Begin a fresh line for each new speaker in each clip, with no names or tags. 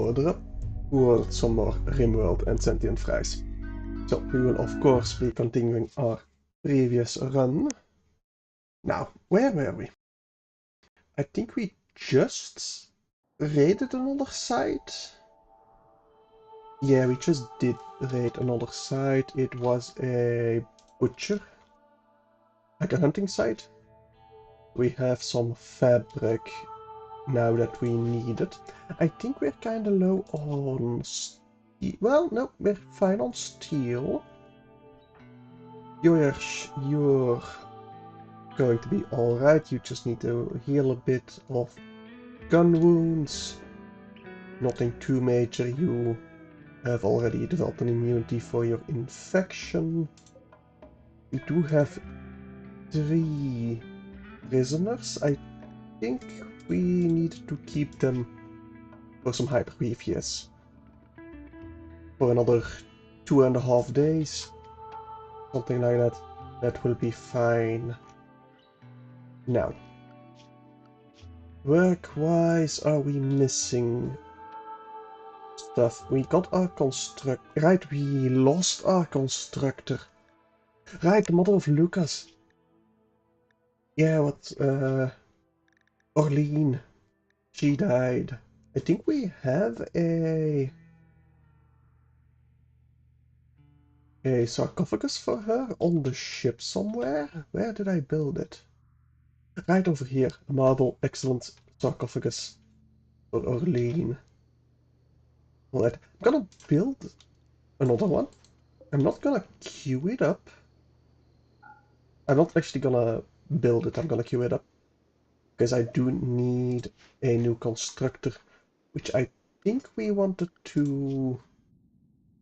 vorderen towards some more Rimworld and sentient fries. So we will of course be continuing our previous run. Now, where were we? I think we just raided another site. Yeah, we just did raid another site. It was a butcher, like a hunting site. We have some fabric now that we need it. I think we're kind of low on steel. Well, no, we're fine on steel. You're going to be alright. You just need to heal a bit of gun wounds. Nothing too major. You have already developed an immunity for your infection. We do have 3 prisoners. I think we need to keep them for some hyperweave, yes. For another 2.5 days. Something like that. That will be fine. Now, work-wise, are we missing stuff? We got our Right, we lost our constructor. Right, the mother of Lucas. Yeah, what, Orlean. She died. I think we have a sarcophagus for her on the ship somewhere. Where did I build it? Right over here. A marble, excellent sarcophagus for Orlean. Alright, I'm gonna build another one. I'm not gonna queue it up. I'm not actually gonna build it, I'm gonna queue it up. Because I do need a new constructor, which I think we wanted to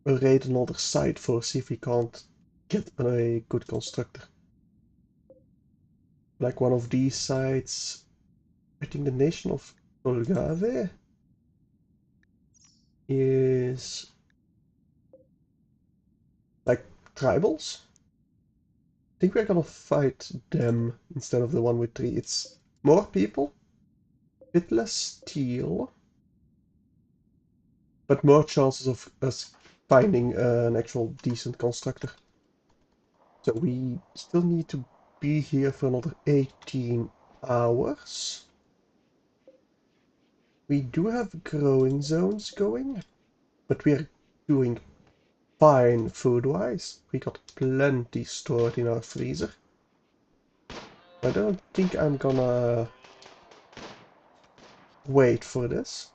raid another site for, see if we can't get a good constructor. Like one of these sites. I think the nation of Bulgaria is like tribals. I think we're gonna fight them instead of the one with 3. It's more people, bit less steel, but more chances of us finding an actual decent constructor. So we still need to be here for another 18 hours. We do have growing zones going, but we are doing fine food-wise. We got plenty stored in our freezer. I don't think I'm gonna wait for this.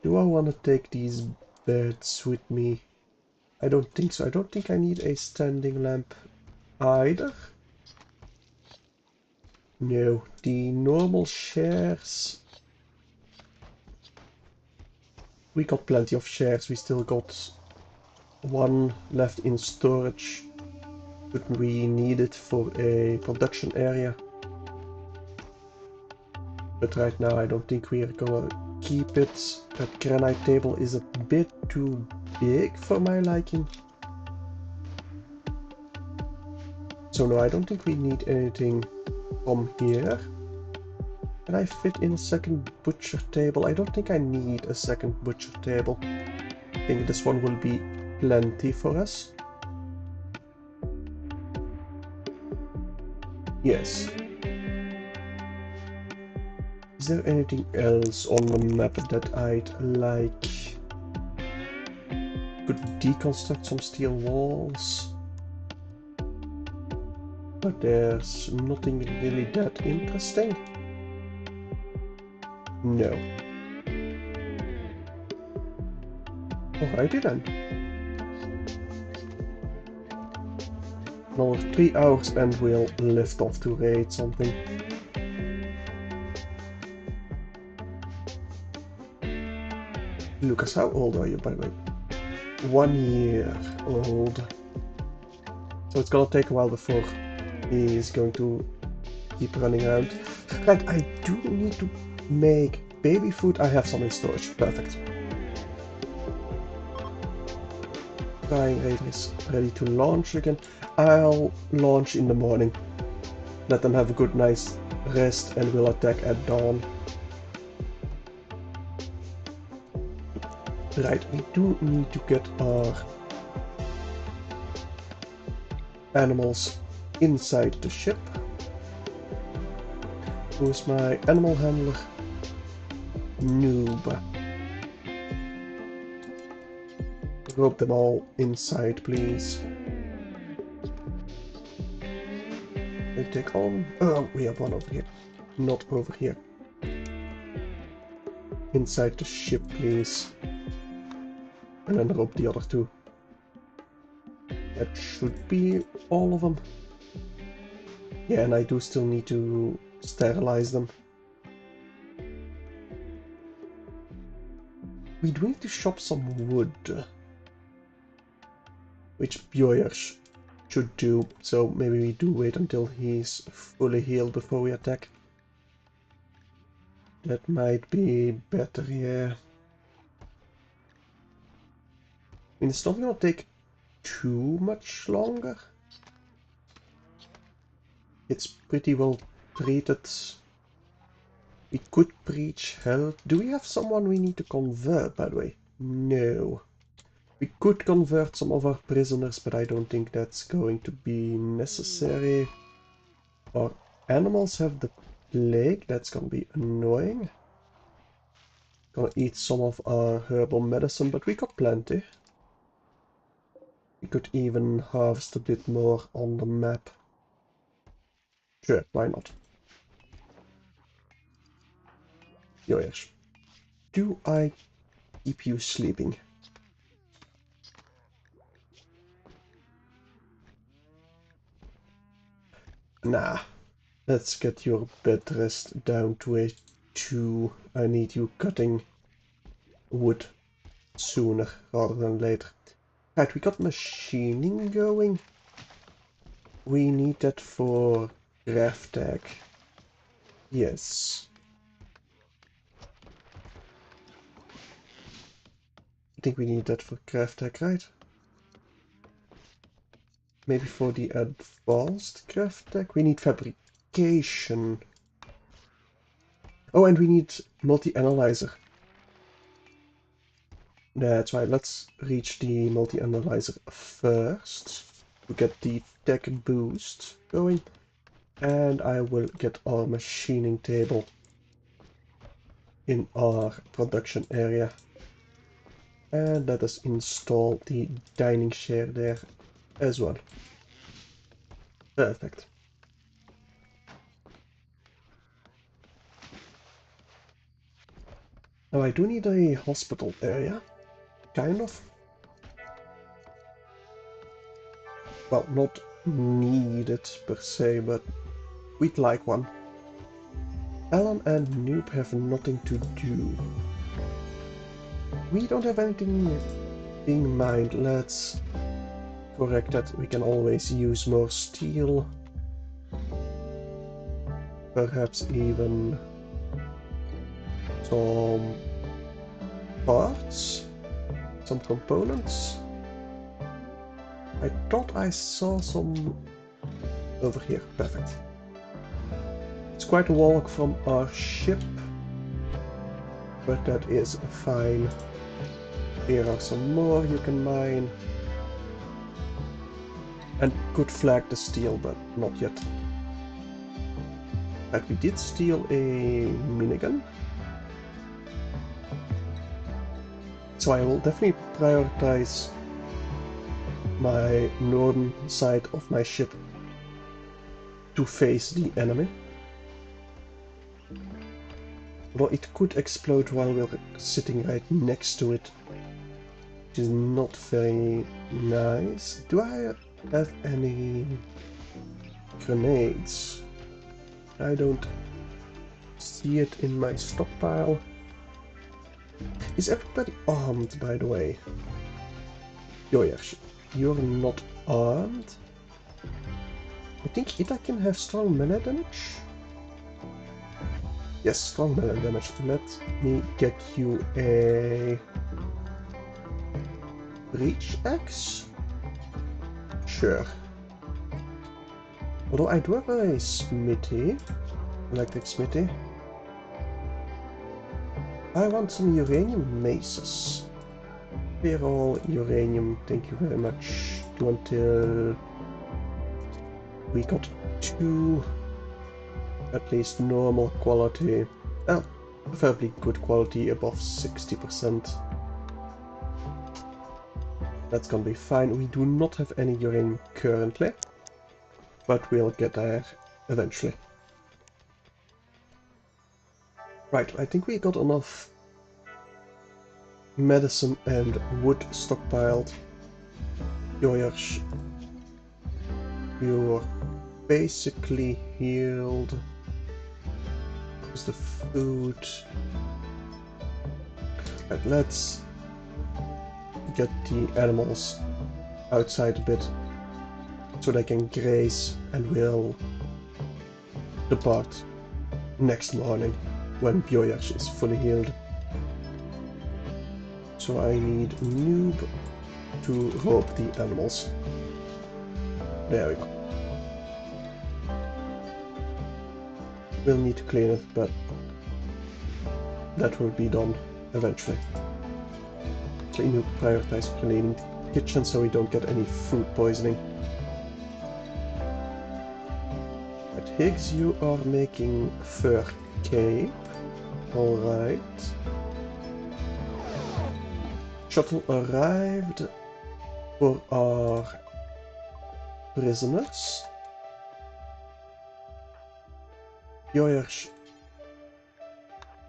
Do I want to take these beds with me? I don't think so. I don't think I need a standing lamp either. No, the normal shares. We got plenty of shares. We still got 1 left in storage. But we need it for a production area. But right now I don't think we are gonna keep it. That granite table is a bit too big for my liking. So no, I don't think we need anything from here. Can I fit in a second butcher table? I don't think I need a second butcher table. I think this one will be plenty for us. Yes. Is there anything else on the map that I'd like? Could deconstruct some steel walls. But there's nothing really that interesting. No. Alrighty then. Another 3 hours and we'll lift off to raid something. Lucas, how old are you, by the way? 1 year old. So it's gonna take a while before he's going to keep running around. Right, I do need to make baby food. I have some in storage. Perfect. Flying Raider is ready to launch again. I'll launch in the morning. Let them have a good nice rest and we'll attack at dawn. Right, we do need to get our animals inside the ship. Who's my animal handler? Noob. Rope them all inside, please. They take on. Oh, we have one over here. Not over here. Inside the ship, please. And then rope the other two. That should be all of them. Yeah, and I do still need to sterilize them. We do need to chop some wood. Which Bjoyer should do, so maybe we do wait until he's fully healed before we attack. That might be better, yeah. I mean, it's not gonna take too much longer. It's pretty well treated. We could breach hell. Do we have someone we need to convert, by the way? No. We could convert some of our prisoners, but I don't think that's going to be necessary. Our animals have the plague, that's gonna be annoying. Gonna eat some of our herbal medicine, but we got plenty. We could even harvest a bit more on the map. Sure, why not? Yours. Do I keep you sleeping? Nah. Let's get your bed rest down to a 2. I need you cutting wood sooner rather than later. Right, we got machining going. We need that for craft tag. Yes. I think we need that for craft tag, right? Maybe for the advanced craft tag? We need fabrication. Oh, and we need multi-analyzer. That's right, let's reach the multi-analyzer first to get the tech boost going. And I will get our machining table in our production area. And let us install the dining chair there as well. Perfect. Now I do need a hospital area, kind of. Well, not needed per se, but we'd like one. Alan and Noob have nothing to do. We don't have anything in mind. Let's correct that. We can always use more steel. Perhaps even some parts, some components. I thought I saw some over here. Perfect. It's quite a walk from our ship, but that is fine. Here are some more you can mine. And could flag the steel, but not yet. But we did steal a minigun. So I will definitely prioritize my northern side of my ship to face the enemy. Although it could explode while we're sitting right next to it, which is not very nice. Do I have any grenades? I don't see it in my stockpile. Is everybody armed, by the way? You're not armed. I think Ita can have strong melee damage. Yes, strong melee damage. Let me get you a breach axe. Sure. Although I do have a smithy, electric smithy. I want some uranium maces. Clear all uranium, thank you very much. Do until we got 2 at least normal quality. Well, preferably good quality above 60%. That's gonna be fine. We do not have any uranium currently, but we'll get there eventually. Right, I think we got enough medicine and wood stockpiled. You're basically healed. Where's the food? Right, let's get the animals outside a bit so they can graze, and we'll depart next morning when Bioyash is fully healed. So I need Noob to rope the animals. There we go. We'll need to clean it, but that will be done eventually. So we need to prioritize cleaning the kitchen so we don't get any food poisoning. At Higgs, you are making fur cape. Alright. Shuttle arrived for our prisoners. Joyers,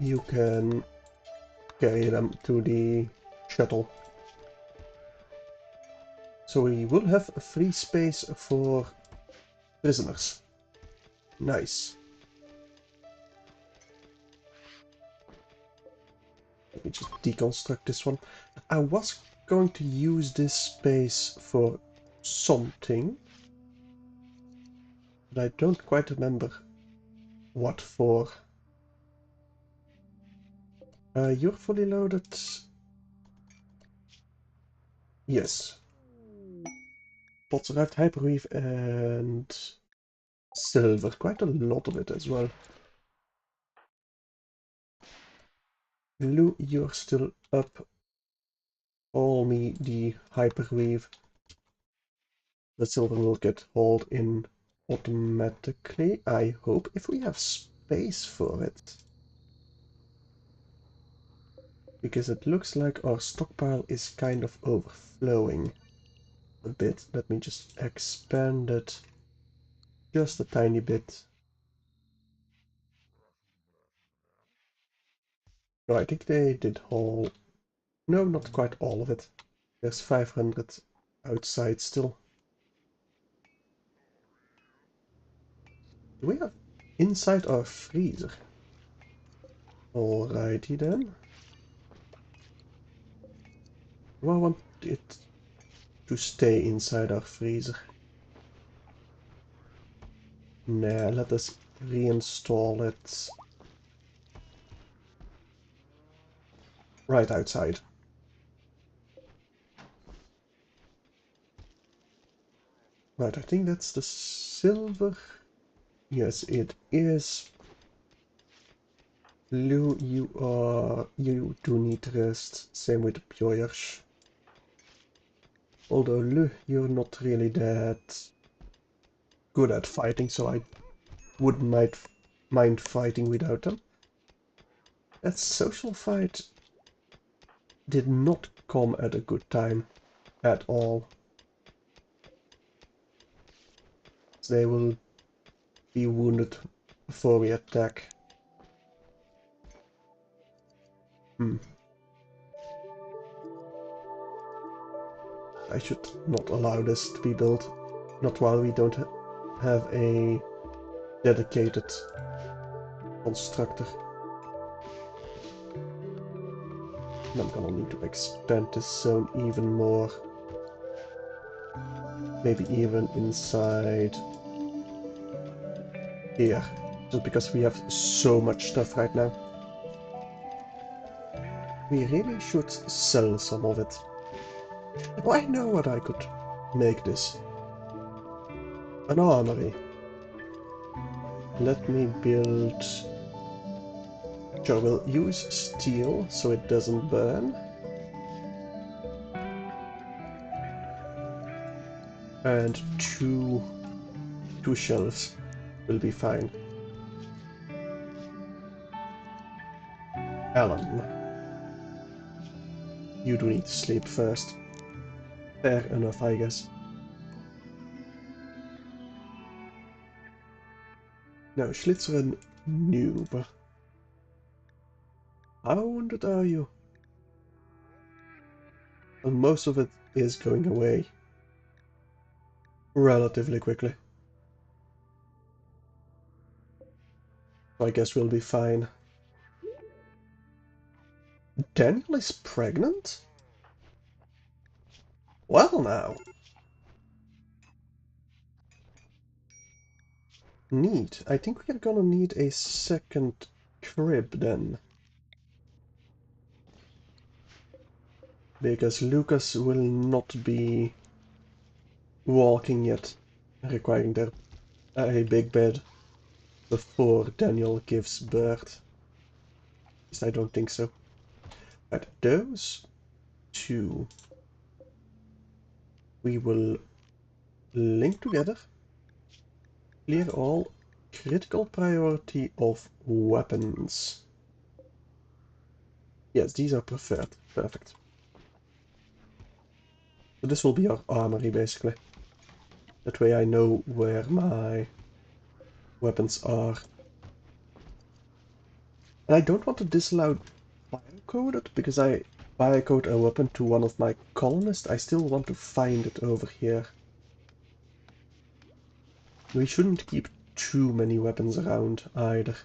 you can carry them to the shuttle. So we will have a free space for prisoners. Nice. Let me just deconstruct this one. I was going to use this space for something, but I don't quite remember what for. You're fully loaded. Yes. Pots arrived, hyperweave and silver. Quite a lot of it as well. Lou, you're still up. All me the hyperweave. The silver will get hauled in automatically, I hope, if we have space for it. Because it looks like our stockpile is kind of overflowing a bit. Let me just expand it just a tiny bit. No, I think they did haul... No, not quite all of it. There's 500 outside still. Do we have inside our freezer? Alrighty then. Do I want it to stay inside our freezer? Nah, let us reinstall it right outside. Right, I think that's the silver. Yes, it is. Lou, you do need rest. Same with the Pioyers. Although Lou, you're not really that good at fighting, so I wouldn't mind fighting without them. That social fight did not come at a good time at all. They will be wounded before we attack. I should not allow this to be built. Not while we don't have a dedicated constructor. And I'm gonna need to expand this zone even more. Maybe even inside here. Just because we have so much stuff right now. We really should sell some of it. Oh, I know what I could make this. An armory. Let me build... Sure, we'll use steel so it doesn't burn. And two shelves will be fine. Alan, you do need to sleep first. Fair enough, I guess. Now, Schlitzeren noob. How wounded are you? And most of it is going away relatively quickly. So I guess we'll be fine. Daniel is pregnant? Well now. Neat. I think we're gonna need a second crib then. Because Lucas will not be walking yet, requiring a big bed before Daniel gives birth. At least I don't think so. But those two we will link together. Clear all critical priority of weapons. Yes, these are preferred. Perfect. So this will be our armory basically. That way I know where my weapons are. And I don't want to disallow biocode it, because I biocode a weapon to one of my colonists. I still want to find it over here. We shouldn't keep too many weapons around either.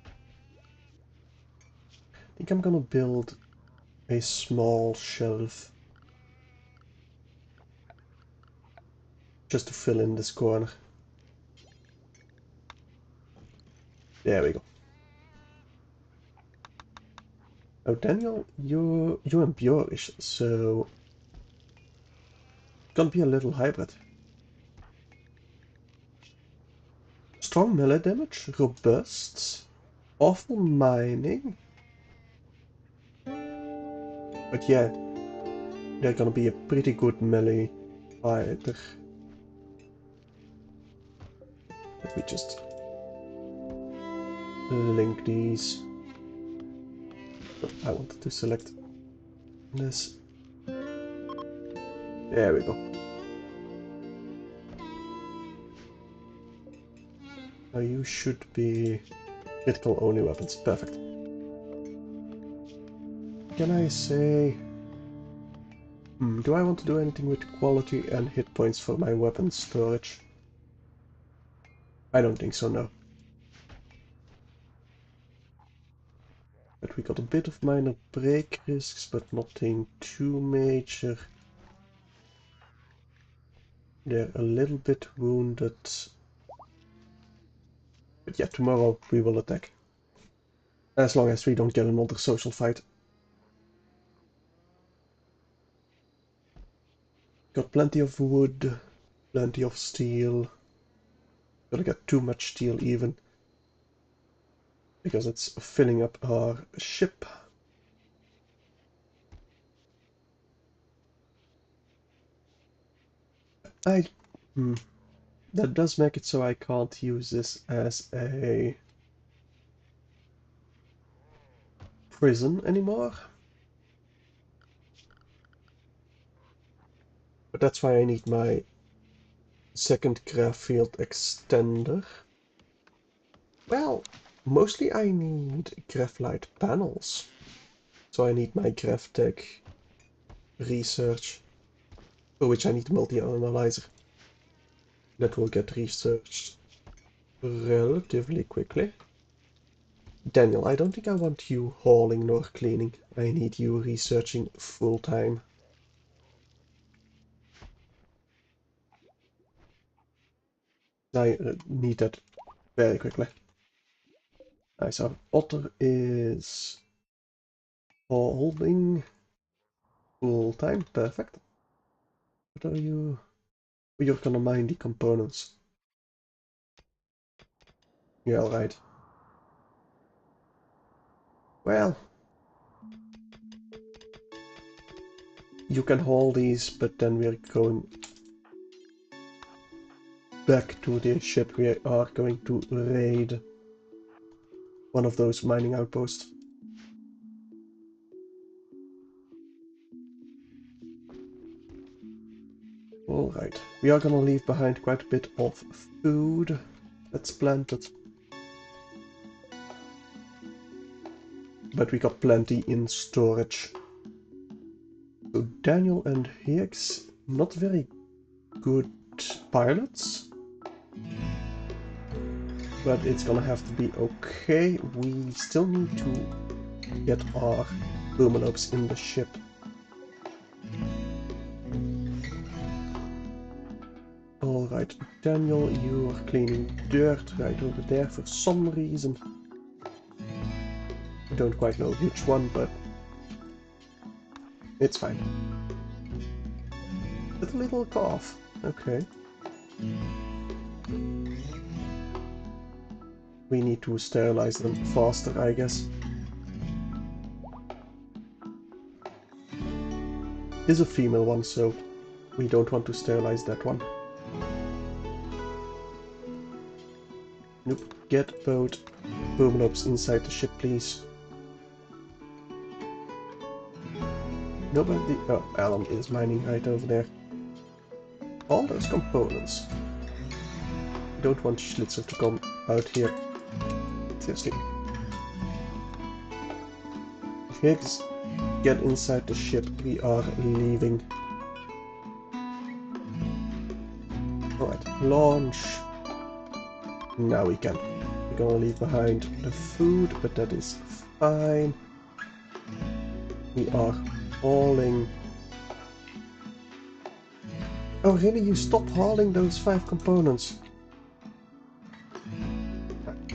I think I'm gonna build a small shelf just to fill in this corner. There we go. Oh, Daniel, you're Bjorish, so it's gonna be a little hybrid. Strong melee damage, robust, awful mining. But yeah, they're gonna be a pretty good melee fighter. Let me just link these. I wanted to select this. There we go. Now you should be critical only weapons. Perfect. Can I say... do I want to do anything with quality and hit points for my weapon storage? I don't think so, no. But we got a bit of minor break risks, but nothing too major. They're a little bit wounded. But yeah, tomorrow we will attack. As long as we don't get another social fight. Got plenty of wood, plenty of steel. Gotta get too much steel even, because it's filling up our ship. I... that does make it so I can't use this as a prison anymore. But that's why I need my second graph field extender. Well, mostly I need graphite panels. So I need my GraphTech research, for which I need a multi-analyzer. That will get researched relatively quickly. Daniel, I don't think I want you hauling nor cleaning. I need you researching full time. I need that very quickly. Nice. Our otter is hauling full time. Perfect. What are you? You're gonna mine the components. Yeah, alright. Well, you can haul these, but then we're going back to the ship, we are going to raid one of those mining outposts. Alright, we are gonna leave behind quite a bit of food that's planted. But we got plenty in storage. So Daniel and Higgs, not very good pilots. But it's gonna have to be okay. We still need to get our envelopes in the ship. Alright, Daniel, you're cleaning dirt right over there for some reason. I don't quite know which one, but it's fine. With a little cough. Okay. We need to sterilize them faster, I guess. Is a female one, so we don't want to sterilize that one. Nope. Get both envelopes inside the ship, please. Nobody... Oh, Alan is mining right over there. All those components. Don't want Schlitzer to come out here. Seriously. Higgs, get inside the ship. We are leaving. Alright, launch. Now we can. We're gonna leave behind the food, but that is fine. We are hauling. Oh really? You stopped hauling those 5 components?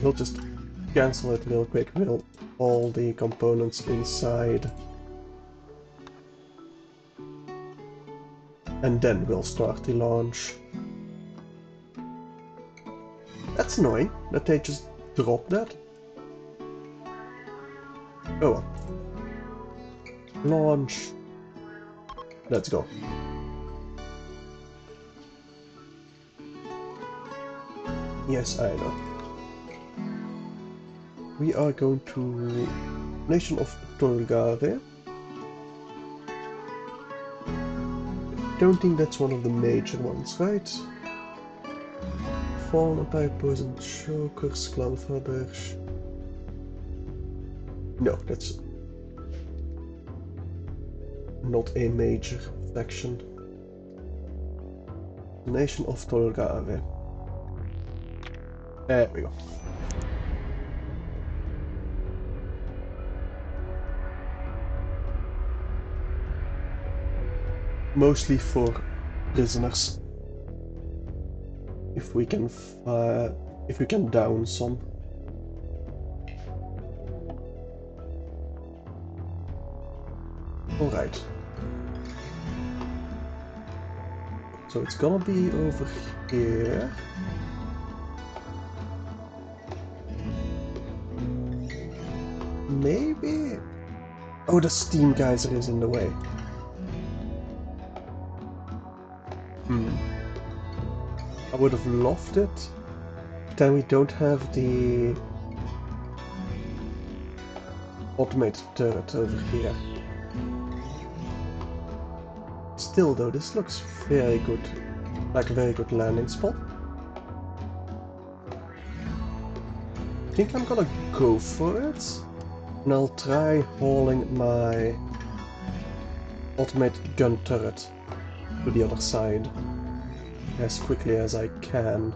We'll just cancel it real quick. We'll haul the components inside. And then we'll start the launch. That's annoying that they just dropped that. Oh well. Launch. Let's go. Yes, I know. We are going to Nation of Tolgare. Don't think that's one of the major ones, right? Fallen typos and chokers, cloudfathers. No, that's not a major faction. Nation of Tolgare. There we go. Mostly for prisoners. If we can down some. Alright. So it's gonna be over here. Maybe? Oh, the steam geyser is in the way. I would have loved it. Then we don't have the automated turret over here. Still though, this looks very good. Like a very good landing spot. I think I'm gonna go for it. And I'll try hauling my automated gun turret to the other side as quickly as I can.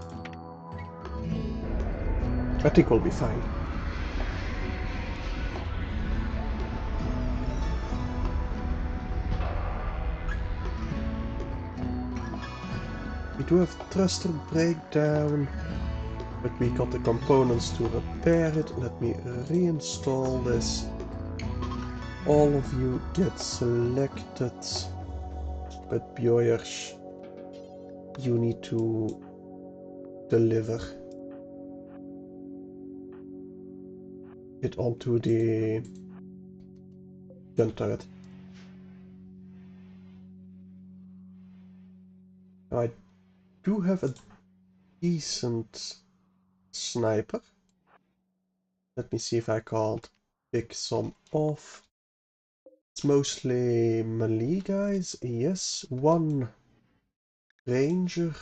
I think we'll be fine. We do have thruster breakdown, but we got the components to repair it. Let me reinstall this. All of you get selected, but Bjoyers, you need to deliver it onto the gun turret. Now I do have a decent sniper. Let me see if I can't pick some off. It's mostly melee guys. Yes, one ranger.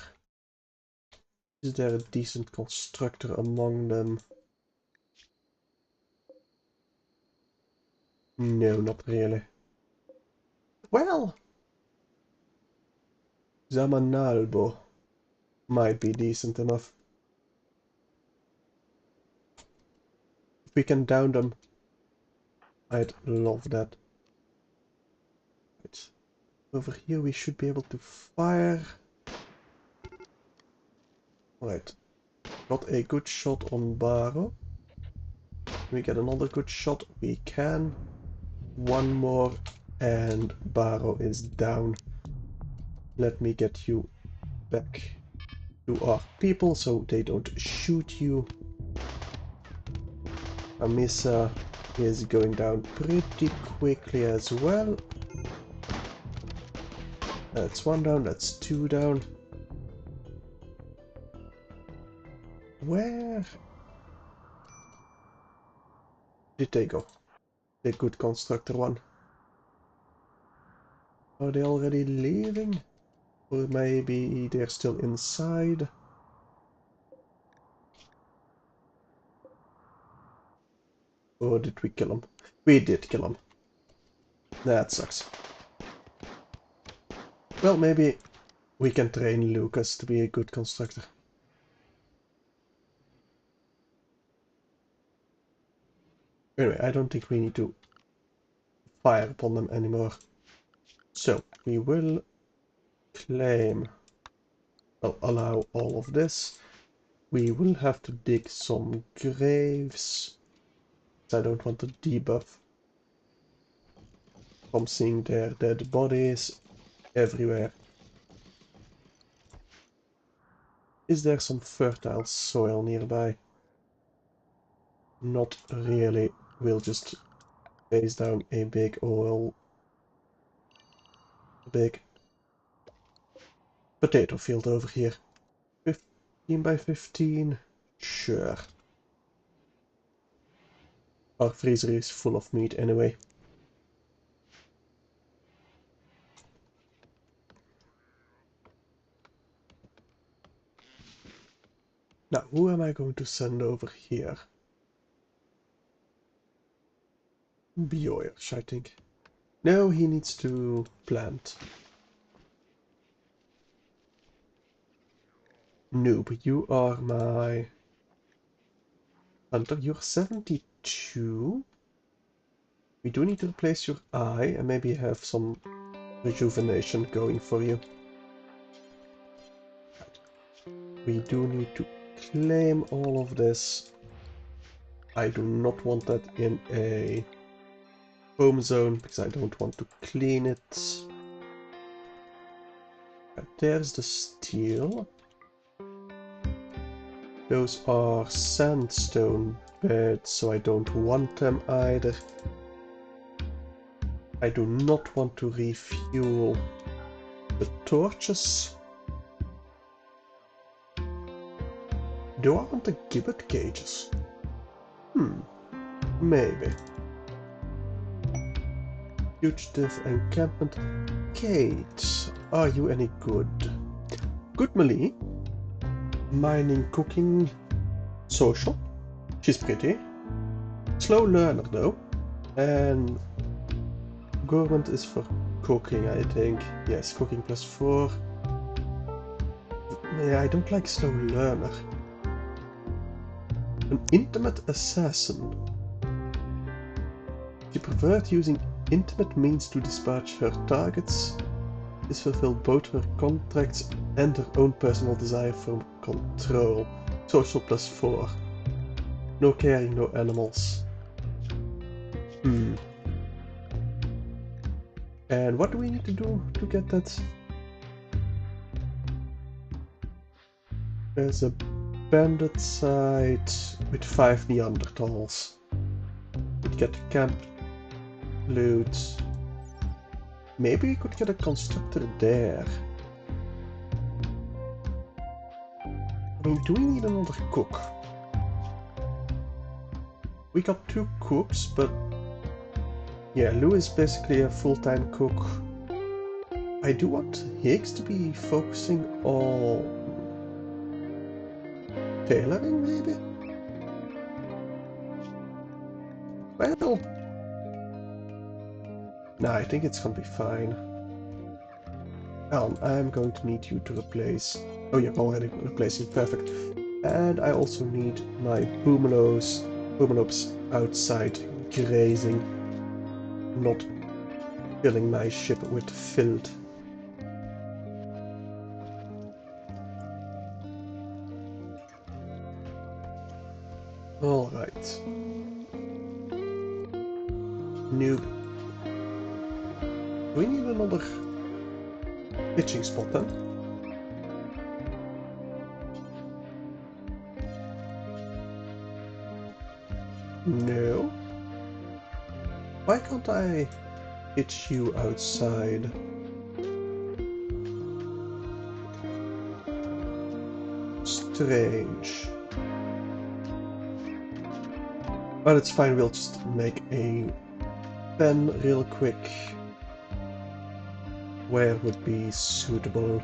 Is there a decent constructor among them? No, not really. Well, Zamanalbo might be decent enough. If we can down them, I'd love that. Right. Over here we should be able to fire. Right. Got a good shot on Baro. Can we get another good shot? We can. One more and Baro is down. Let me get you back to our people so they don't shoot you. Amisa is going down pretty quickly as well. That's one down, that's two down. Where did they go? The good constructor one. Are they already leaving? Or maybe they're still inside? Or did we kill them? We did kill them. That sucks. Well, maybe we can train Lucas to be a good constructor. Anyway, I don't think we need to fire upon them anymore. So, we will claim, well, allow all of this. We will have to dig some graves. I don't want to debuff from seeing their dead bodies everywhere. Is there some fertile soil nearby? Not really. We'll just place down a big potato field over here. 15 by 15. Sure. Our freezer is full of meat anyway. Now, who am I going to send over here? Bioish, I think. No, he needs to plant. Noob, you are my hunter. You're 72. We do need to replace your eye and maybe have some rejuvenation going for you. We do need to claim all of this. I do not want that in a home zone because I don't want to clean it. Right, there's the steel. Those are sandstone beds, so I don't want them either. I do not want to refuel the torches. Do I want the gibbet cages? Maybe. Fugitive encampment. Kate, are you any good? Good melee. Mining, cooking, social. She's pretty. Slow learner though. And government is for cooking, I think. Yes, cooking +4. Yeah, I don't like slow learner. An intimate assassin. She preferred using intimate means to dispatch her targets. This fulfilled both her contracts and her own personal desire for control. Social +4. No caring, no animals. And what do we need to do to get that? There's a bandit site with 5 Neanderthals. We'd get camp loot. Maybe we could get a constructor there. Oh, do we need another cook? We got 2 cooks, but yeah, Lou is basically a full-time cook. I do want Higgs to be focusing on tailoring, maybe? Well, nah, I think it's gonna be fine. I'm going to need you to replace... Oh, you're already replacing, perfect. And I also need my boomalopes outside grazing, not filling my ship with filth. Alright. Noob. Do we need another pitching spot then? No. Why can't I pitch you outside? Strange. But it's fine, we'll just make a pen real quick. Where would be suitable?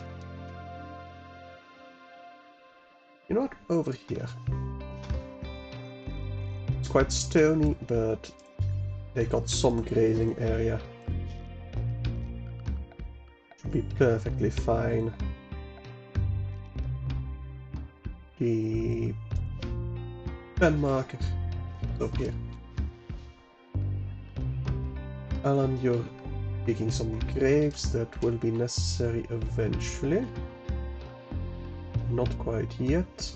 You know what? Over here. It's quite stony, but they got some grazing area. Should be perfectly fine. The pen marker is over here. Alan, you're digging some graves that will be necessary eventually. Not quite yet.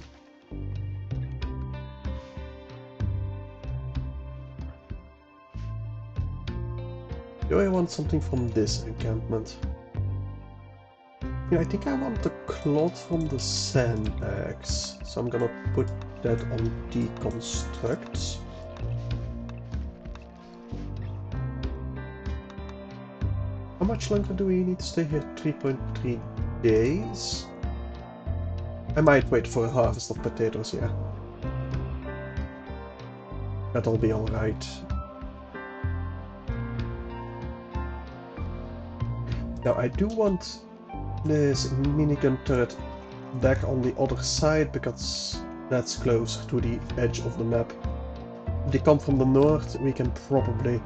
Do I want something from this encampment? Yeah, I think I want the cloth from the sandbags. So I'm gonna put that on deconstruct. How much longer do we need to stay here? 3.3 days? I might wait for a harvest of potatoes, yeah. That'll be alright. Now I do want this minigun turret back on the other side because that's closer to the edge of the map. If they come from the north, we can probably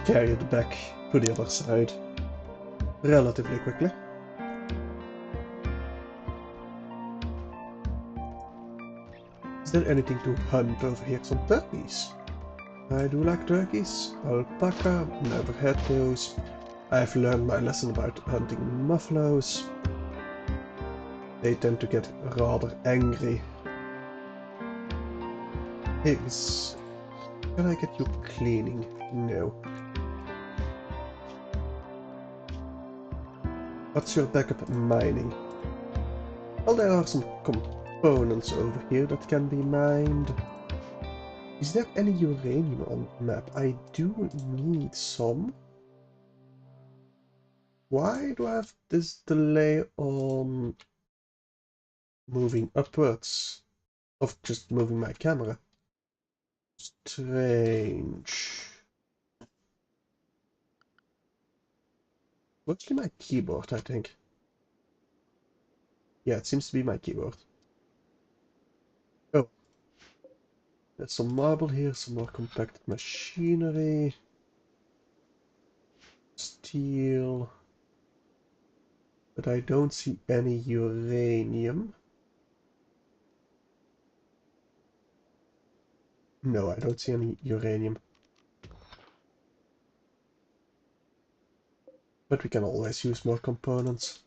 carry it back to the other side relatively quickly. Is there anything to hunt over here? Some turkeys. I do like turkeys. Alpaca, never had those. I've learned my lesson about hunting buffaloes. They tend to get rather angry. Higgs, can I get you cleaning? No. What's your backup mining? Well, there are some components over here that can be mined. Is there any uranium on the map? I do need some. Why do I have this delay on moving upwards? Of just moving my camera? Strange. Mostly my keyboard, I think. Yeah, it seems to be my keyboard. Oh. There's some marble here, some more compacted machinery. Steel. But I don't see any uranium. No, I don't see any uranium. But we can always use more components.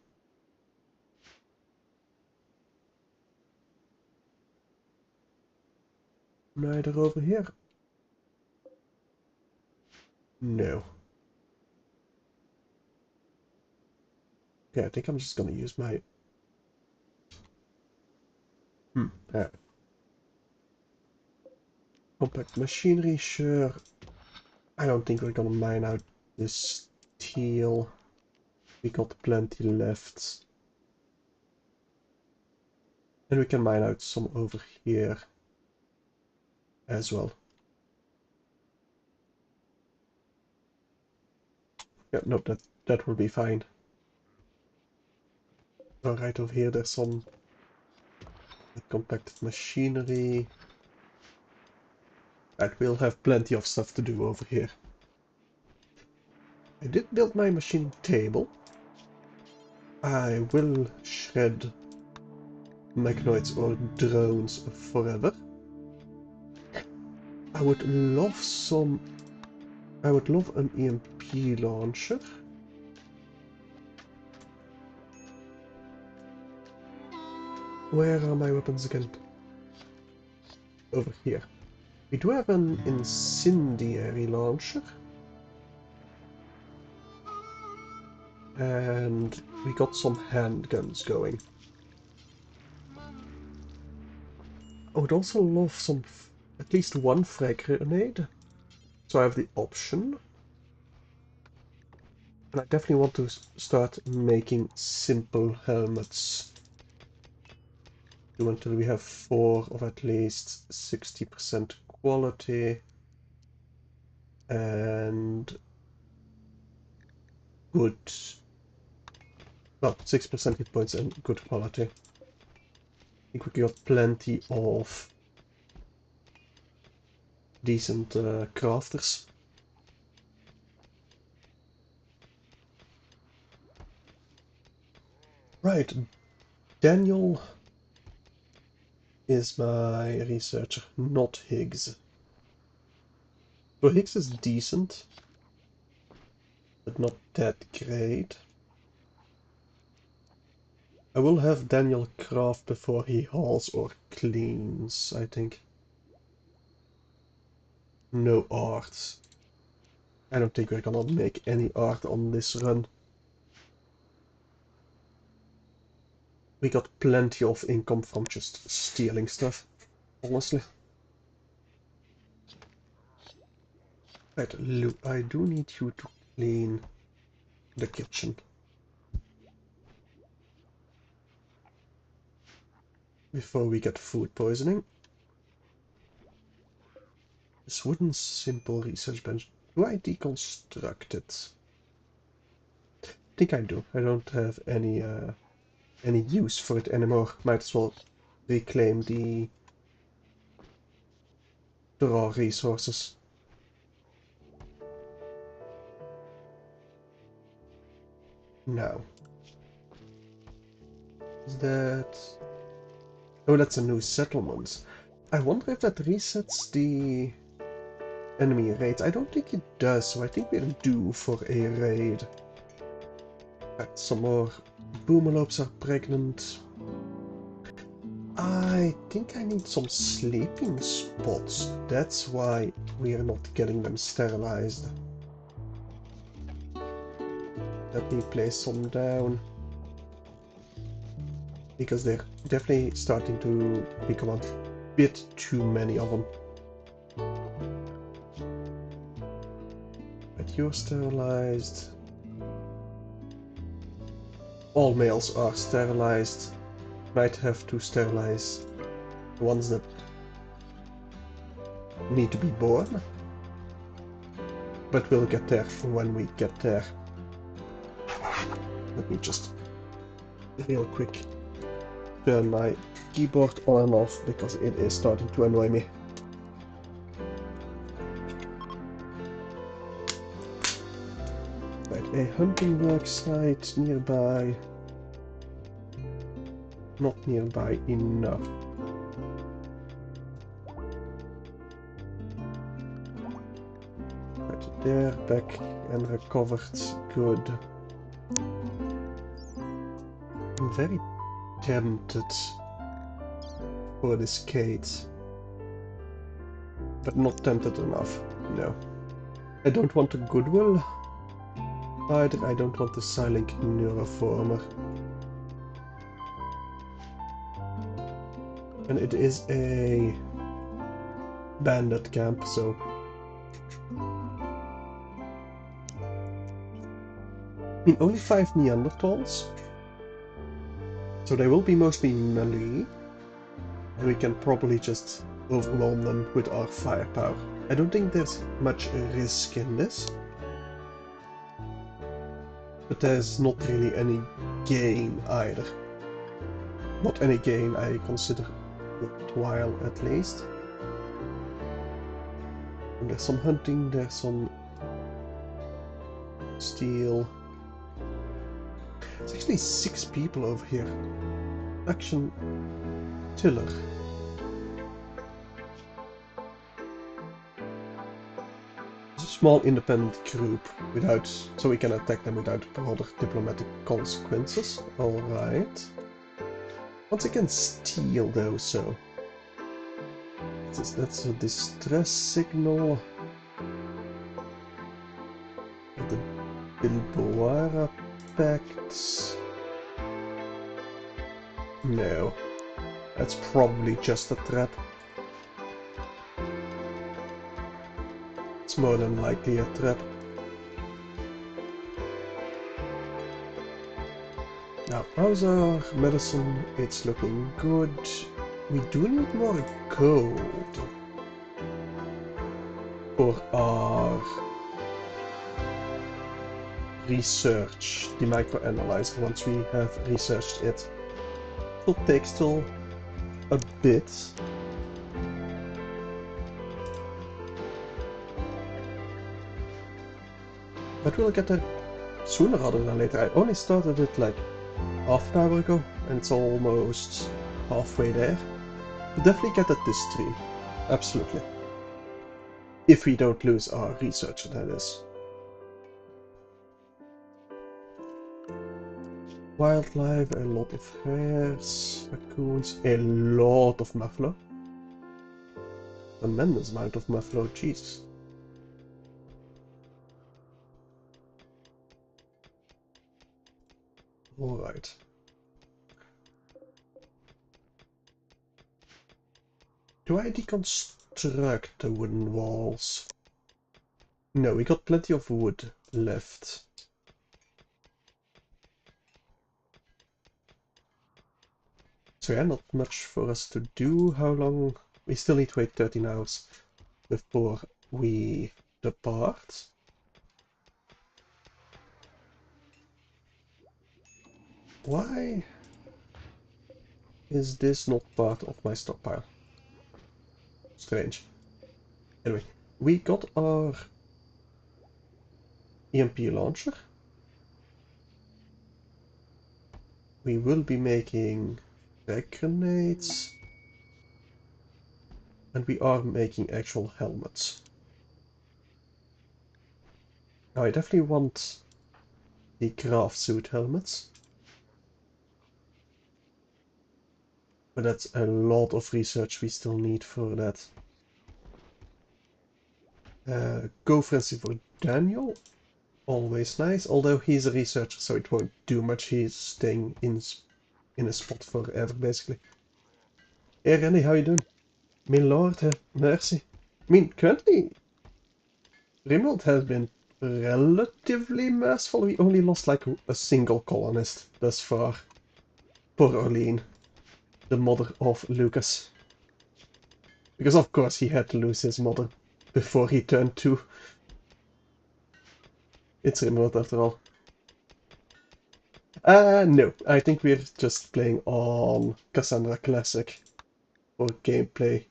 Neither over here. No. Okay, I think I'm just gonna use my... yeah. Compact machinery, sure. I don't think we're gonna mine out this steel. We got plenty left. And we can mine out some over here as well. Yeah, no, that will be fine. So right over here there's some compacted machinery. Right, we'll have plenty of stuff to do over here. I did build my machine table. I will shred mechanoids or drones forever. I would love an EMP launcher. Where are my weapons again? Over here. We do have an incendiary launcher. And we got some handguns going. I would also love at least one frag grenade. So I have the option. And I definitely want to start making simple helmets. Until we have 4 of at least 60% quality. And good, well, 6% hit points and good quality. I think we got plenty of decent crafters. Right, Daniel is my researcher, not Higgs. So Higgs is decent, but not that great. I will have Daniel craft before he hauls or cleans, I think. No art. I don't think we're gonna make any art on this run. We got plenty of income from just stealing stuff, honestly. Right, Lou, I do need you to clean the kitchen. Before we get food poisoning. This wooden simple research bench. Do I deconstruct it? I think I do. I don't have any use for it anymore. Might as well reclaim the raw resources. Now. Is that... Oh, that's a new settlement. I wonder if that resets the enemy raids. I don't think it does, so I think we're due for a raid. Right, some more boomalopes are pregnant. I think I need some sleeping spots. That's why we are not getting them sterilized. Let me place some down. Because they're definitely starting to become a bit too many of them. But you're sterilized. All males are sterilized. Might have to sterilize the ones that need to be born. But we'll get there when we get there. Let me just real quick turn my keyboard on and off because it is starting to annoy me. Right, a hunting work site nearby. Not nearby enough. Right there, back and recovered. Good. I'm very tempted for this Kate, but not tempted enough. No. I don't want a Goodwill either. I don't want the Silent Neuroformer. And it is a bandit camp, so... I mean, only 5 Neanderthals. So they will be mostly melee. and we can probably just overwhelm them with our firepower. I don't think there's much risk in this, but there's not really any gain either. Not any gain I consider worthwhile, at least. And there's some hunting, there's some steel. There's actually 6 people over here. Action Tiller. It's a small independent group without, so we can attack them without broader diplomatic consequences. Alright. Once again, steal though, so. That's a distress signal. The Bilboara Pact. No. That's probably just a trap. It's more than likely a trap. Now, how's our medicine? It's looking good. We do need more gold for our research, the microanalyzer, once we have researched it. It'll take still a bit. But we'll get there sooner rather than later. I only started it like half an hour ago, and it's almost halfway there. We'll definitely get at this stream. Absolutely. If we don't lose our researcher, that is. Wildlife, a lot of hares, raccoons, a lot of muffalo. Tremendous amount of muffalo, jeez. Alright. Do I deconstruct the wooden walls? No, we got plenty of wood left. So yeah, not much for us to do. How long? We still need to wait 13 hours before we depart. Why is this not part of my stockpile? Strange. Anyway, we got our EMP launcher. We will be making frag grenades. And we are making actual helmets. Now I definitely want the craft suit helmets. But that's a lot of research we still need for that. Go frenzy for Daniel. Always nice, although he's a researcher, so it won't do much. He's staying in a spot forever, basically. Hey Randy, how you doing? My lord, have mercy. I mean, currently, Rimworld has been relatively merciful. We only lost like a single colonist thus far. Poor Orlean, the mother of Lucas. Because of course he had to lose his mother before he turned 2. It's Rimworld after all. No, I think we're just playing on Cassandra Classic for gameplay.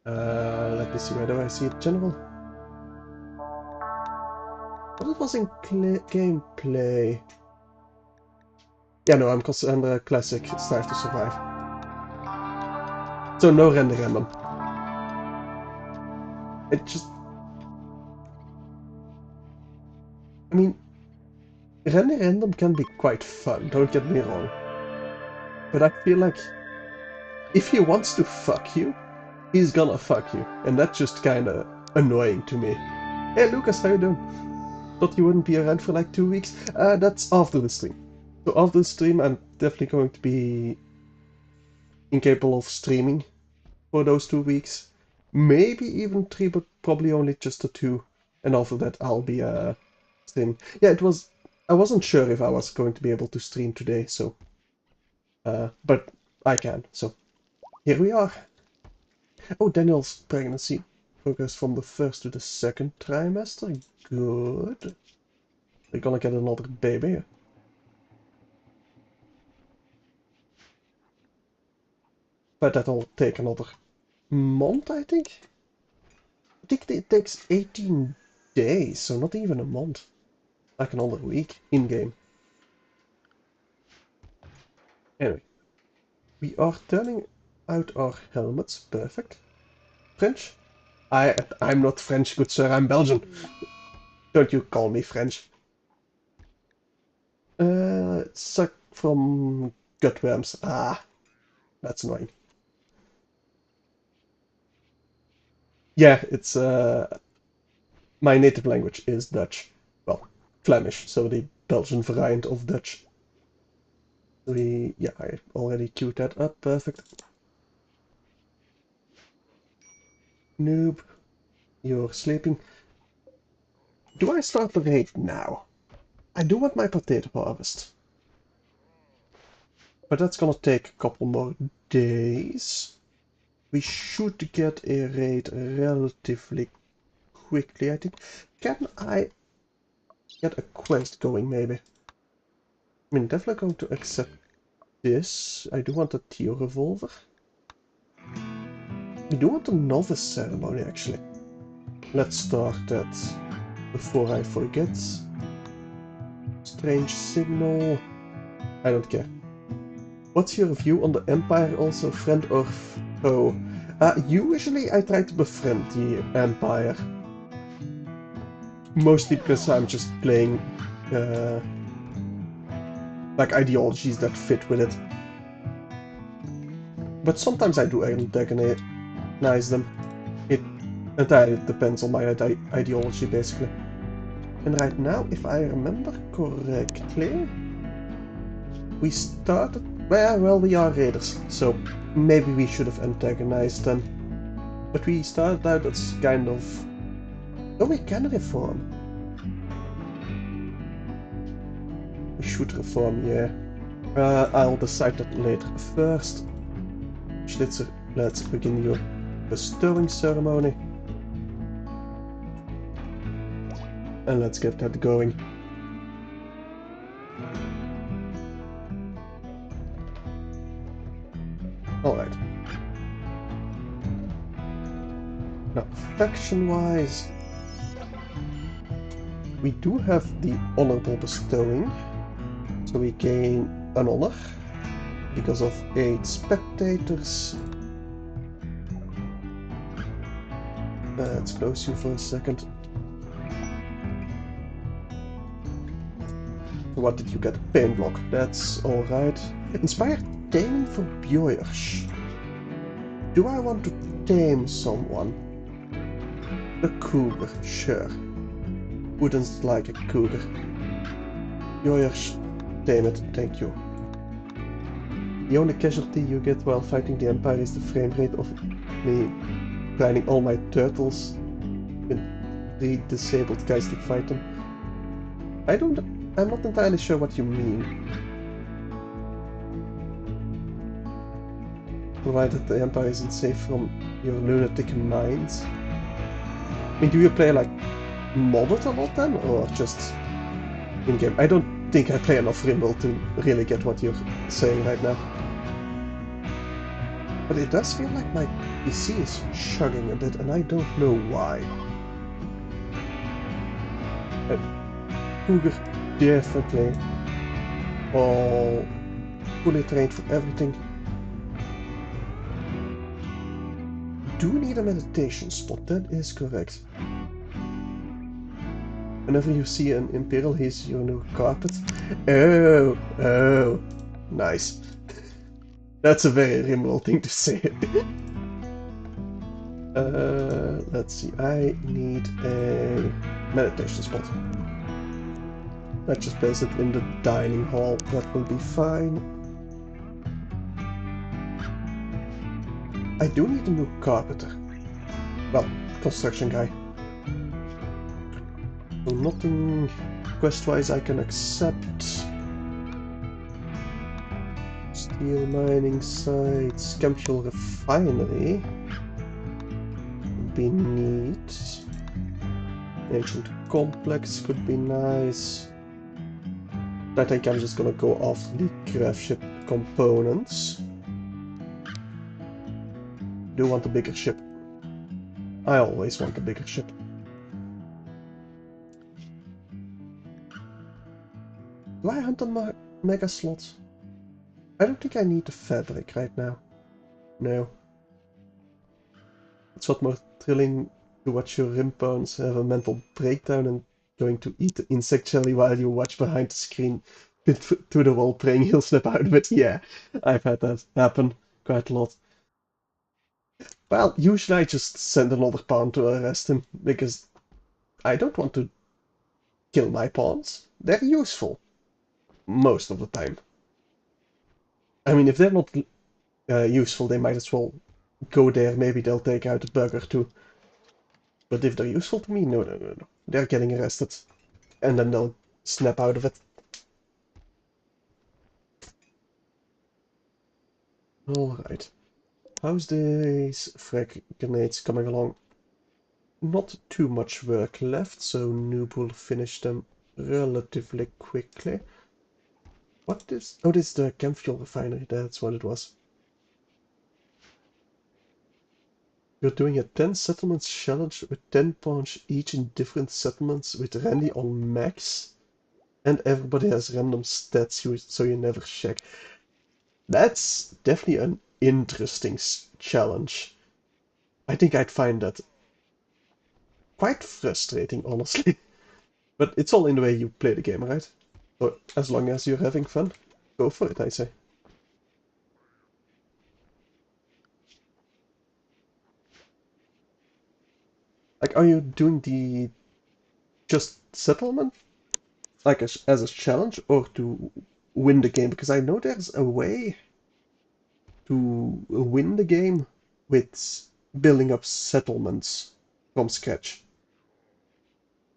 Let me see, where do I see it? General? But it was in gameplay. Yeah, no, I'm Cassandra Classic, Strive to Survive. So no render random. It just... I mean, render random can be quite fun, don't get me wrong. But I feel like if he wants to fuck you, he's gonna fuck you. And that's just kinda annoying to me. Hey Lucas, how you doing? Thought you wouldn't be around for like 2 weeks. That's after the stream. So after the stream I'm definitely going to be incapable of streaming for those 2 weeks. Maybe even 3, but probably only just the 2. And after that I'll be streaming. Yeah, it was... I wasn't sure if I was going to be able to stream today, so... but I can, so... here we are. Oh, Daniel's pregnancy progressed from the first to the second trimester. Good. We're gonna get another baby. But that'll take another month, I think. I think it takes 18 days, so not even a month. Like another week in-game. Anyway, we are turning out our helmets. Perfect. French? I'm not French, good sir. I'm Belgian. Don't you call me French. Suck from gutworms. Ah, that's annoying. Yeah, it's my native language is Dutch. Well, Flemish, so the Belgian variant of Dutch. Yeah, I already queued that up. Perfect. Noob, you're sleeping. Do I start the raid now? I do want my potato harvest. But that's gonna take a couple more days. We should get a raid relatively quickly, I think. Can I get a quest going, maybe? I mean, definitely going to accept this. I do want a Tio revolver. We do want a novice ceremony, actually. Let's start that before I forget. Strange signal. I don't care. What's your view on the Empire also, friend or foe? Usually I try to befriend the Empire. Mostly because I'm just playing like ideologies that fit with it. But sometimes I do antagonize them. It entirely depends on my ideology, basically. And right now, if I remember correctly, we started... Well, we are raiders, so maybe we should have antagonized them. But we started out as kind of... Oh, we can reform. We should reform, yeah. I'll decide that later. First, Schlitzer, let's begin your bestowing ceremony. And let's get that going. Alright. Now, faction-wise, we do have the honorable bestowing. So we gain an honor because of 8 spectators. Let's close you for a second. What did you get? Pain block. That's alright. Inspired taming for Bjoyers. Do I want to tame someone? A cougar, sure. Wouldn't like a cougar. Bjoyers, tame it, thank you. The only casualty you get while fighting the Empire is the frame rate of me grinding all my turtles with the disabled guys to fight them. I'm not entirely sure what you mean. Provided the Empire isn't safe from your lunatic minds. I mean, do you play like modded a lot then, or just in-game? I don't think I play enough Rimworld to really get what you're saying right now. But it does feel like my PC is chugging a bit, and I don't know why. Cougar, definitely. All fully trained for everything. Do need a meditation spot, that is correct. Whenever you see an Imperial, he's your new carpet. Oh, nice. That's a very Rimworld thing to say. Let's see, I need a meditation spot. Let's just place it in the dining hall, that will be fine. I do need a new carpenter. Well, construction guy. So nothing quest-wise I can accept. Just Steel mining sites, chem fuel refinery. Would be neat. Ancient complex could be nice. I think I'm just gonna go after the craft ship components. Do want a bigger ship. I always want a bigger ship. Do I hunt a mega slot? I don't think I need the fabric right now. No. It's what more thrilling to watch your rimpawns have a mental breakdown and going to eat the insect jelly while you watch behind the screen to the wall praying he'll snap out of it. Yeah, I've had that happen quite a lot. Well, usually I just send another pawn to arrest him, because I don't want to kill my pawns. They're useful. Most of the time. I mean, if they're not useful, they might as well go there. Maybe they'll take out a bug or two. But if they're useful to me, no, no, no, no. They're getting arrested. And then they'll snap out of it. Alright. How's these frag grenades coming along? Not too much work left, so Noob will finish them relatively quickly. What is... Oh, this is the chem fuel refinery. That's what it was. You're doing a 10 settlements challenge with 10 points each in different settlements with Randy on max. And everybody has random stats, so you never check. That's definitely an interesting challenge. I think I'd find that quite frustrating, honestly. But it's all in the way you play the game, right? So as long as you're having fun, go for it, I say. Like, are you doing the just settlement, like as a challenge, or to win the game? Because I know there's a way to win the game with building up settlements from scratch.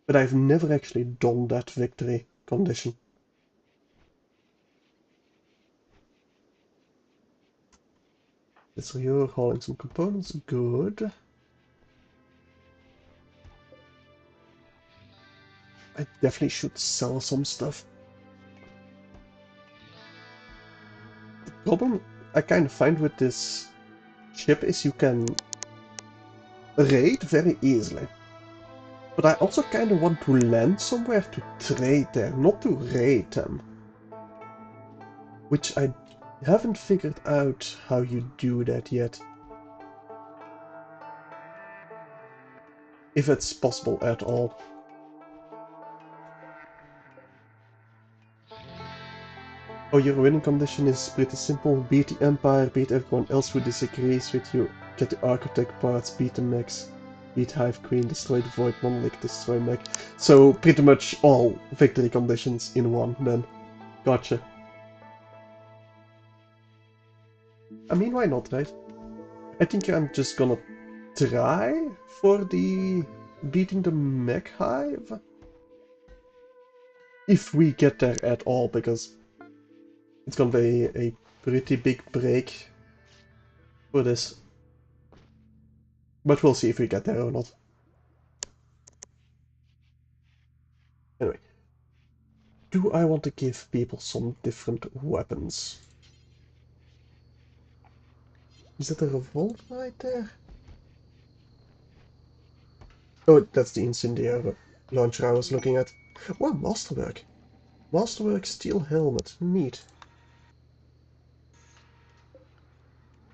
But I've never actually done that victory condition. So you're hauling some components, good. I definitely should sell some stuff. The problem I kind of find with this ship is you can raid very easily. But I also kind of want to land somewhere to trade there, not to raid them. Which I haven't figured out how you do that yet. If it's possible at all. Oh, your winning condition is pretty simple. Beat the Empire, beat everyone else who disagrees with you, get the Architect parts, beat the mechs, beat Hive Queen, destroy the Void Monolith, destroy mech. So pretty much all victory conditions in one then. Gotcha. I mean, why not, right? I think I'm just gonna try for the beating the mech hive. If we get there at all, because it's gonna be a pretty big break for this. But we'll see if we get there or not. Anyway. Do I want to give people some different weapons? Is that a revolver right there? Oh, that's the incendiary launcher I was looking at. Oh, masterwork. Masterwork steel helmet. Neat.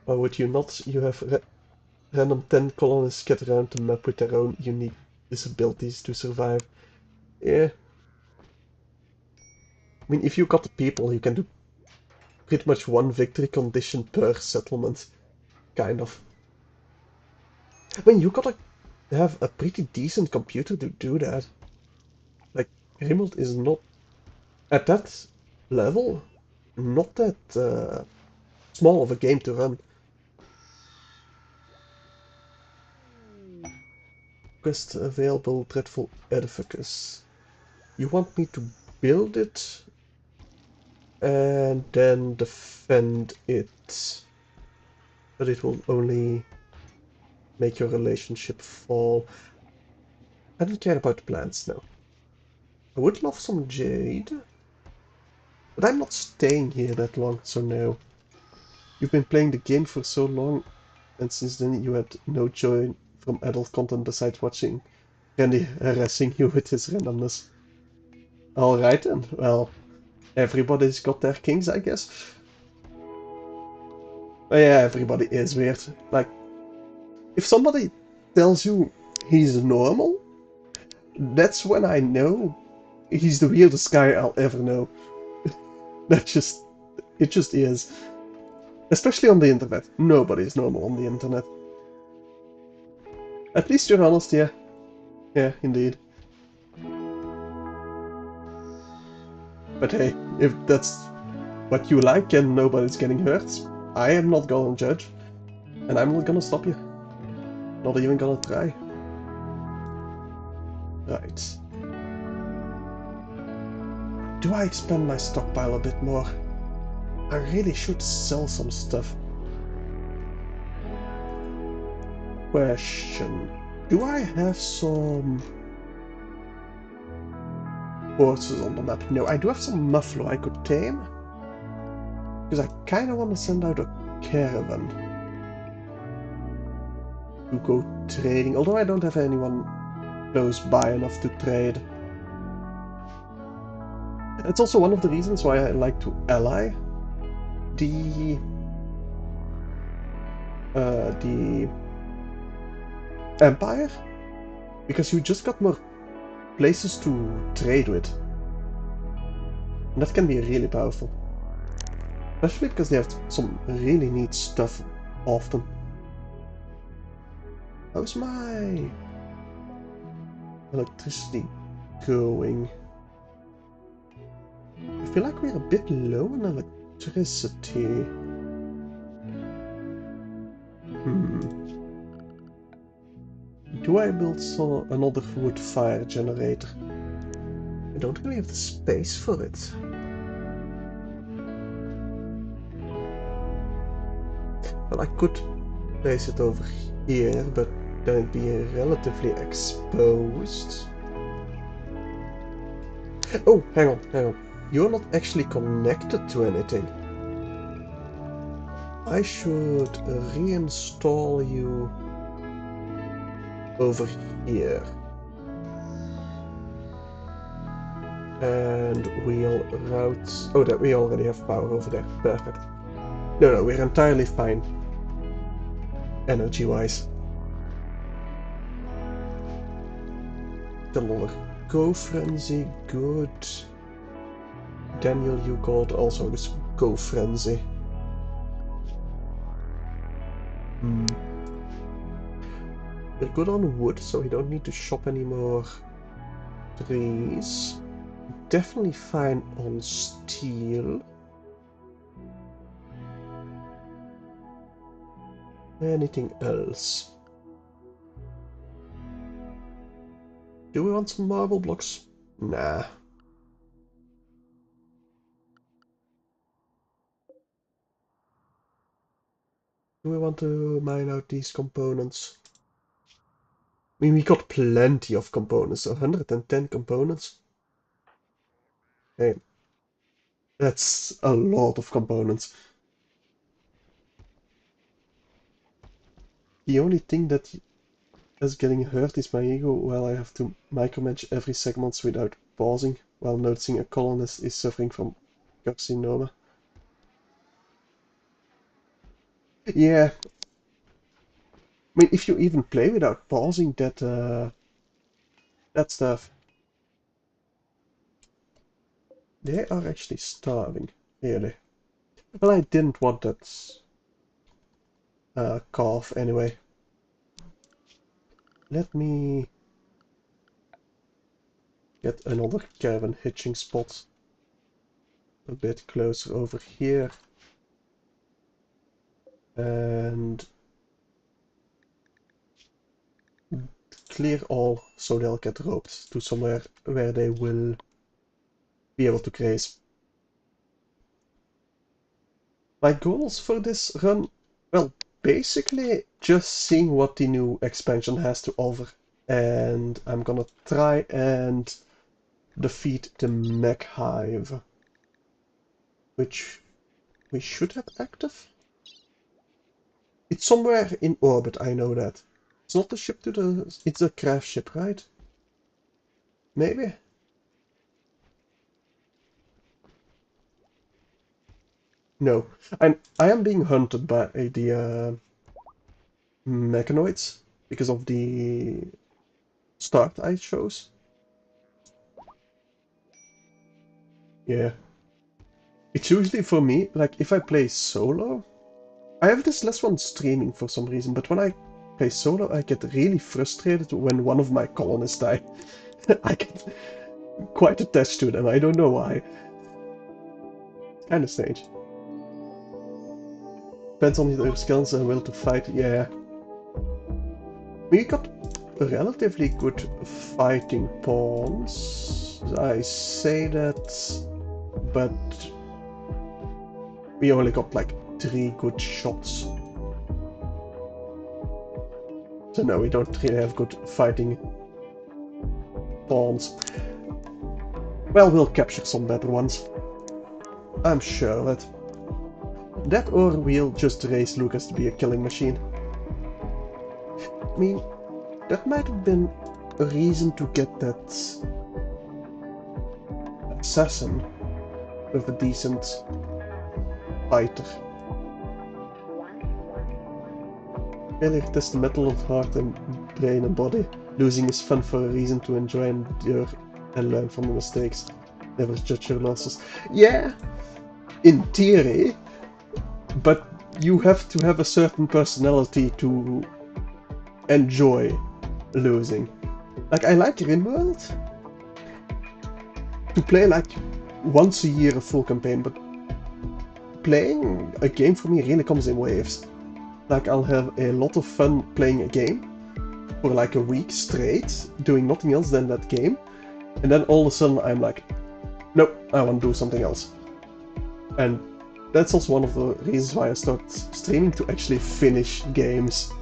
Or would you not? You have random 10 colonists scattered around the map with their own unique disabilities to survive. Yeah. I mean, if you got the people, you can do pretty much one victory condition per settlement. Kind of. I mean, you gotta have a pretty decent computer to do that. Like, Rimworld is not, at that level, not that small of a game to run. Quest available, Dreadful Edificus. You want me to build it? and then defend it. But it will only make your relationship fall. I don't care about the plants now. I would love some jade, but I'm not staying here that long, so no. You've been playing the game for so long, and since then you had no joy from adult content besides watching Randy harassing you with his randomness. Alright then, well, everybody's got their kings, I guess. But yeah, everybody is weird. Like, if somebody tells you he's normal, that's when I know he's the weirdest guy I'll ever know. That just, it just is. Especially on the internet. Nobody is normal on the internet. At least you're honest, yeah. Yeah, indeed. But hey, if that's what you like and nobody's getting hurt, I am not gonna judge. And I'm not gonna stop you. Not even gonna try. Right. Do I expand my stockpile a bit more? I really should sell some stuff. Question. Do I have some horses on the map? No, I do have some muffalo I could tame. Because I kind of want to send out a caravan to go trading. Although I don't have anyone close by enough to trade. It's also one of the reasons why I like to ally the Empire. Because you just got more places to trade with. And that can be really powerful. Especially because they have some really neat stuff often. How's my electricity going? I feel like we're a bit low on electricity. Do I build another wood fire generator? I don't really have the space for it. Well, I could place it over here, but then it'd be relatively exposed. Oh, hang on. You're not actually connected to anything. I should reinstall you over here. And we'll route... Oh, that we already have power over there. Perfect. No, we're entirely fine. Energy-wise. $10 Go Frenzy, good. Daniel, you got also this Go Frenzy. We're good on wood, so we don't need to shop any more trees. Definitely fine on steel. Anything else? Do we want some marble blocks? Nah. Do we want to mine out these components? I mean, we got plenty of components, 110 components. Hey, that's a lot of components. The only thing that is getting hurt is my ego while I have to micromanage every segment without pausing, while noticing a colonist is suffering from carcinoma. Yeah, I mean, if you even play without pausing that stuff, they are actually starving, really. Well, I didn't want that calf anyway. Let me get another caravan hitching spot a bit closer over here. And clear all so they'll get roped to somewhere where they will be able to graze. My goals for this run, well, basically just seeing what the new expansion has to offer. And I'm gonna try and defeat the Mech Hive, which we should have active. It's somewhere in orbit, I know that. It's not the ship to the... It's a craft ship, right? Maybe? No. I am being hunted by the mechanoids because of the start I chose. Yeah. It's usually for me, like if I play solo, I have this less one streaming for some reason, but when I play solo, I get really frustrated when one of my colonists die. I get quite attached to them, I don't know why. Kinda strange. Depends on their skills and will to fight, yeah. We got relatively good fighting pawns. I say that, but we only got like 3 good shots. So no, we don't really have good fighting pawns. Well, we'll capture some better ones. I'm sure of it. That or we'll just raise Lucas to be a killing machine. I mean, that might have been a reason to get that assassin with a decent fighter. Really test the metal of heart and brain and body. Losing is fun for a reason to enjoy, endure, and learn from the mistakes. Never judge your losses. Yeah, in theory, but you have to have a certain personality to enjoy losing. Like, I like Rimworld to play like once a year a full campaign, but playing a game for me really comes in waves. Like, I'll have a lot of fun playing a game for like a week straight, doing nothing else than that game, and then all of a sudden I'm like, nope, I want to do something else. And that's also one of the reasons why I start streaming, to actually finish games,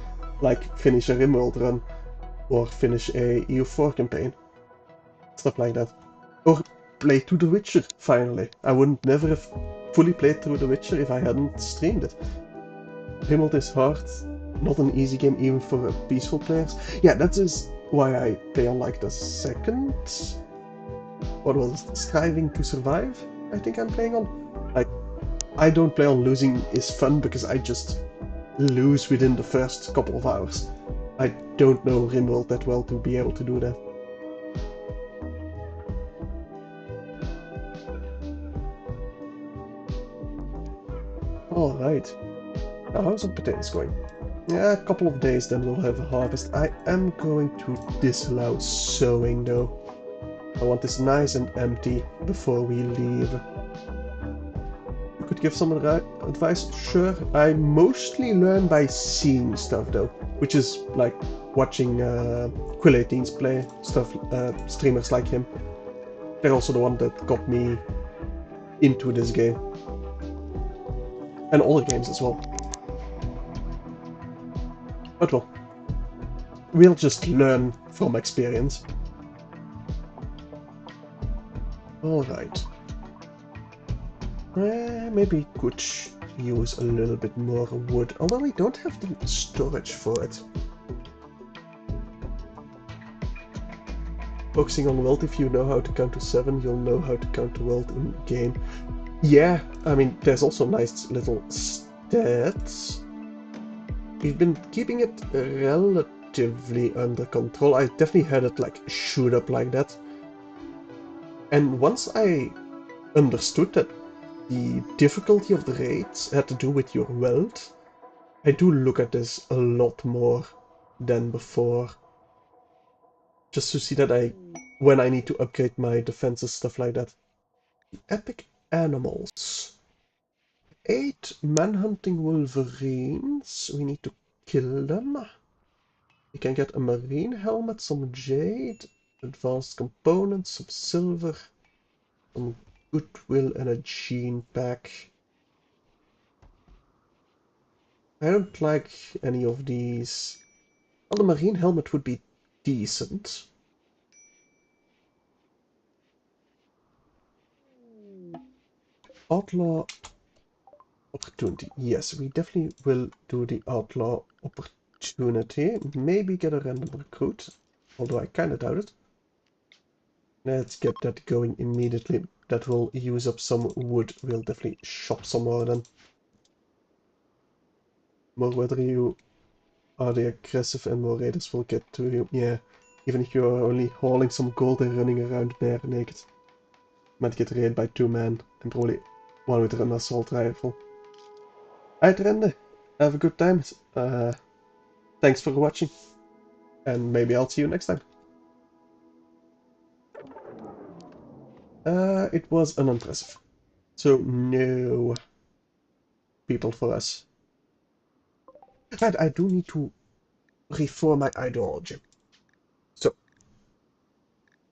like finish a Rimworld run, or finish a EU4 campaign, stuff like that. Or play through The Witcher, finally. I wouldn't never have fully played through The Witcher if I hadn't streamed it. Rimworld is hard, not an easy game even for peaceful players. Yeah, that is why I play on like the second... What was it? Striving to Survive, I think I'm playing on. Like, I don't play on losing is fun because I just lose within the first couple of hours. I don't know Rimworld that well to be able to do that. Alright. Now how's the potatoes going? Yeah, a couple of days then we'll have a harvest. I am going to disallow sowing though. I want this nice and empty before we leave. You could give some advice? Sure. I mostly learn by seeing stuff though, which is like watching Quill18s play stuff, streamers like him. They're also the one that got me into this game. And other games as well. But well, we'll just learn from experience. Alright. Maybe could use a little bit more wood, although we don't have the storage for it. Focusing on wealth, if you know how to count to 7, you'll know how to count to wealth in game. Yeah, I mean, there's also nice little stats. We've been keeping it relatively under control. I definitely had it like shoot up like that. And once I understood that the difficulty of the raids had to do with your wealth, I do look at this a lot more than before. Just to see that when I need to upgrade my defenses, stuff like that. Epic animals. 8 manhunting wolverines. We need to kill them. We can get a marine helmet, some jade, advanced components, some silver, some goodwill, and a gene pack. I don't like any of these. Well, the marine helmet would be decent. Outlaw opportunity. Yes, we definitely will do the outlaw opportunity. Maybe get a random recruit, although I kind of doubt it. Let's get that going immediately. That will use up some wood. We'll definitely shop some more then. More whether you are the aggressive and more raiders will get to you. Yeah, even if you are only hauling some gold and running around bare naked. Might get raided by 2 men and probably one with an assault rifle. Uitrenden. Have a good time. Thanks for watching. And maybe I'll see you next time. It was unimpressive. So no people for us. And I do need to reform my ideology. So,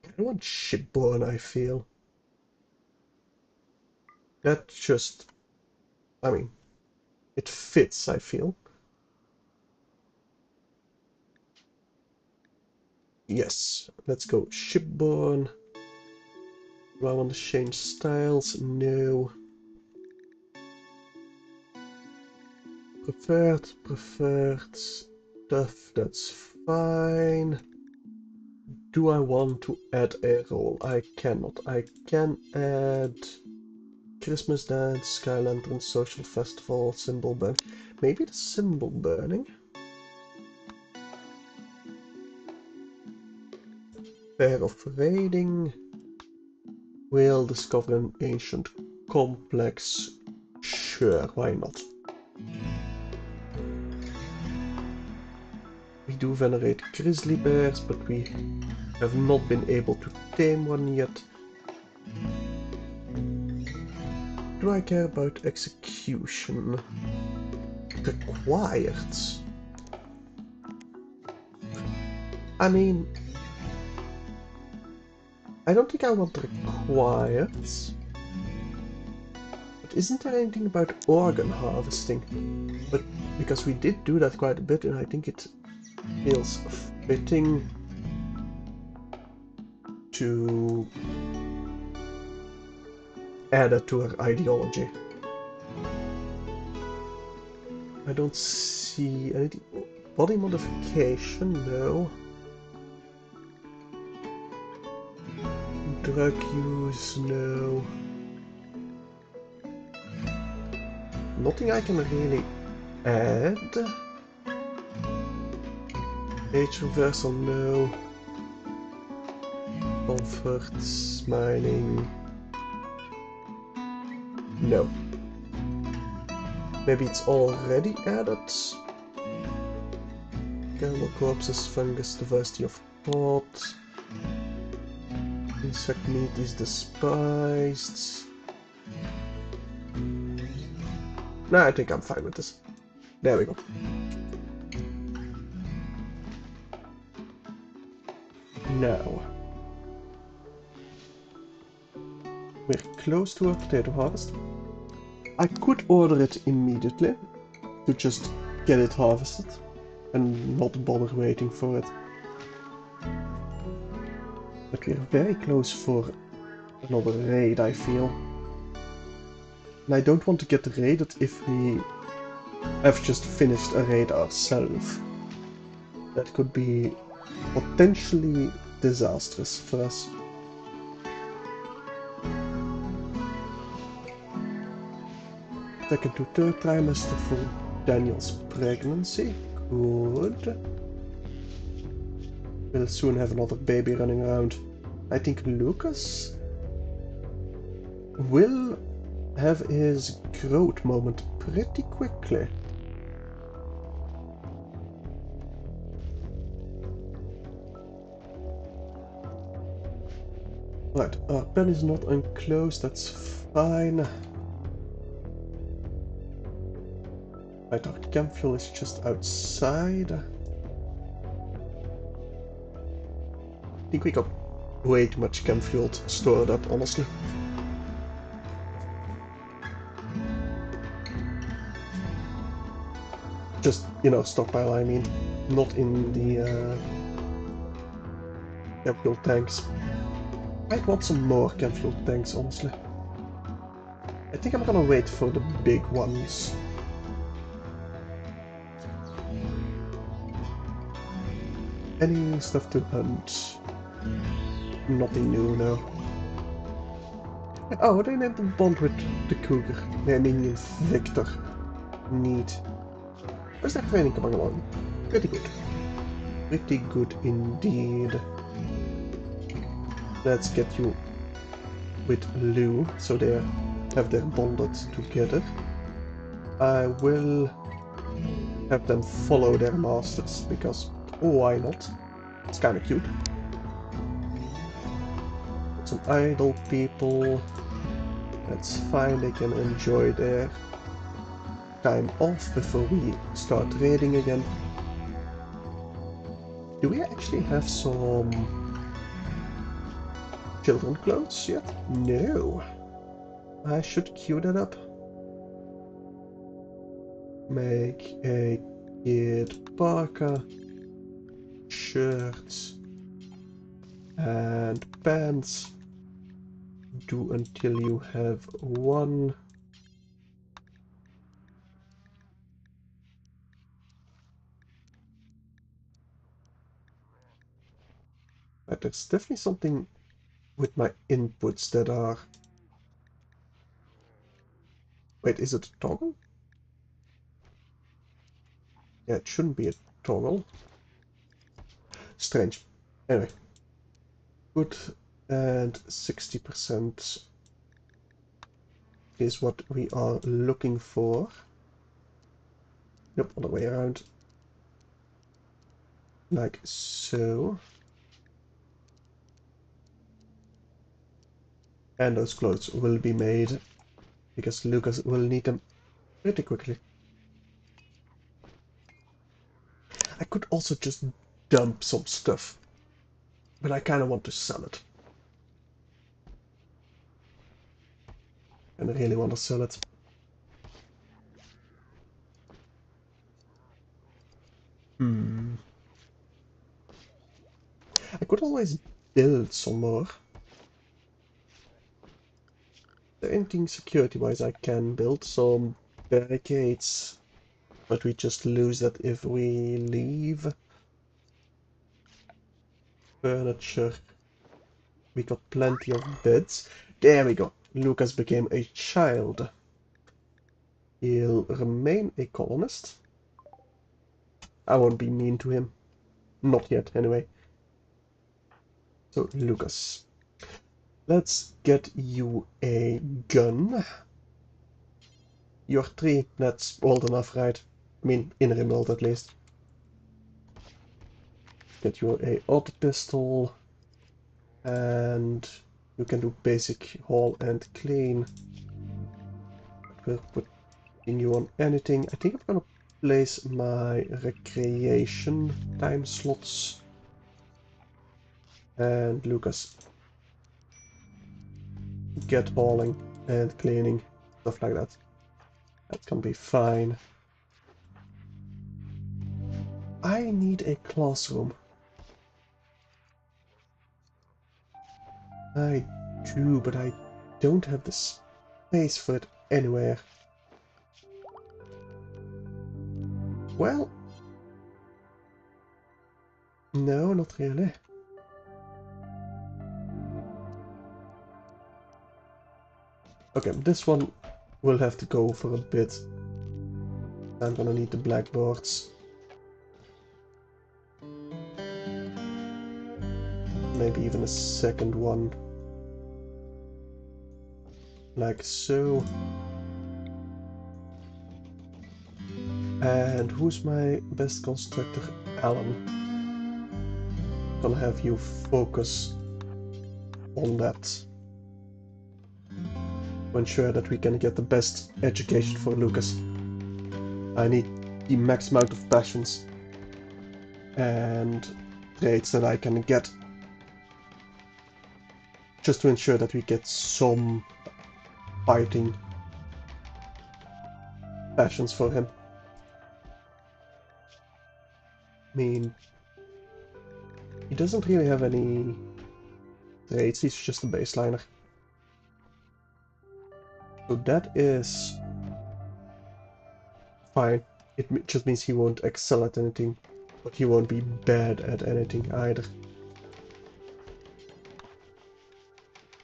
I don't want shipborne, I feel. That just, I mean, it fits, I feel. Yes, let's go shipborne. Do I want to change styles? No. Preferred stuff, that's fine. Do I want to add a role? I cannot. I can add Christmas dance, sky lantern, social festival, symbol burn. Maybe the symbol burning? Pair of raiding. We'll discover an ancient complex. Sure, why not? We do venerate grizzly bears, but we have not been able to tame one yet. Do I care about execution? Required? I mean, I don't think I want required. But isn't there anything about organ harvesting? But because we did do that quite a bit, and I think it feels fitting to add it to our ideology. I don't see anything. Body modification, no. Drug use, no. Nothing I can really add. Age reversal, no. Comforts, mining. No. Maybe it's already added. Cannibal corpses, fungus, diversity of thought. Insect meat is despised. Nah, I think I'm fine with this. There we go. Now. We're close to our potato harvest. I could order it immediately to just get it harvested and not bother waiting for it. But we're very close for another raid, I feel. And I don't want to get raided if we have just finished a raid ourselves. That could be potentially disastrous for us. Second to third trimester for Daniel's pregnancy. Good. We'll soon have another baby running around. I think Lucas will have his growth moment pretty quickly. Right, our pen is not unclosed, that's fine. Right, our camp fuel is just outside. I think we got way too much camp fuel to store that, honestly. Just, you know, stockpile, I mean. Not in the fuel tanks. I'd want some more fuel tanks, honestly. I think I'm gonna wait for the big ones. Any stuff to hunt? Nothing new, no. Oh, they named the bond with the cougar, naming him Victor. Neat. How's that training coming along? Pretty good. Pretty good indeed. Let's get you with Lou, so they have their bonded together. I will have them follow their masters, because why not? It's kinda cute. Some idle people. That's fine, they can enjoy their time off before we start raiding again. Do we actually have some children clothes yet? No. I should queue that up. Make a kid parka, shirts, and pants. Do until you have one. But there's definitely something with my inputs that are... Wait, is it a toggle? Yeah, it shouldn't be a toggle. Strange. Anyway. Good. And 60% is what we are looking for. Yep, other way around. Like so. And those clothes will be made, because Lucas will need them pretty quickly. I could also just dump some stuff, but I kind of want to sell it. And I really want to sell it. I could always build some more. There anything security-wise I can build some barricades, but we just lose that if we leave. Furniture. We got plenty of beds. There we go. Lucas became a child. He'll remain a colonist. I won't be mean to him. Not yet, anyway. So, Lucas. Let's get you a gun. You're 3. That's old enough, right? I mean, in Rimworld at least. Get you a auto pistol. And you can do basic haul and clean. We're putting you on anything. I think I'm gonna place my recreation time slots. And Lucas, get hauling and cleaning, stuff like that. That can be fine. I need a classroom. I do, but I don't have the space for it anywhere. Well, no, not really. Okay, this one will have to go for a bit. I'm gonna need the blackboards. Maybe even a second one. Like so. And who's my best constructor? Alan. Gonna have you focus on that. To ensure that we can get the best education for Lucas. I need the max amount of passions and traits that I can get, just to ensure that we get some fighting passions for him. mean, he doesn't really have any traits, he's just a baseliner. So that is fine. It just means he won't excel at anything, but he won't be bad at anything either.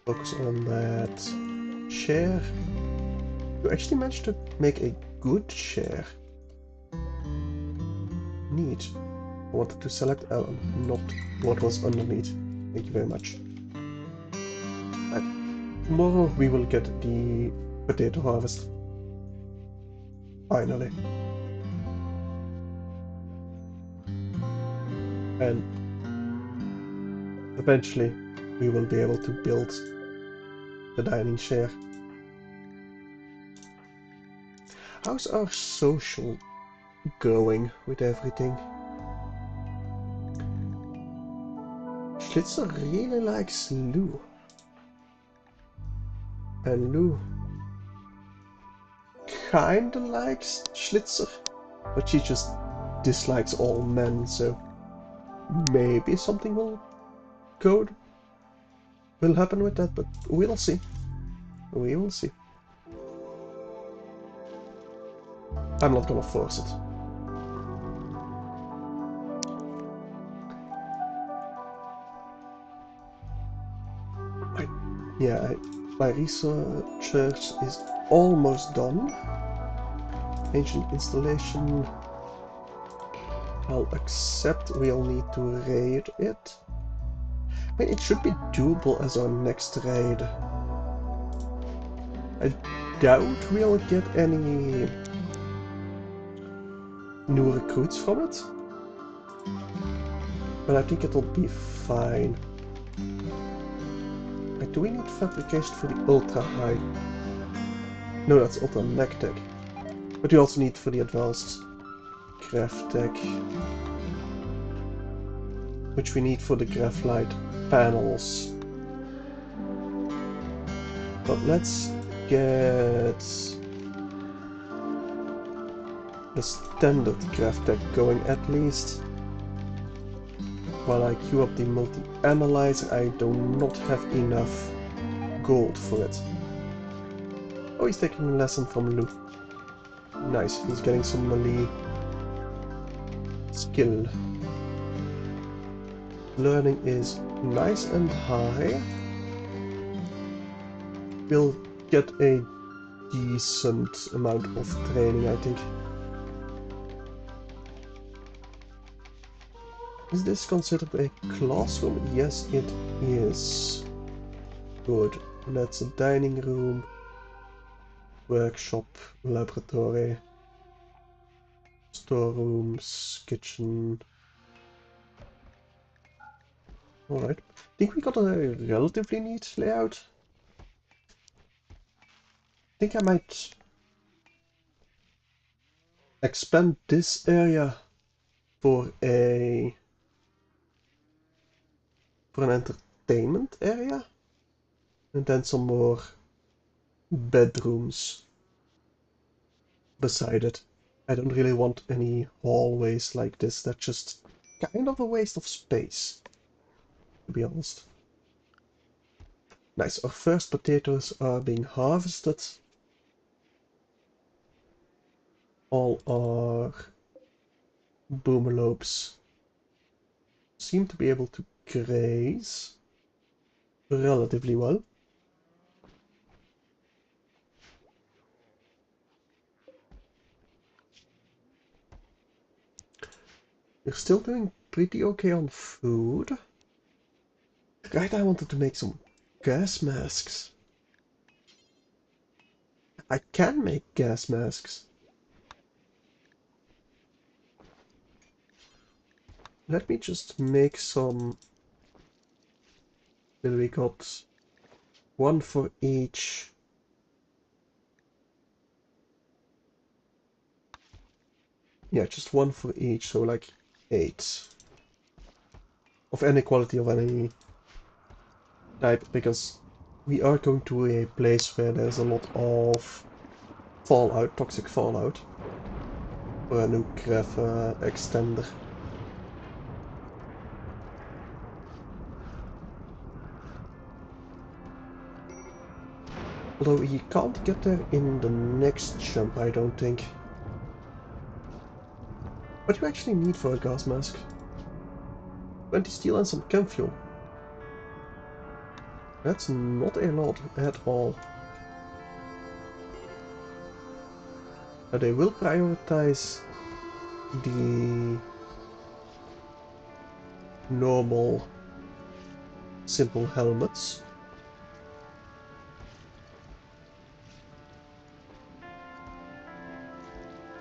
Focus on that chair. You actually managed to make a good chair. Neat. I wanted to select Ellen, not what was underneath. Thank you very much. Right. Tomorrow we will get the potato harvest. Finally. And eventually we will be able to build the dining chair. How's our social going with everything? Schlitzer really likes Lou. And Lou kinda likes Schlitzer, but she just dislikes all men, so maybe something will happen with that, but we'll see. We will see. I'm not gonna force it. My research is almost done. Ancient installation. I'll accept. We'll need to raid it. I mean, it should be doable as our next raid. I doubt we'll get any new recruits from it, but I think it'll be fine. Do we need fabrication for the ultra high? No, that's ultra mech tech. But we also need for the advanced craft tech, which we need for the graphite panels. But let's get the standard craft tech going at least. While I queue up the multi-analyzer, I do not have enough gold for it. Oh, he's taking a lesson from Lou. Nice, he's getting some melee skill. Learning is nice and high. We'll get a decent amount of training, I think. Is this considered a classroom? Yes, it is. Good. That's a dining room, workshop, laboratory, storerooms, kitchen. Alright. I think we got a relatively neat layout. I think I might expand this area for an entertainment area, and then some more bedrooms beside it. I don't really want any hallways like this. That's just kind of a waste of space, to be honest. Nice, our first potatoes are being harvested. All our boomalopes seem to be able to graze relatively well. We're still doing pretty okay on food. Right, I wanted to make some gas masks. I can make gas masks. Let me just make some. Then we got one for each. Yeah, just one for each, so like 8. Of any quality of any type, because we are going to a place where there's a lot of fallout, toxic fallout, for a new graph extender. Although he can't get there in the next jump, I don't think. What do you actually need for a gas mask? 20 steel and some chem fuel. That's not a lot at all. Now they will prioritize the normal simple helmets.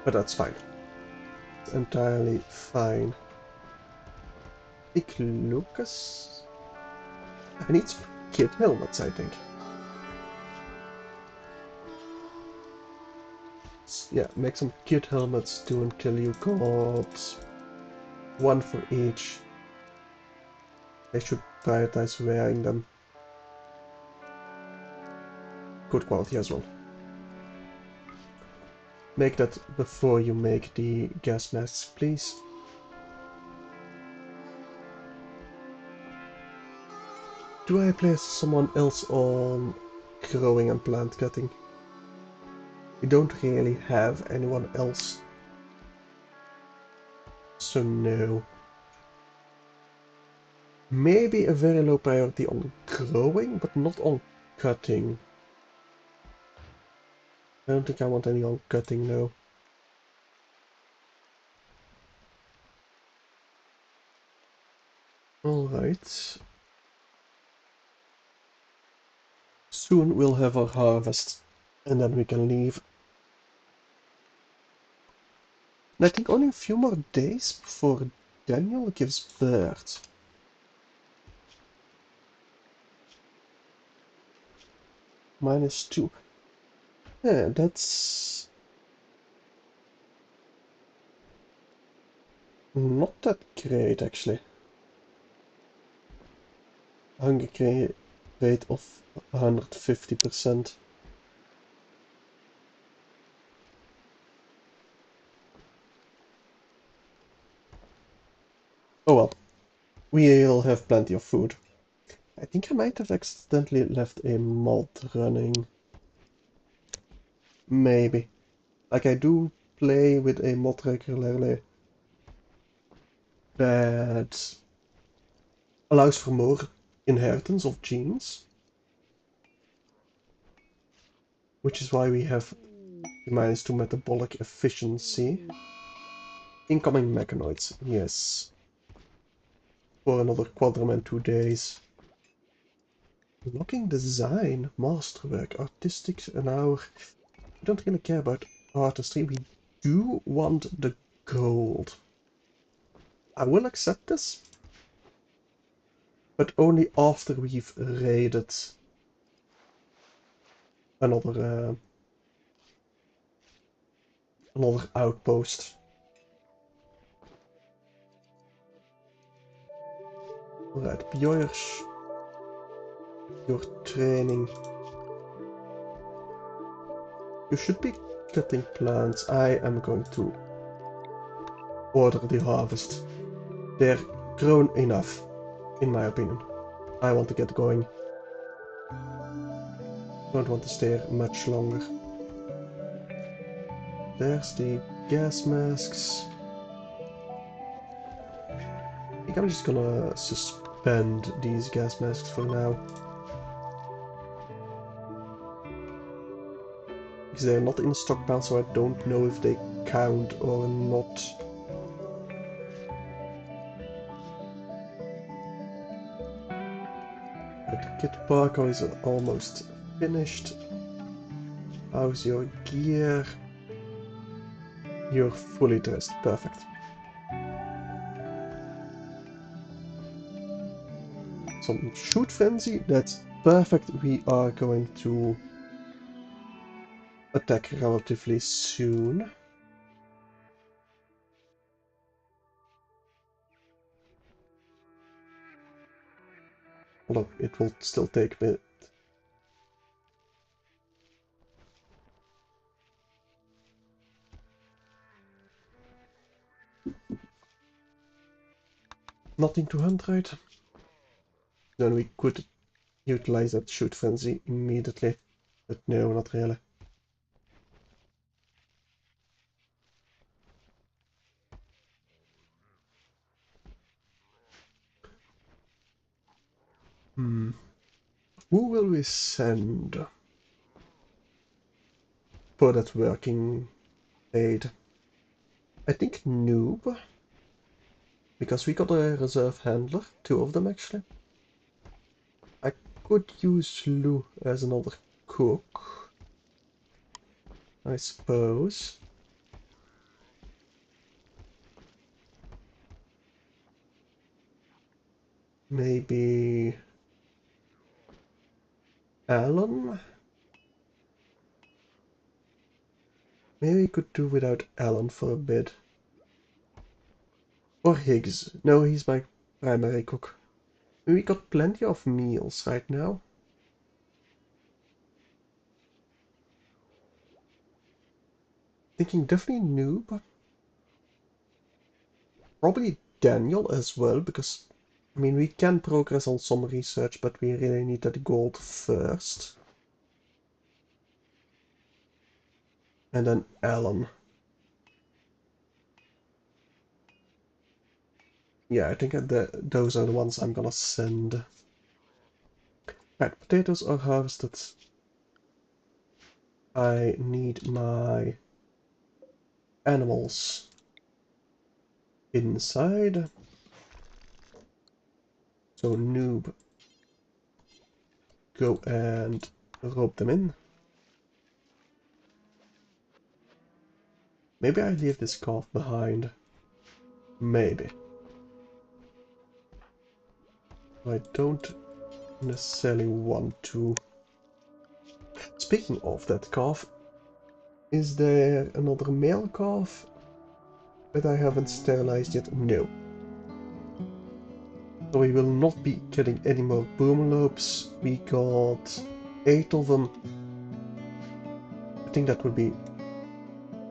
But that's fine. It's entirely fine. Big Lucas? I need some kid helmets, I think. Yeah, make some kid helmets, do until you got one for each. They should prioritize wearing them. Good quality as well. Make that before you make the gas masks, please. Do I place someone else on growing and plant cutting? We don't really have anyone else. So no. Maybe a very low priority on growing, but not on cutting. I don't think I want any on cutting, no. Alright. Soon we'll have our harvest, and then we can leave. And I think only a few more days before Daniel gives birth. -2. Yeah, that's not that great actually. Hunger rate of 150%. Oh well, we'll have plenty of food. I think I might have accidentally left a mod running. Maybe. Like I do play with a mod regularly that allows for more inheritance of genes. Which is why we have -2 metabolic efficiency. Incoming mechanoids, yes. For another quadrant 2 days. Unlocking design, masterwork, artistic an hour. We don't really care about artistry, we do want the gold. I will accept this, but only after we've raided another outpost. Alright, Björsh, your training. You should be cutting plants. I am going to order the harvest. They're grown enough, in my opinion. I want to get going. Don't want to stay here much longer. There's the gas masks. I think I'm just gonna suspend these gas masks for now. Because they're not in stockpile, so I don't know if they count or not. But the kit parkour is almost finished. How's your gear? You're fully dressed. Perfect. Some shoot frenzy. That's perfect. We are going to attack relatively soon. Although it will still take a bit. Nothing to hunt, right? Then we could utilize that shoot frenzy immediately. But no, not really. Who will we send for that working aid? I think Noob, because we got a reserve handler, 2 of them actually. I could use Lou as another cook, I suppose. Maybe Alan? Maybe we could do without Alan for a bit. Or Higgs. No, he's my primary cook. We got plenty of meals right now. Thinking definitely Noob. Probably Daniel as well, because I mean we can progress on some research, but we really need that gold first. And then Alan. Yeah, I think those are the ones I'm gonna send. Right, potatoes are harvested. I need my animals inside. So Noob, go and rope them in. Maybe I leave this calf behind. Maybe. I don't necessarily want to. Speaking of that calf, is there another male calf that I haven't sterilized yet? No. So we will not be getting any more boomlopes. We got 8 of them. I think that would be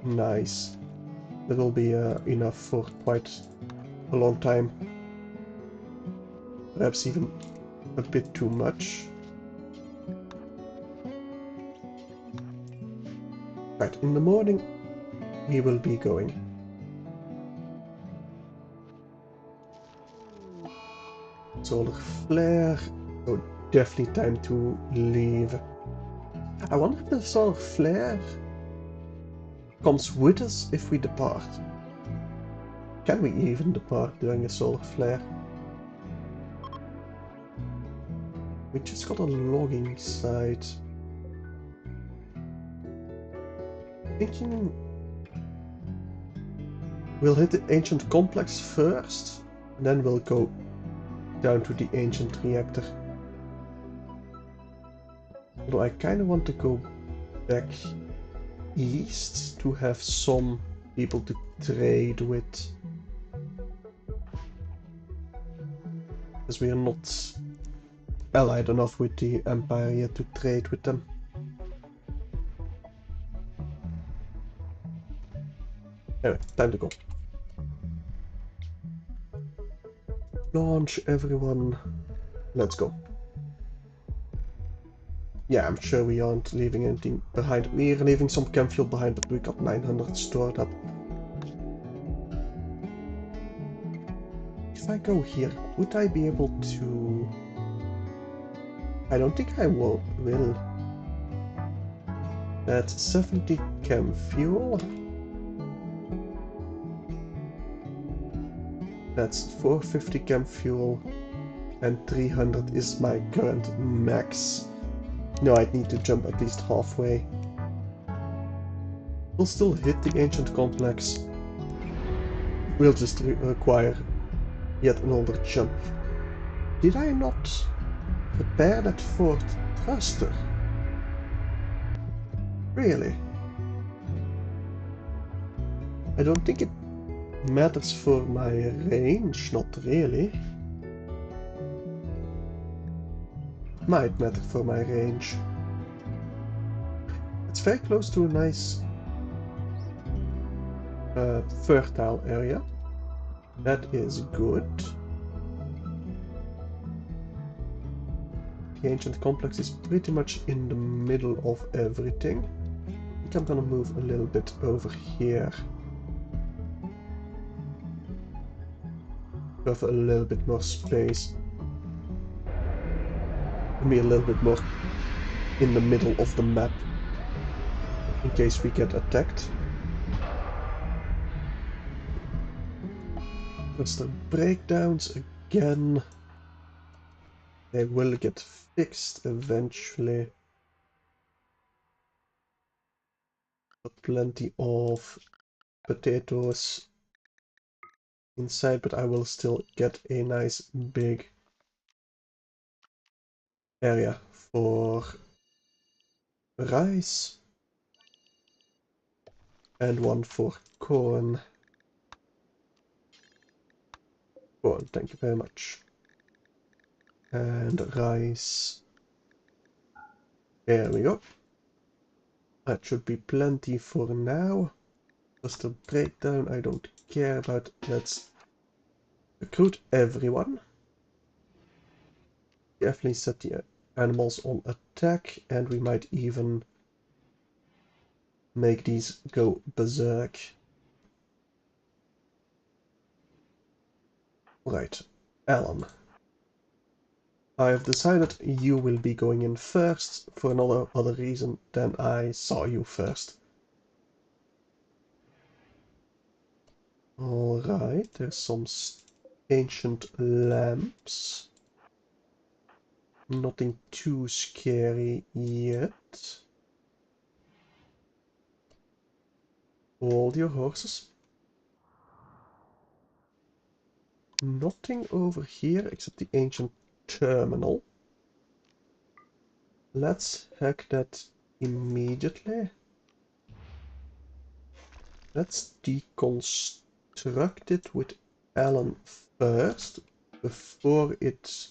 nice. That will be enough for quite a long time. Perhaps even a bit too much. Right, in the morning we will be going. Solar flare. So definitely time to leave. I wonder if the solar flare comes with us if we depart. Can we even depart during a solar flare? We just got a logging site. Thinking we'll hit the ancient complex first, and then we'll go down to the ancient reactor. Although I kind of want to go back east to have some people to trade with. Because we are not allied enough with the Empire yet to trade with them. Anyway, time to go. Launch everyone. Let's go. Yeah, I'm sure we aren't leaving anything behind. We're leaving some chem fuel behind, but we got 900 stored up. If I go here, would I be able to... I don't think I will. That's 70 chem fuel. That's 450 chem fuel. And 300 is my current max. No, I'd need to jump at least halfway. We'll still hit the ancient complex. We'll just require yet another jump. Did I not prepare that Fort thruster? Really? I don't think it matters for my range, not really. Might matter for my range. It's very close to a nice fertile area. That is good. The ancient complex is pretty much in the middle of everything. I think I'm gonna move a little bit over here. To have a little bit more space. And be a little bit more in the middle of the map. In case we get attacked. Cluster breakdowns again. They will get fixed eventually. Got plenty of potatoes inside, but I will still get a nice big area for rice and one for corn. Corn, thank you very much. And rice. There we go. That should be plenty for now. Just a breakdown I don't care about. Let's recruit everyone. Definitely set the animals on attack, and we might even make these go berserk. Right, Alan. I have decided you will be going in first for another other reason than I saw you first. Alright, there's some ancient lamps. Nothing too scary yet. Hold your horses. Nothing over here except the ancient terminal. Let's hack that immediately. Let's deconstruct it with Alan first before it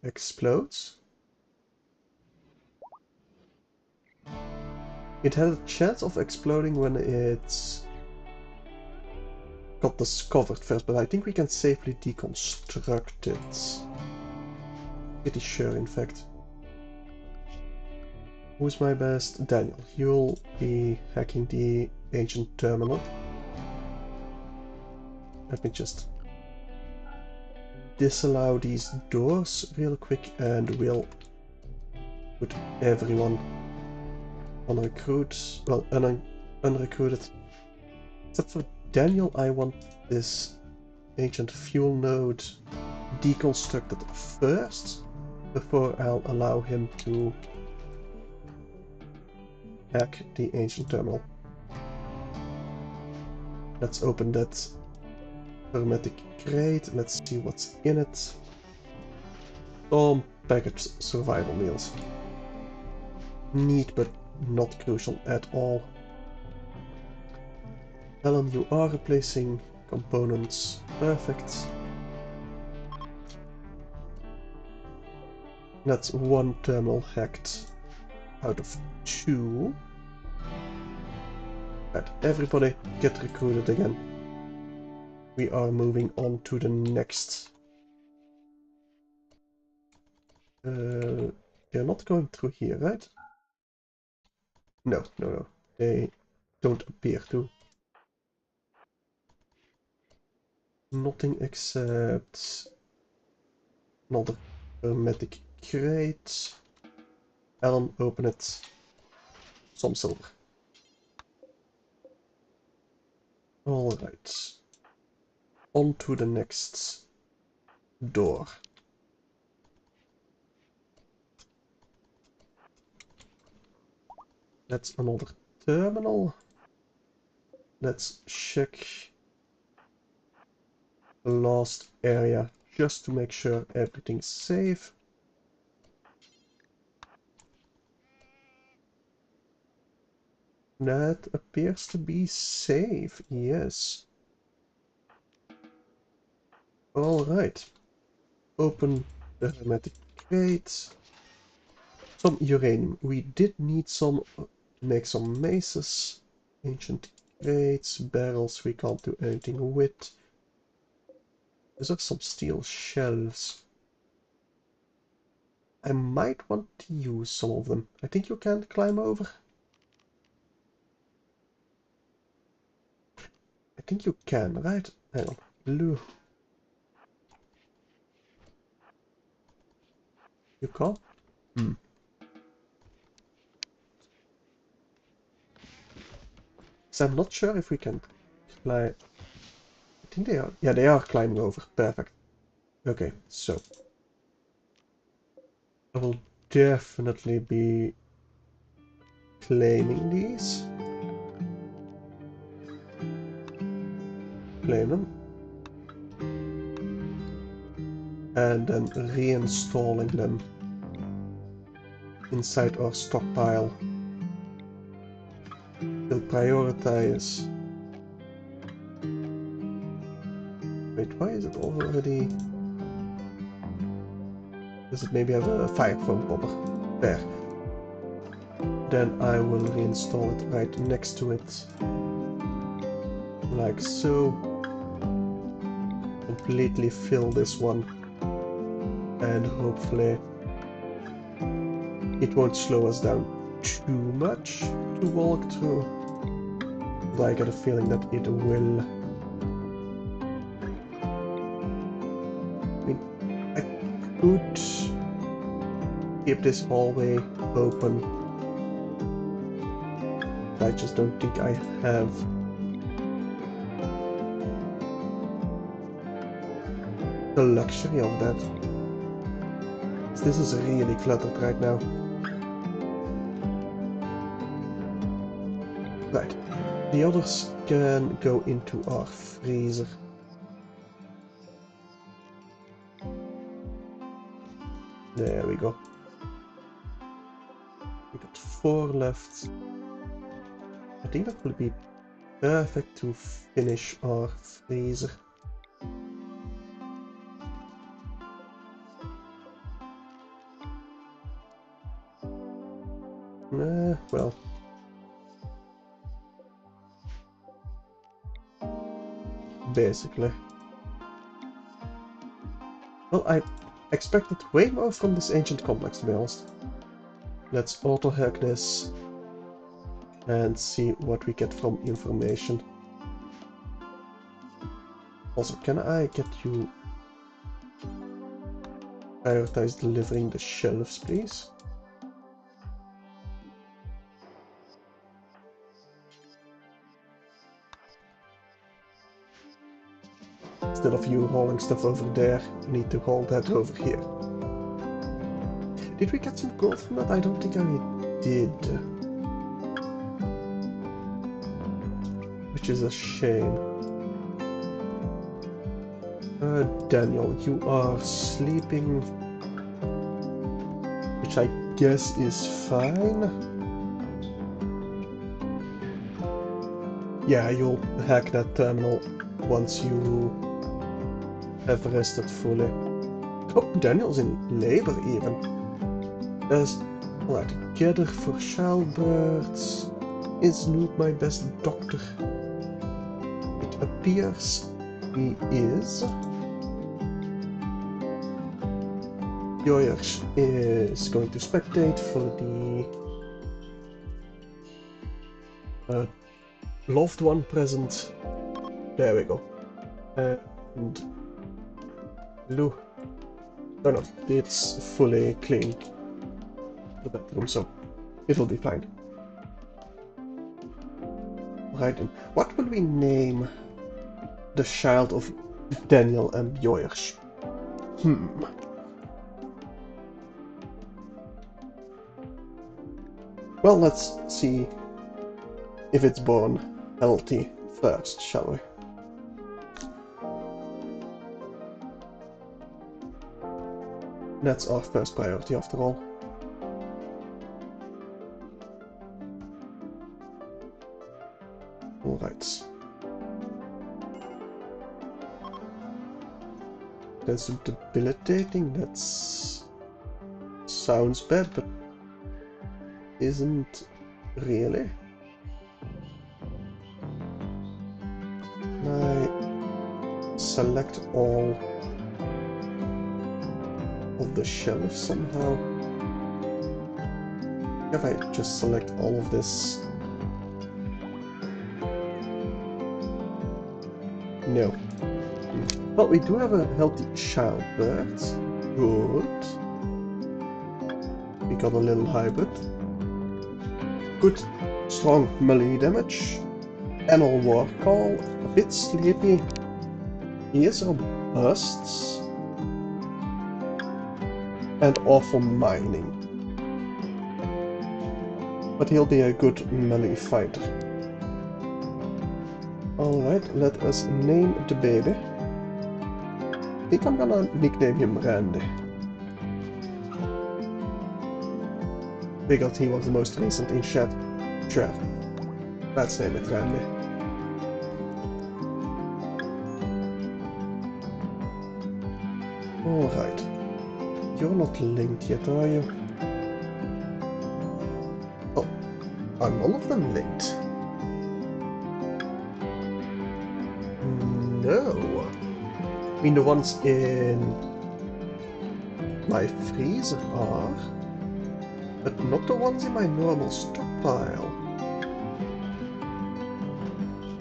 explodes. It had a chance of exploding when it got discovered first, but I think we can safely deconstruct it. Pretty sure, in fact. Who's my best? Daniel. You'll be hacking the ancient terminal. Let me just disallow these doors real quick and we'll put everyone on recruits. Well, unrecruited. Except for Daniel, I want this ancient fuel node deconstructed first before I'll allow him to hack the ancient terminal. Let's open that hermetic crate. Let's see what's in it. Some packaged survival meals. Neat, but not crucial at all. Alan, you are replacing components. Perfect. That's one terminal hacked out of 2. Right, everybody get recruited again. We are moving on to the next. They're not going through here, right? No, no, no. They don't appear to. Nothing except another hermetic crate. Alan, open it. Some silver. Alright. On to the next door. That's another terminal. Let's check the last area just to make sure everything's safe. That appears to be safe, yes. Alright. Open the hermetic crate. Some uranium. We did need some to make some maces. Ancient crates, barrels we can't do anything with. These are some steel shelves. I might want to use some of them. I think you can climb over. I think you can, right? Hang on. Blue. You can't? Hmm. So I'm not sure if we can climb. I think they are. Yeah, they are climbing over. Perfect. Okay, so I will definitely be claiming these. Claim them. And then reinstalling them inside our stockpile. We'll prioritize. Wait, why is it already? Does it maybe have a fire foam popper? There. Then I will reinstall it right next to it. Like so. Completely fill this one. And hopefully it won't slow us down too much to walk through. But I get a feeling that it will. I mean, I could keep this hallway open. I just don't think I have the luxury of that. This is really cluttered right now. Right. The others can go into our freezer. There we go. We got 4 left. I think that will be perfect to finish our freezer. Well. Basically. Well, I expected way more from this ancient complex, to be honest. Let's auto-hack this and see what we get from information. Also, can I get you prioritize delivering the shelves, please? Instead of you hauling stuff over there, you need to haul that over here. Did we get some gold from that? I don't think I did. Which is a shame. Daniel, you are sleeping, which I guess is fine. Yeah, you'll hack that terminal once you have rested fully. Oh, Daniel's in labor even. There's alright, together for childbirths. Is Noob my best doctor? It appears he is. Joyers is going to spectate for the loved one present. There we go. And Lou. No, no, it's fully clean. The bedroom, so it'll be fine. Right, and what will we name the child of Daniel and Joyers? Well, let's see if it's born healthy first, shall we? That's our first priority, after all. Alright. That's debilitating, that's... sounds bad, but isn't really. Can I select all of the shelves somehow? If I just select all of this? No. But we do have a healthy childbirth. Good. We got a little hybrid. Good, strong melee damage. Annual war call. A bit sleepy. He is robust. And awful mining. But he'll be a good melee fighter. Alright, let us name the baby. I think I'm gonna nickname him Randy. Figured he was the most recent in chat. Draft. Let's name it Randy. Alright. You're not linked yet, are you? Oh, are none of them linked? No. I mean, the ones in my freezer are, but not the ones in my normal stockpile.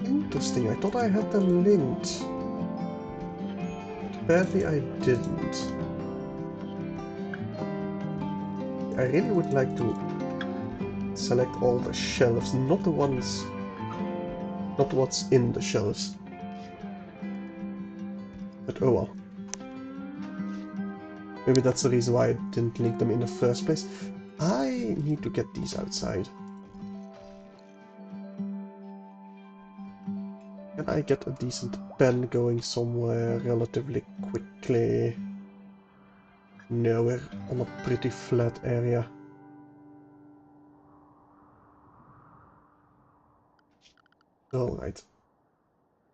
Interesting, I thought I had them linked. Apparently I didn't. I really would like to select all the shelves, not the ones, not what's in the shelves. But oh well. Maybe that's the reason why I didn't link them in the first place. I need to get these outside. Can I get a decent pen going somewhere relatively quickly? No, we're on a pretty flat area. Alright.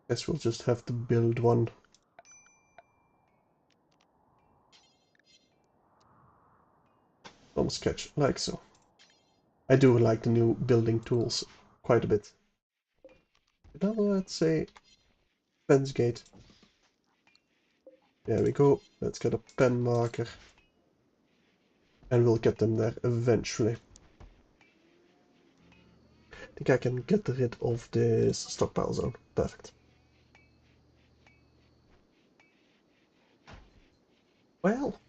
Guess we'll just have to build one. From sketch, like so. I do like the new building tools quite a bit. Now let's say fence gate. There we go. Let's get a pen marker. And we'll get them there eventually. I think I can get rid of this stockpile zone. Perfect. Well.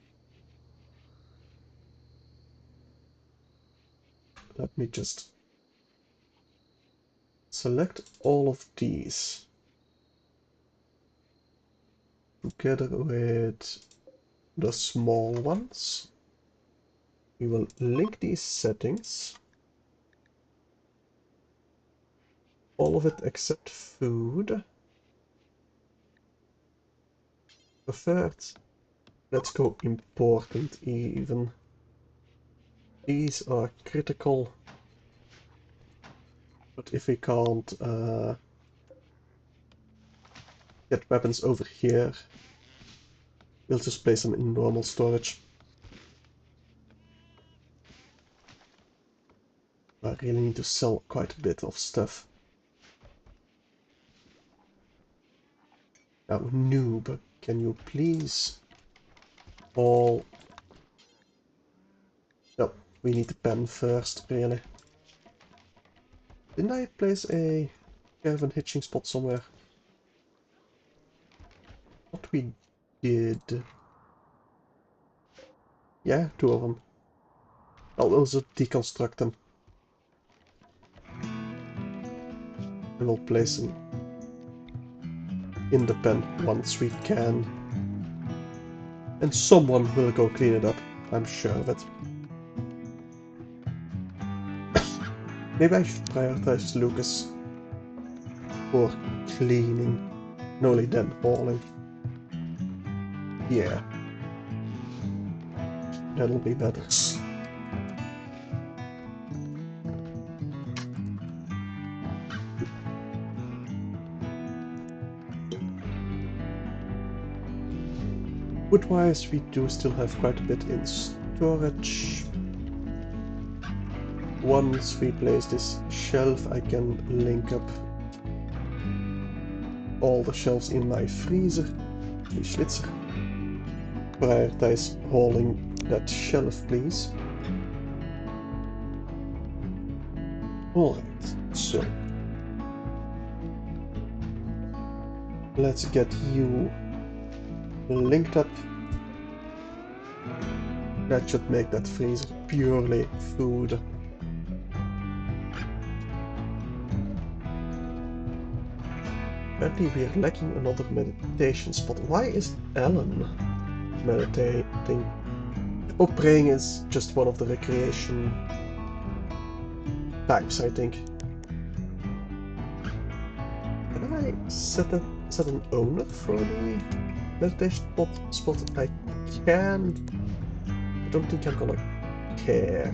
Let me just select all of these. Together with the small ones. We will link these settings. All of it except food. Preferred. Let's go important even. These are critical. But if we can't get weapons over here, we'll just place them in normal storage. I really need to sell quite a bit of stuff. Now, noob, can you please all... No, we need the pen first, really. Didn't I place a caravan hitching spot somewhere? What we did... Yeah, 2 of them. I'll also deconstruct them. And we'll place them in the pen once we can. And someone will go clean it up, I'm sure of it. Maybe I should prioritize Lucas for cleaning, and only then hauling. Yeah. That'll be better. Wood-wise, we do still have quite a bit in storage. Once we place this shelf, I can link up all the shelves in my freezer. The Schlitzer. Prioritize hauling that shelf, please. Alright, so let's get you linked up. That should make that freezer purely food. Apparently we're lacking another meditation spot. Why is Ellen meditating? Oh, praying is just one of the recreation types, I think. Can I set an owner for the meditation spot? I can. I don't think I'm gonna care.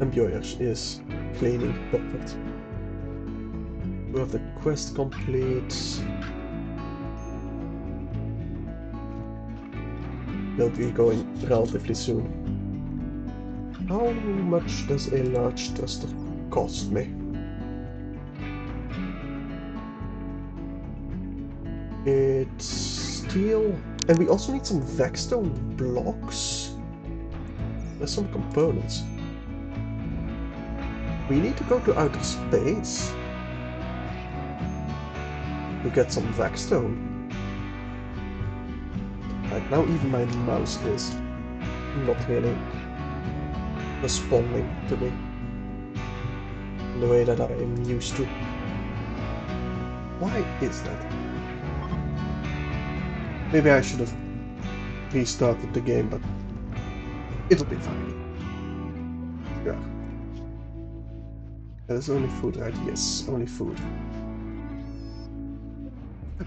Employers is cleaning, perfect. We have the quest complete. They'll be going relatively soon. How much does a large thruster cost me? It's steel, and we also need some Vexstone blocks. There's some components. We need to go to outer space to get some Vexstone. Right now even my mouse is not really responding to me in the way that I am used to. Why is that? Maybe I should have restarted the game, but it'll be fine. Yeah. There's only food, right? Yes, only food.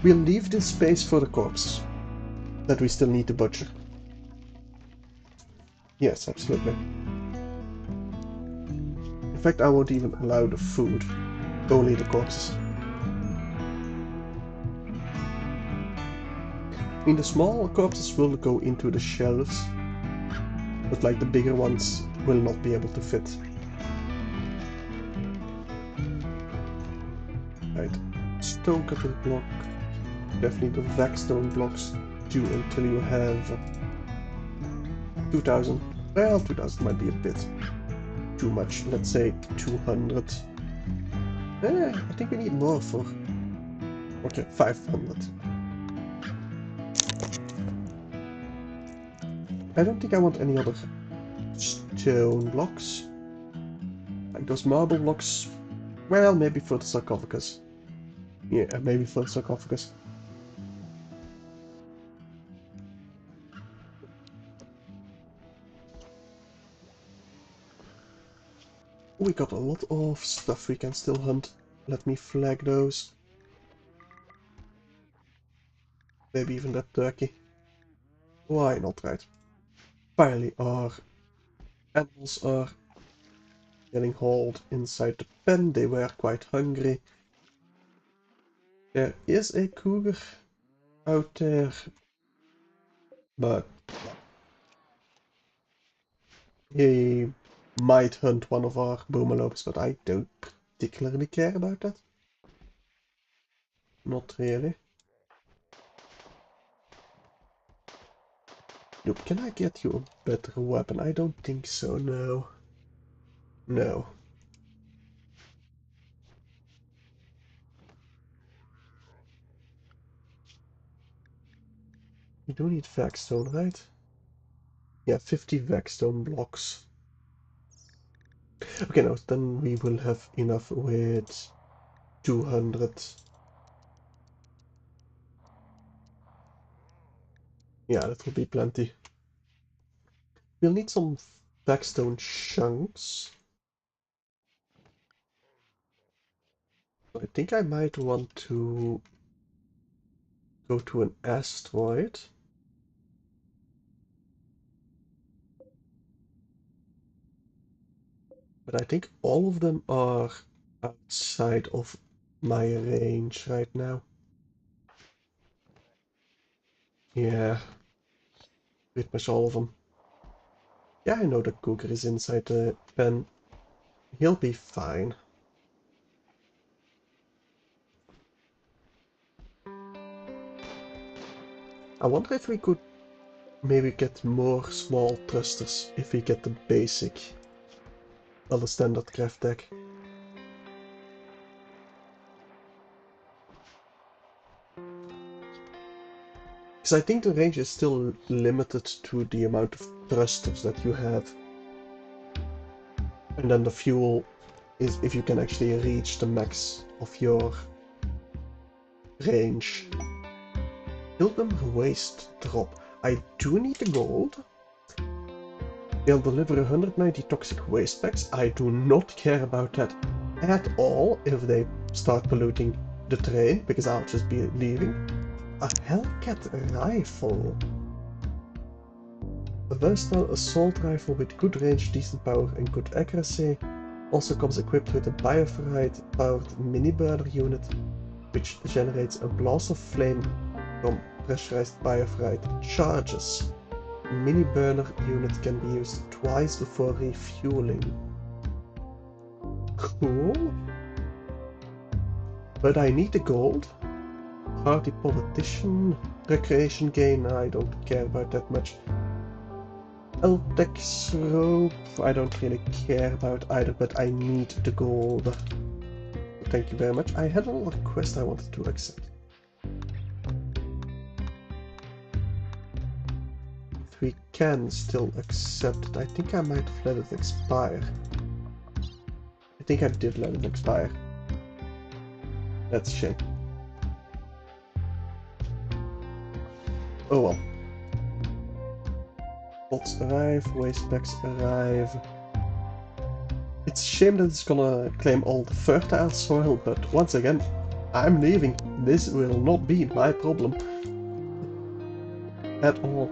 We'll leave this space for the corpses that we still need to butcher. Yes, absolutely. In fact, I won't even allow the food, only the corpses. I mean, the smaller corpses will go into the shelves, but like the bigger ones will not be able to fit. Right, stone cutting block. Definitely the Vexstone blocks too until you have 2000. Well, 2000 might be a bit too much. Let's say 200. I think we need more for... Okay, 500. I don't think I want any other stone blocks. Like those marble blocks. Well, maybe for the sarcophagus. Yeah, maybe for the sarcophagus. We got a lot of stuff we can still hunt. Let me flag those. Maybe even that turkey. Why not, right? Finally, our animals are getting hauled inside the pen. They were quite hungry. There is a cougar out there, but he might hunt one of our boomalopes, but I don't particularly care about that. Not really. Nope, can I get you a better weapon? I don't think so, no. No. You do need Vexstone, right? Yeah, 50 Vexstone blocks. Okay, no, then we will have enough with 200. Yeah, that will be plenty. We'll need some Vexstone chunks. I think I might want to go to an asteroid. But I think all of them are outside of my range right now. Yeah, pretty much all of them. Yeah, I know the cougar is inside the pen. He'll be fine. I wonder if we could maybe get more small thrusters if we get the basic, well, the standard craft deck. Because I think the range is still limited to the amount of thrusters that you have. And then the fuel is if you can actually reach the max of your range. Pilgrim waste drop. I do need the gold. They'll deliver 190 toxic waste packs. I do not care about that at all if they start polluting the train, because I'll just be leaving. A Hellcat rifle. A versatile assault rifle with good range, decent power and good accuracy. Also comes equipped with a bioferrite powered mini burner unit, which generates a blast of flame from pressurized bioferrite charges. A mini burner unit can be used twice before refueling. Cool. But I need the gold. Party politician, recreation gain, I don't care about that much. Eltex rope, I don't really care about either, but I need the gold. Thank you very much. I had another quest I wanted to accept. If we can still accept it, I think I might have let it expire. I think I did let it expire. That's a shame. Oh well. Bots arrive, waste packs arrive. It's a shame that it's gonna claim all the fertile soil, but once again, I'm leaving. This will not be my problem. At all.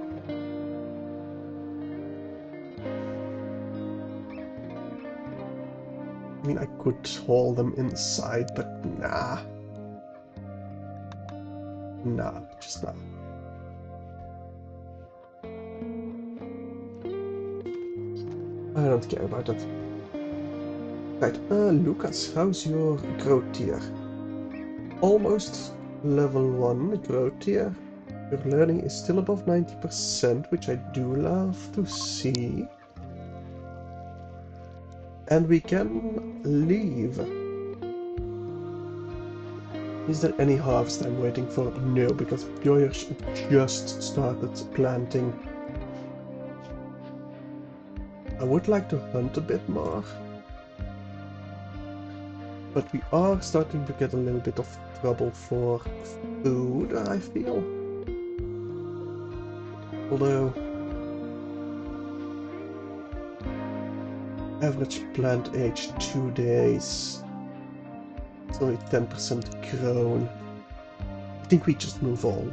I mean, I could haul them inside, but nah. Nah, just nah. I don't care about that. Right, Lucas, how's your growth tier? Almost level 1 growth tier. Your learning is still above 90%, which I do love to see. And we can leave. Is there any harvest I'm waiting for? No, because Joyers just started planting. I would like to hunt a bit more. But we are starting to get a little bit of trouble for food, I feel. Although average plant age 2 days. It's only 10% grown. I think we just move on.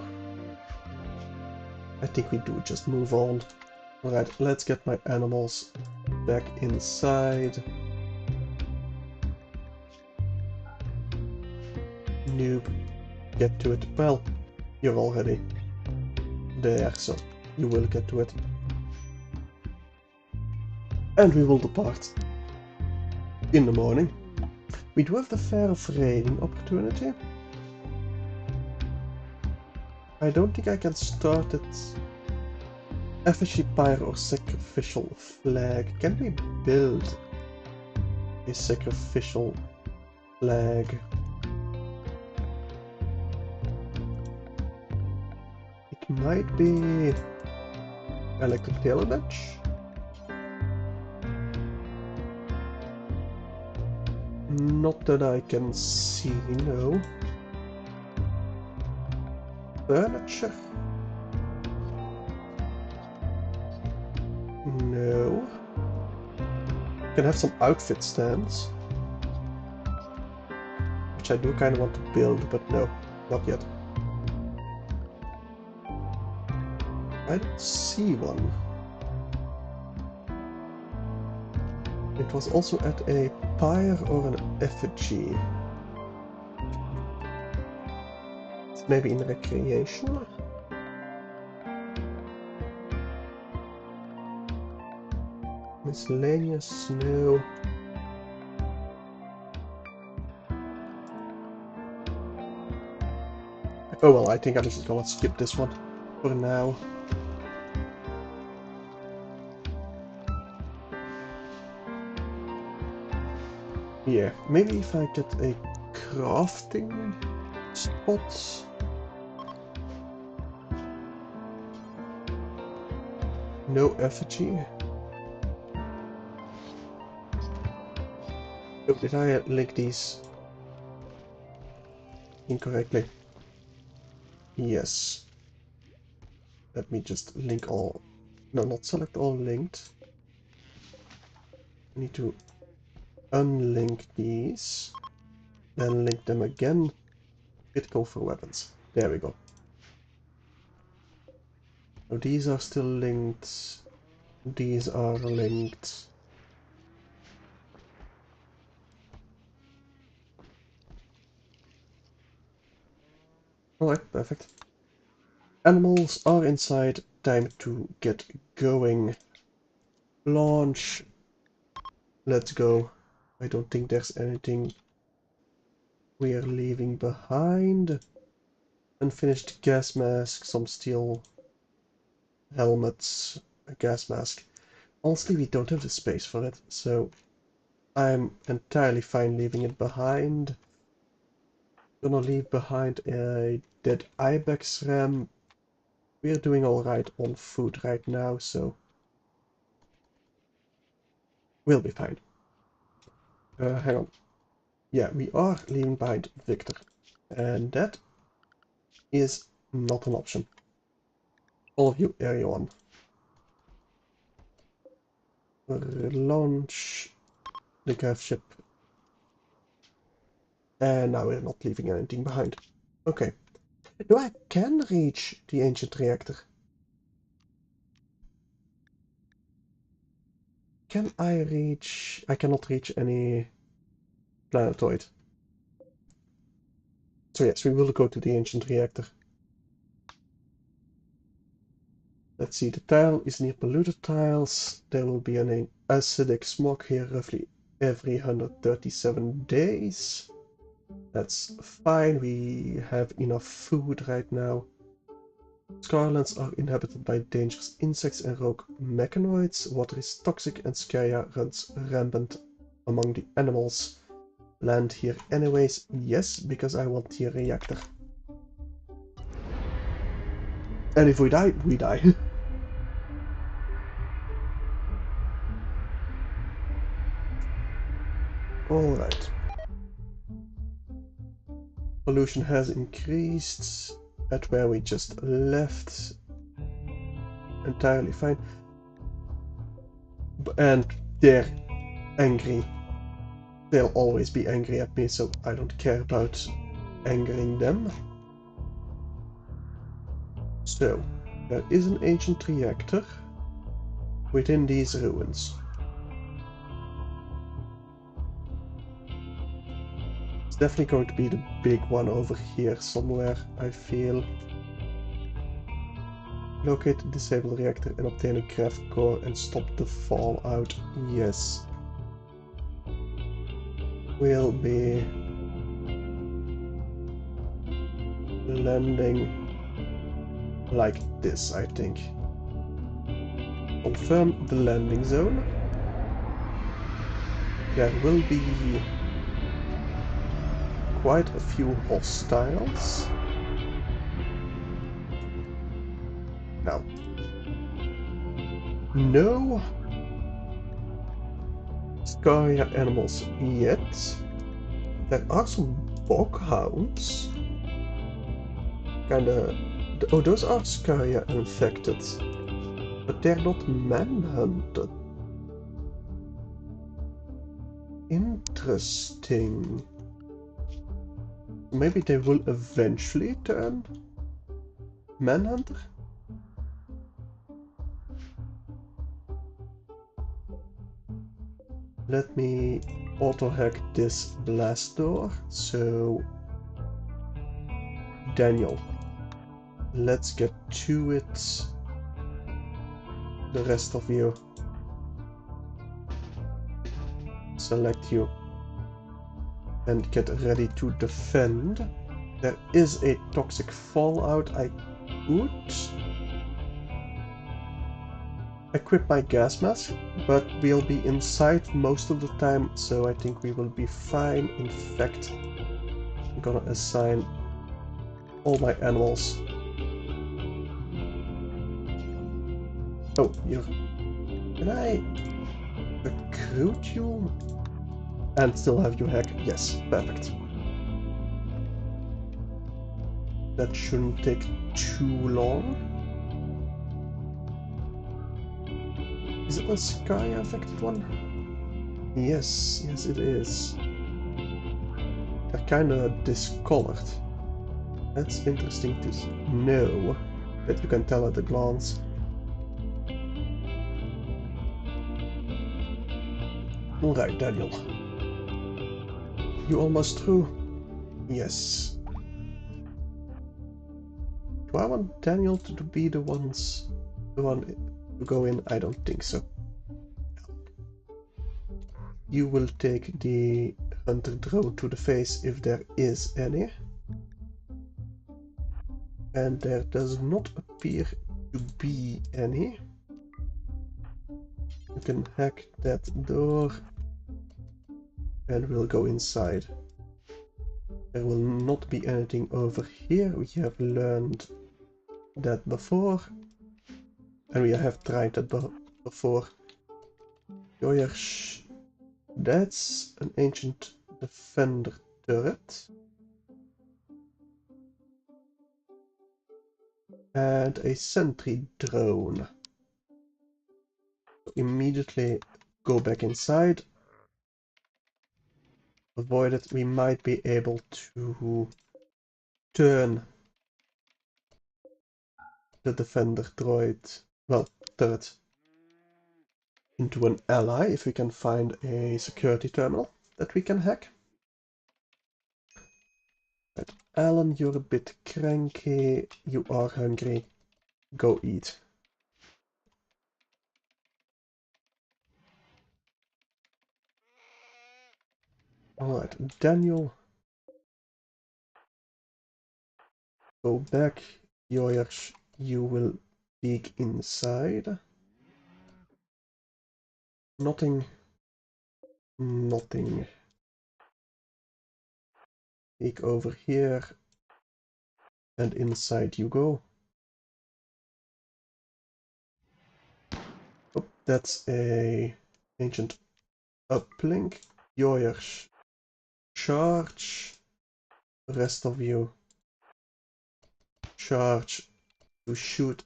I think we do just move on. Alright, let's get my animals back inside. Noob, get to it. Well, you're already there, so you will get to it. And we will depart in the morning. We do have the Fair of Raiding opportunity. I don't think I can start it. Effigy Pyre or Sacrificial Flag. Can we build a Sacrificial Flag? It might be Electric Tail Badge. Not that I can see, no. Furniture? No. Can have some outfit stands. Which I do kind of want to build, but no, not yet. I don't see one. It was also at a pyre or an effigy. It's maybe in recreation? Miscellaneous, no. Oh well, I think I'm just gonna skip this one for now. Yeah, maybe if I get a crafting spot. No effigy. Oh, did I link these incorrectly? Yes. Let me just link all. No, not select all linked. I need to unlink these. Then link them again. Critical for weapons. There we go. So these are still linked. These are linked. Alright, perfect. Animals are inside. Time to get going. Launch. Let's go. I don't think there's anything we're leaving behind. Unfinished gas mask, some steel helmets, a gas mask. Honestly, we don't have the space for it, so I'm entirely fine leaving it behind. Gonna leave behind a dead ibex ram. We're doing alright on food right now, so we'll be fine. Hang on. Yeah, we are leaving behind Victor, and that is not an option. All of you, area 1. Launch the grav ship. And now we're not leaving anything behind. Okay. No, I can reach the ancient reactor. Can I reach... I cannot reach any planetoid. So yes, we will go to the ancient reactor. Let's see, the tile is near polluted tiles. There will be an acidic smog here roughly every 137 days. That's fine, we have enough food right now. Scarlands are inhabited by dangerous insects and rogue mechanoids. Water is toxic and Skaya runs rampant among the animals. Land here anyways? Yes, because I want the reactor. And if we die, we die. Alright. Pollution has increased at where we just left. Entirely fine. And they're angry. They'll always be angry at me, so I don't care about angering them. So, there is an ancient reactor within these ruins. It's definitely going to be the big one over here somewhere, I feel. Locate the disabled reactor and obtain a gravcore and stop the fallout. Yes. We'll be landing like this, I think. Confirm the landing zone. There will be quite a few hostiles. Now, no Skyria animals yet. There are some boghounds. Kinda... Oh, those are Skyria infected. But they're not manhunted. Interesting. Maybe they will eventually turn manhunter? Let me auto-hack this blast door. So, Daniel, let's get to it. The rest of you. Select you. And get ready to defend. There is a toxic fallout. I could equip my gas mask, but we'll be inside most of the time, so I think we will be fine. In fact, I'm gonna assign all my animals. Oh, you're... Can I recruit you? And still have you hack? Yes, perfect. That shouldn't take too long. Is it a sky affected one? Yes, yes it is. They're kinda discolored. That's interesting to know, that you can tell at a glance. Alright, Daniel. You almost through? Yes. Do I want Daniel to be the one to go in? I don't think so. You will take the hunter drone to the face if there is any. And there does not appear to be any. You can hack that door and we'll go inside. There will not be anything over here. We have learned that before. And we have tried that before. Joyers, that's an ancient defender turret. And a sentry drone. So immediately go back inside. Avoid it. We might be able to turn the defender droid, well, turret, into an ally if we can find a security terminal that we can hack. Right. Alan, you're a bit cranky. You are hungry. Go eat. Alright, Daniel. Go back. Yoyers, you will peek inside. Nothing. Nothing. Peek over here. And inside you go. Oh, that's a ancient uplink. Yoyers, charge. The rest of you charge to shoot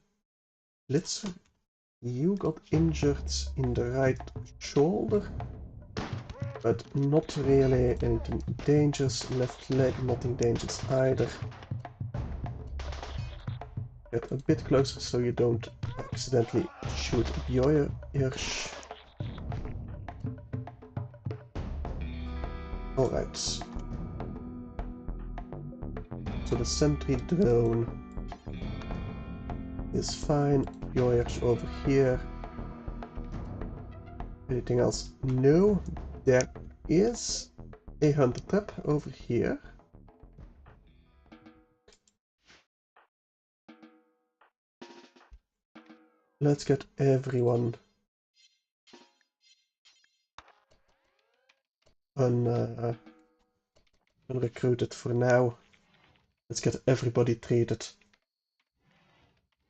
Blitzer. You got injured in the right shoulder, but not really anything dangerous. Left leg, nothing dangerous either. Get a bit closer so you don't accidentally shoot Bjoyers. Alright. So the sentry drone is fine. Bjoyers over here. Anything else? No. There is a hunter trap over here. Let's get everyone unrecruited for now. Let's get everybody treated.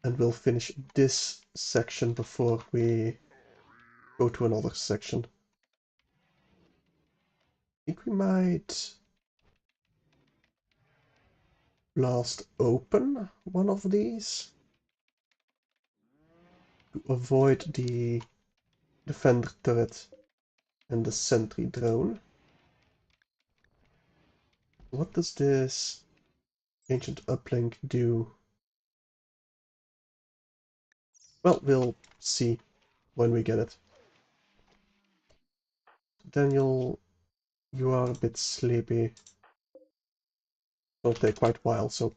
And we'll finish this section before we go to another section. I think we might blast open one of these to avoid the defender turret and the sentry drone. What does this ancient uplink do? Well, we'll see when we get it. Daniel, you are a bit sleepy. It'll take quite a while, so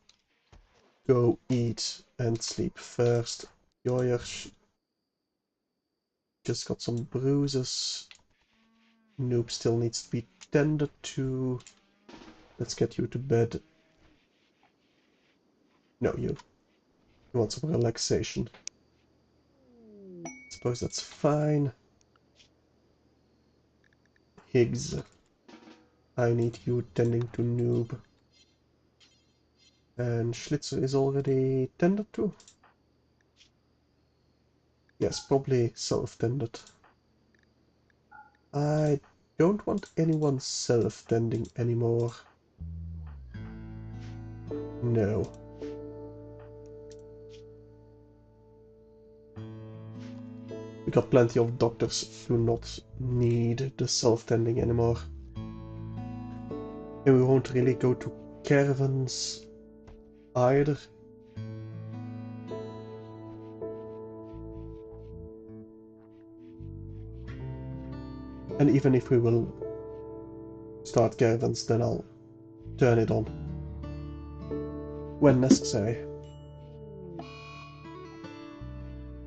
go eat and sleep first. Joyers just got some bruises. Noob still needs to be tended to. Let's get you to bed. No, you want some relaxation. Let's suppose that's fine. Higgs. I need you tending to noob. And Schlitzer is already tended to? Yes, probably self-tended. I don't want anyone self-tending anymore. No. We got plenty of doctors who do not need the self-tending anymore. And we won't really go to caravans either. And even if we will start caravans, then I'll turn it on when necessary.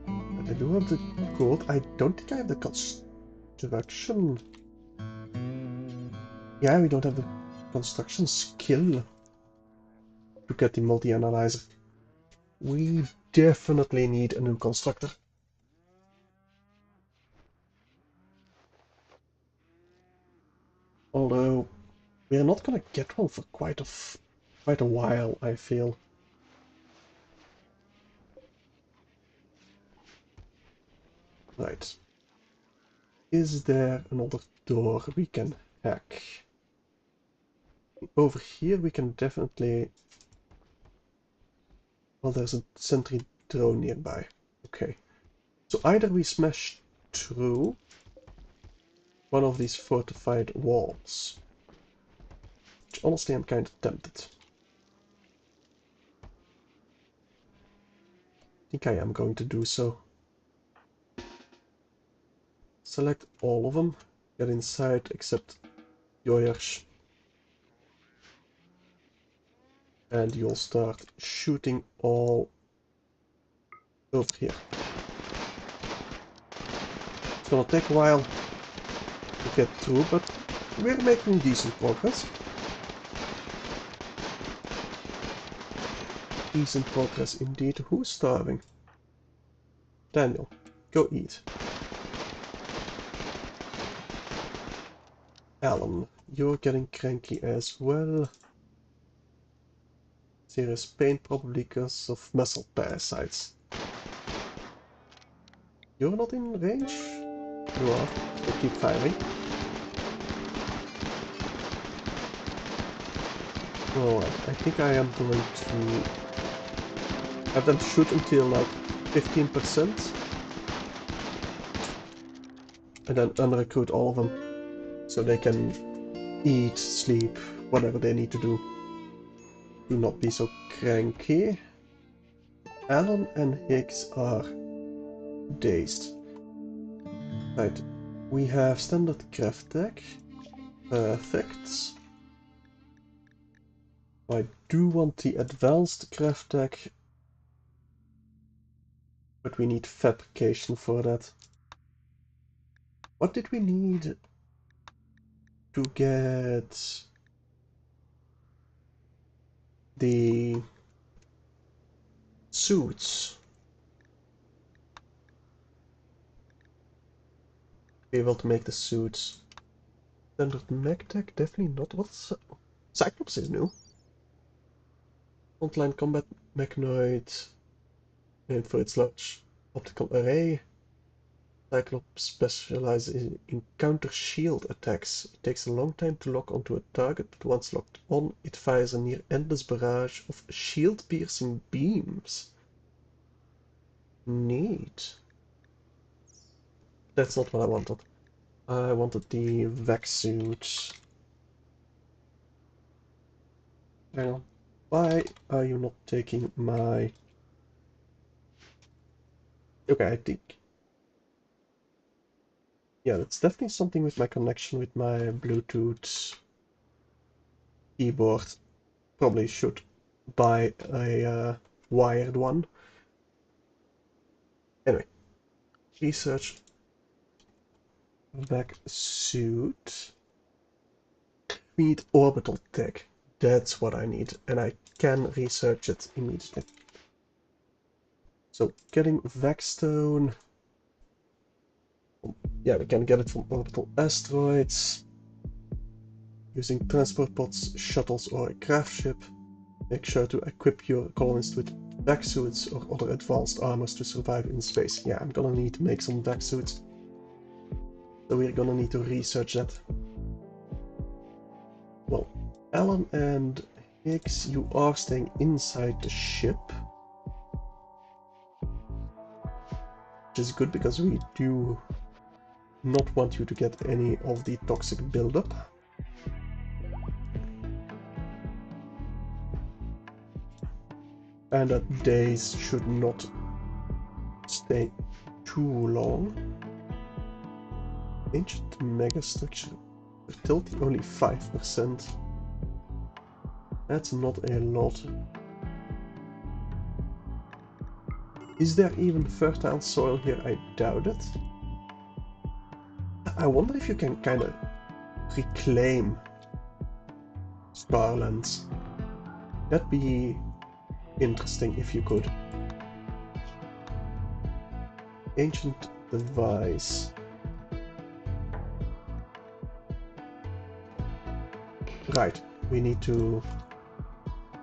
But I do have the code. I don't think I have the construction. Yeah, we don't have the construction skill to get the multi-analyzer. We definitely need a new constructor. Although we're not gonna get one for quite a while, I feel. Right. Is there another door we can hack? Over here we can definitely... Well, there's a sentry drone nearby. Okay. So either we smash through one of these fortified walls, which honestly I'm kind of tempted. I think I am going to do so. Select all of them, get inside except yours, and you'll start shooting all over here. It's gonna take a while to get through, but we're making decent progress. Decent progress indeed. Who's starving? Daniel, go eat. Alan, you're getting cranky as well. Serious pain probably because of muscle parasites. You're not in range? You are, so keep firing. Alright, I think I am going to have them shoot until like 15% and then unrecruit all of them so they can eat, sleep, whatever they need to do. Do not be so cranky. Alan and Higgs are dazed. Right, we have standard craft tech. Perfect. I do want the advanced craft tech, but we need fabrication for that. What did we need to get the suits? Be able to make the suits. Standard mech tech, definitely not. What's Cyclops is new. Frontline combat mechanoid, named for its large optical array. Cyclops specializes in counter shield attacks. It takes a long time to lock onto a target, but once locked on, it fires a near endless barrage of shield-piercing beams. Neat. That's not what I wanted. I wanted the vac suit. Hang on. Why are you not taking my... Okay, I think... Yeah, that's definitely something with my connection with my Bluetooth keyboard. Probably should buy a wired one. Anyway, research vac suit. We need orbital tech. That's what I need, and I can research it immediately. So, getting Vacstone Yeah, we can get it from orbital asteroids. Using transport pods, shuttles, or a craft ship. Make sure to equip your colonists with vac suits or other advanced armors to survive in space. Yeah, I'm gonna need to make some vac suits. So we're gonna need to research that. Well, Alan and Higgs, you are staying inside the ship. Which is good because we do not want you to get any of the toxic buildup. And that days should not stay too long. Ancient megastructure. Fertility only 5%. That's not a lot. Is there even fertile soil here? I doubt it. I wonder if you can kind of reclaim Scarlands. That'd be interesting if you could. Ancient device. Right, we need to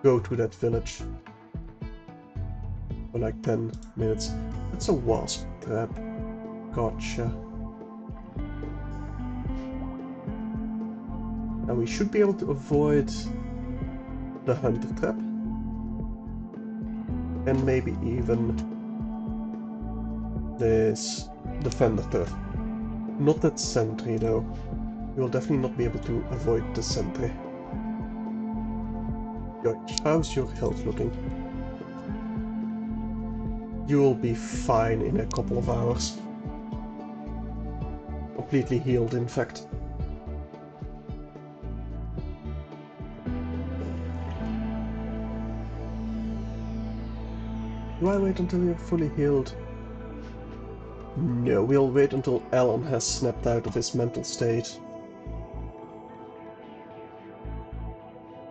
go to that village for like 10 minutes. That's a wasp trap. Gotcha. Now we should be able to avoid the hunter trap. And maybe even this defender turret. Not that sentry though. You will definitely not be able to avoid the sentry. How's your health looking? You'll be fine in a couple of hours. Completely healed, in fact. Do I wait until you're fully healed? No, we'll wait until Alan has snapped out of his mental state.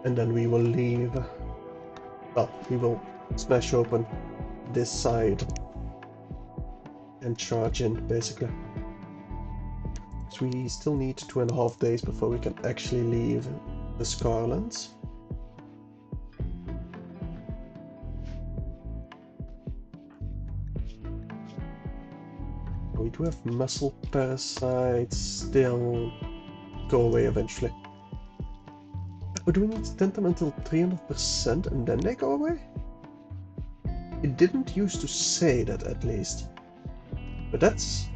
And then we will leave. Well, we will smash open this side and charge in, basically. So we still need 2.5 days before we can actually leave the Scarlands. We do have muscle parasites, they'll go away eventually. But do we need to tend them until 300% and then they go away? It didn't used to say that, at least. But that's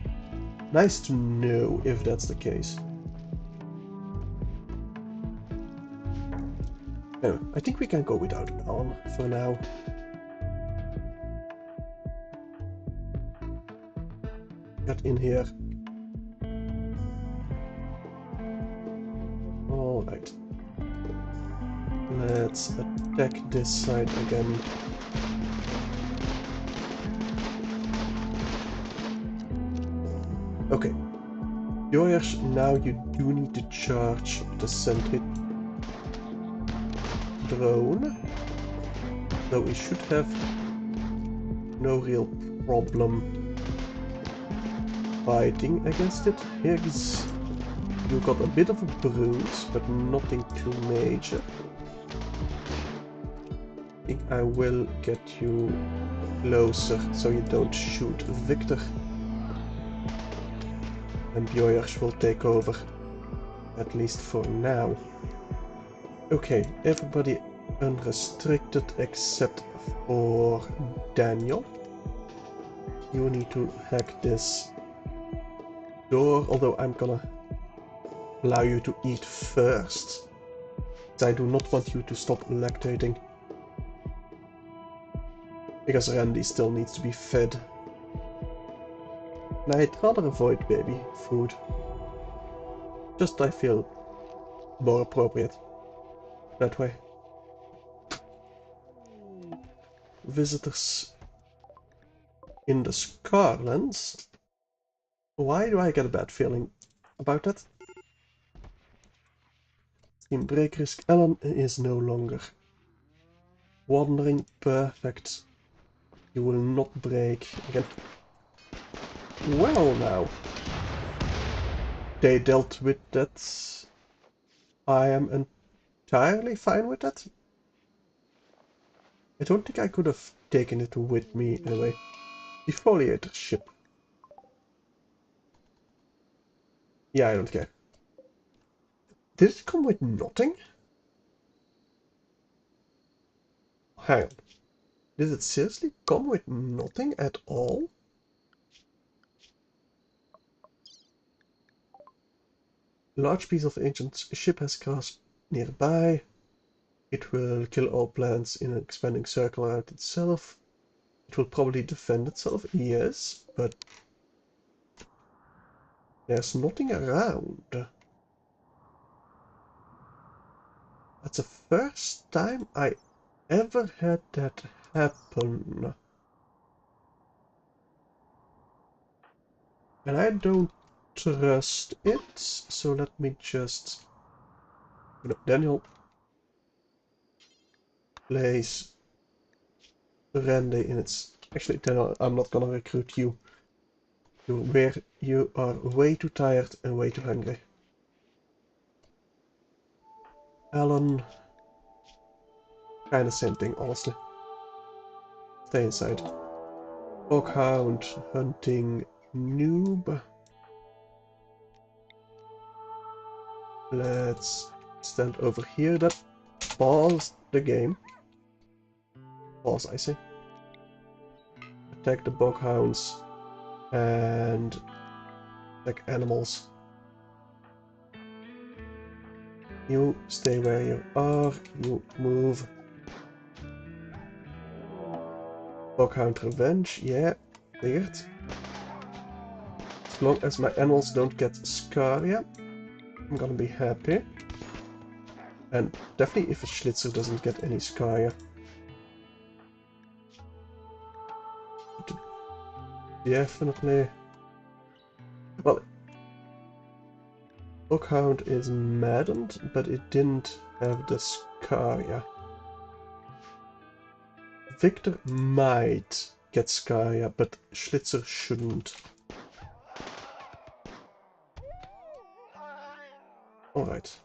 nice to know if that's the case. Anyway, I think we can go without an arm for now. Get in here. Alright. Let's attack this side again. Okay. Yours, now you do need to charge the sentry drone. So we should have no real problem fighting against it. Higgs, you got a bit of a bruise, but nothing too major. I think I will get you closer so you don't shoot Victor. And Bjoyers will take over, at least for now. Okay, everybody unrestricted except for Daniel. You need to hack this door, although I'm gonna allow you to eat first. I do not want you to stop lactating. Because Randy still needs to be fed. And I'd rather avoid baby food. Just I feel more appropriate that way. Visitors in the Scarlands. Why do I get a bad feeling about that? Team break risk. Alan is no longer wandering. Perfect. You will not break again. Well now. they dealt with that. I am entirely fine with that. I don't think I could have taken it with me in a way. Defoliator ship. Yeah, I don't care. Did it come with nothing? Hang on. Did it seriously come with nothing at all? A large piece of ancient ship has crashed nearby. It will kill all plants in an expanding circle around itself. It will probably defend itself, yes, but there's nothing around. That's the first time I ever had that happen. And I don't trust it, so let me just... Daniel, place Randy in its... Actually, Daniel, I'm not gonna recruit you. You are way too tired and way too hungry. Alan, kinda same thing, honestly. Stay inside. Boghound, hunting, noob. Let's stand over here. That paused the game. Pause, I say. Attack the boghounds and attack animals. You stay where you are. You move. Boghound revenge, yeah, figured. As long as my animals don't get scaria, I'm gonna be happy. And definitely if a Schlitzer doesn't get any scaria. Definitely. Well, Boghound is maddened, but it didn't have the scaria. Victor might get scaria, but Schlitzer shouldn't. Alright.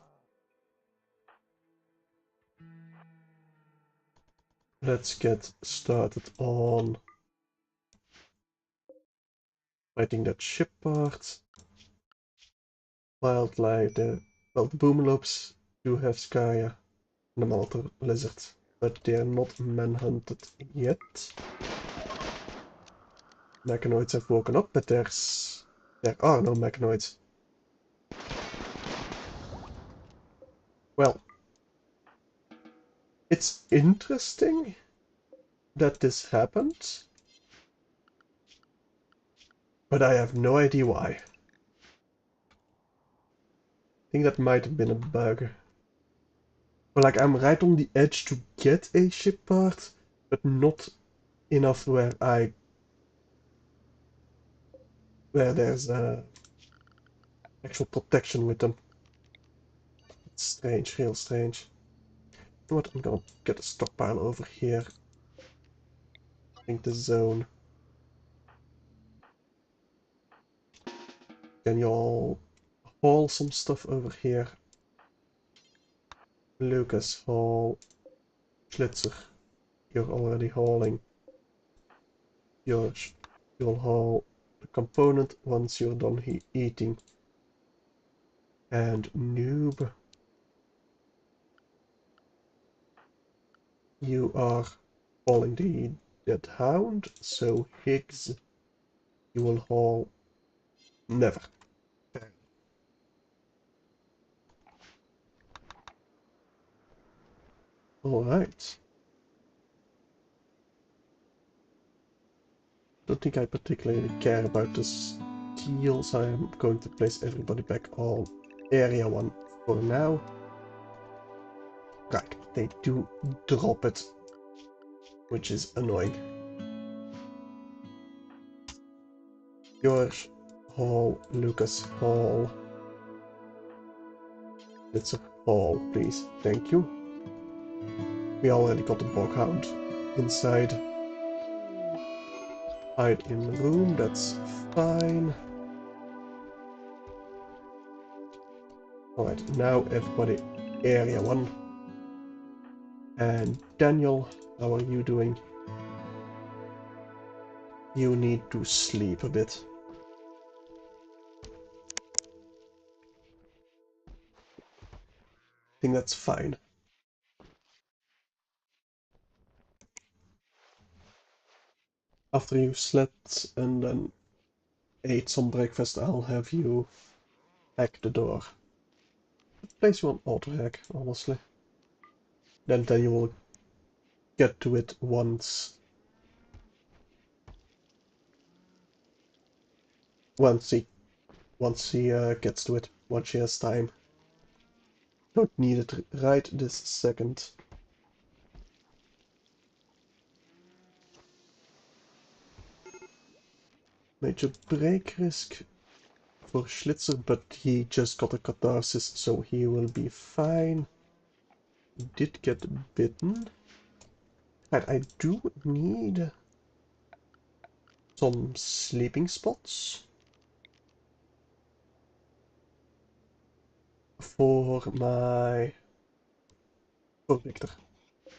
Let's get started on fighting that ship part. Wildlife, the boomalopes do have scaria, and the monitor lizard, but they are not manhunted yet. Mechanoids have woken up, but there are no mechanoids. Well, it's interesting that this happened, but I have no idea why. I think that might have been a bug. But like, I'm right on the edge to get a ship part, but not enough where there's actual protection with them. It's strange, real strange. You know what, I'm gonna get a stockpile over here. I think the zone. Can you all haul some stuff over here? Lucas, haul. Schlitzer, you're already hauling. George, you'll haul the component once you're done eating. And noob, you are hauling the dead hound, so Higgs, you will haul never. Alright. Don't think I particularly care about the steel, so I'm going to place everybody back on area 1 for now. Right, they do drop it, which is annoying. George, Hall, Lucas, Hall. It's a Hall, please. Thank you. We already got the boghound inside. Hide in the room, that's fine. Alright, now everybody, area 1. And Daniel, how are you doing? You need to sleep a bit. I think that's fine. After you slept and then ate some breakfast, I'll have you hack the door. Place you on auto hack, honestly. Then you will get to it once he gets to it, once she has time. Don't need it right this second. Major break risk for Schlitzer, but he just got a catharsis, so he will be fine. He did get bitten. Right, I do need some sleeping spots for my Victor. I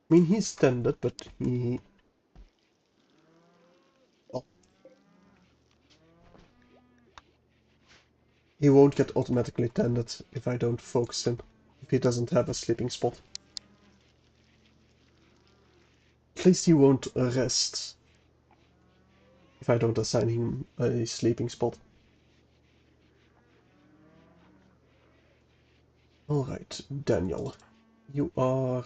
mean, he's tended, but he... well, he won't get automatically tended if I don't focus him, if he doesn't have a sleeping spot. At least he won't rest if I don't assign him a sleeping spot. Alright, Daniel. You are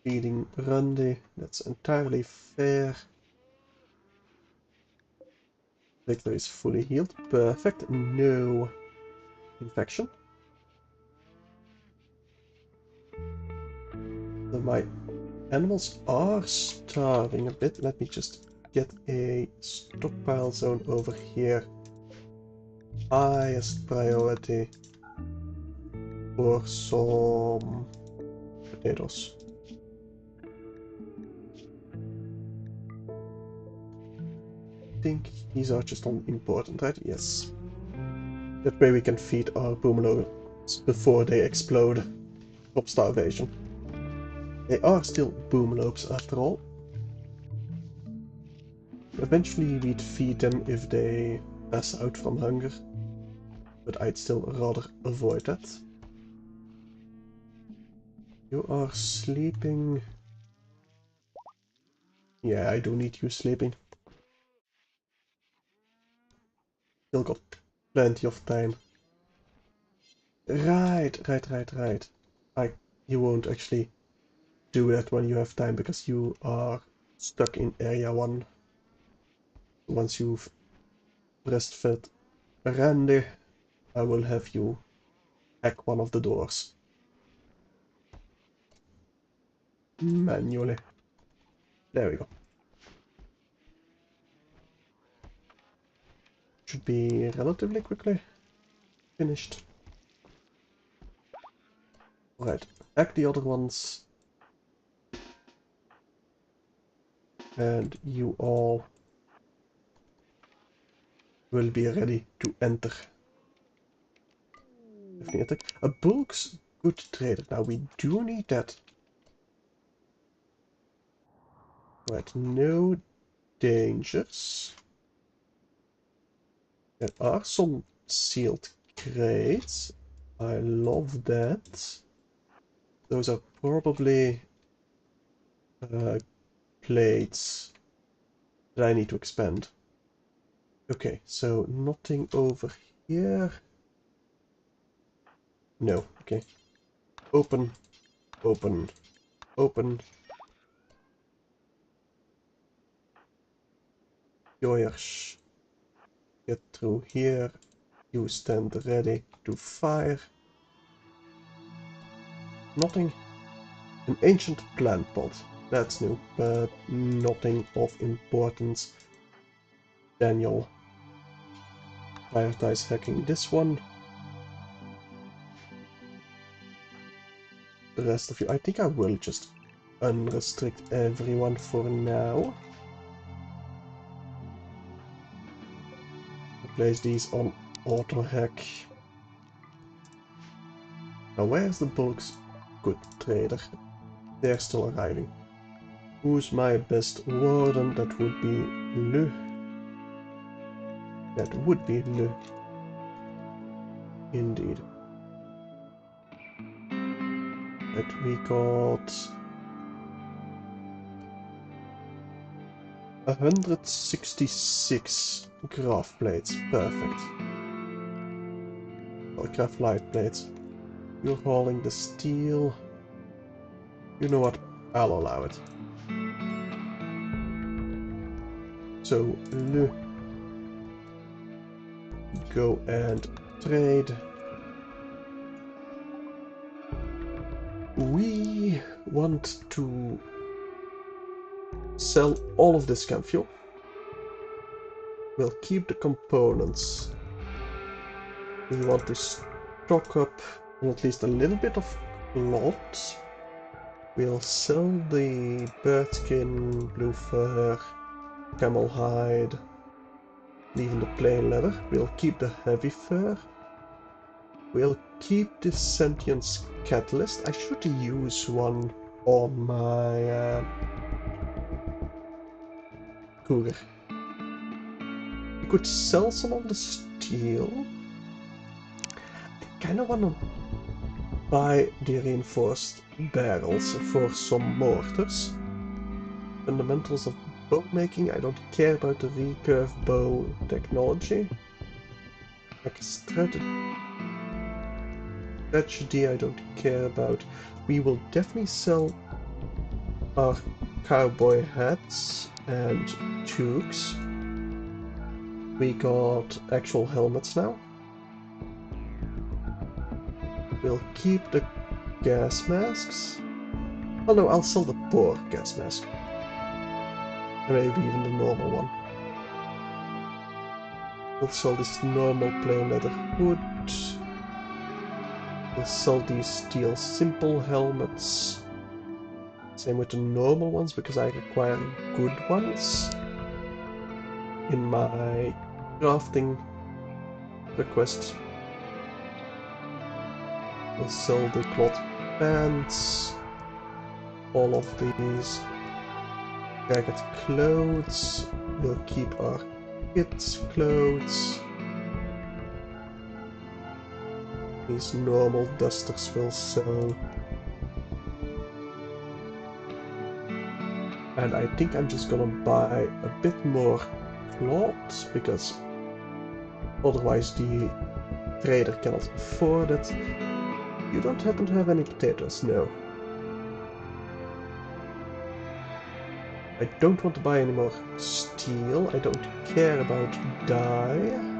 feeding Randy. That's entirely fair. Victor is fully healed. Perfect. No infection. So my animals are starving a bit. Let me just get a stockpile zone over here. Highest priority for some potatoes. I think these are just unimportant, right? Yes. That way we can feed our boomalopes before they explode from starvation. They are still boomalopes after all. Eventually we'd feed them if they pass out from hunger, but I'd still rather avoid that. You are sleeping. Yeah, I do need you sleeping. Still got plenty of time. Right. You won't actually do that when you have time because you are stuck in area 1. Once you've breastfed Randy, I will have you hack one of the doors. Manually. There we go. Should be relatively quickly finished. Right, hack the other ones. And you all will be ready to enter. A bulk's good trader. Now we do need that. Right, no dangers. There are some sealed crates. I love that. Those are probably plates that I need to expand. Okay, so nothing over here. No, okay. Open, open, open. Yours. Get through here. You stand ready to fire. Nothing. An ancient plant pot. That's new, but nothing of importance. Daniel. Prioritize hacking this one. The rest of you, I think I will just unrestrict everyone for now. Place these on auto hack. Now where's the bulk's good trader? They're still arriving. Who's my best warden? That would be Le. That would be Le. Indeed. But we got 166 graph plates. Perfect. Or graph light plates. You're hauling the steel. You know what? I'll allow it. So, Le. Go and trade. We want to sell all of this chem fuel. We'll keep the components. We want to stock up on at least a little bit of cloth. We'll sell the bird skin, blue fur, camel hide, even the plain leather. We'll keep the heavy fur. We'll keep the sentience catalyst. I should use one on my cougar. We could sell some of the steel. I kind of want to buy the reinforced barrels for some mortars. Fundamentals of bow making. I don't care about the recurve bow technology. Like strategy I don't care about. We will definitely sell our cowboy hats and toques. We got actual helmets now. We'll keep the gas masks. Oh no, I'll sell the poor gas mask. And maybe even the normal one. We'll sell this normal plain leather hood. We'll sell these steel simple helmets. Same with the normal ones, because I require good ones in my crafting request. We'll sell the cloth pants, all of these ragged clothes. We'll keep our kids' clothes. These normal dusters will sell. And I think I'm just gonna buy a bit more cloth, because otherwise the trader cannot afford it. You don't happen to have any potatoes? No. I don't want to buy any more steel. I don't care about dye.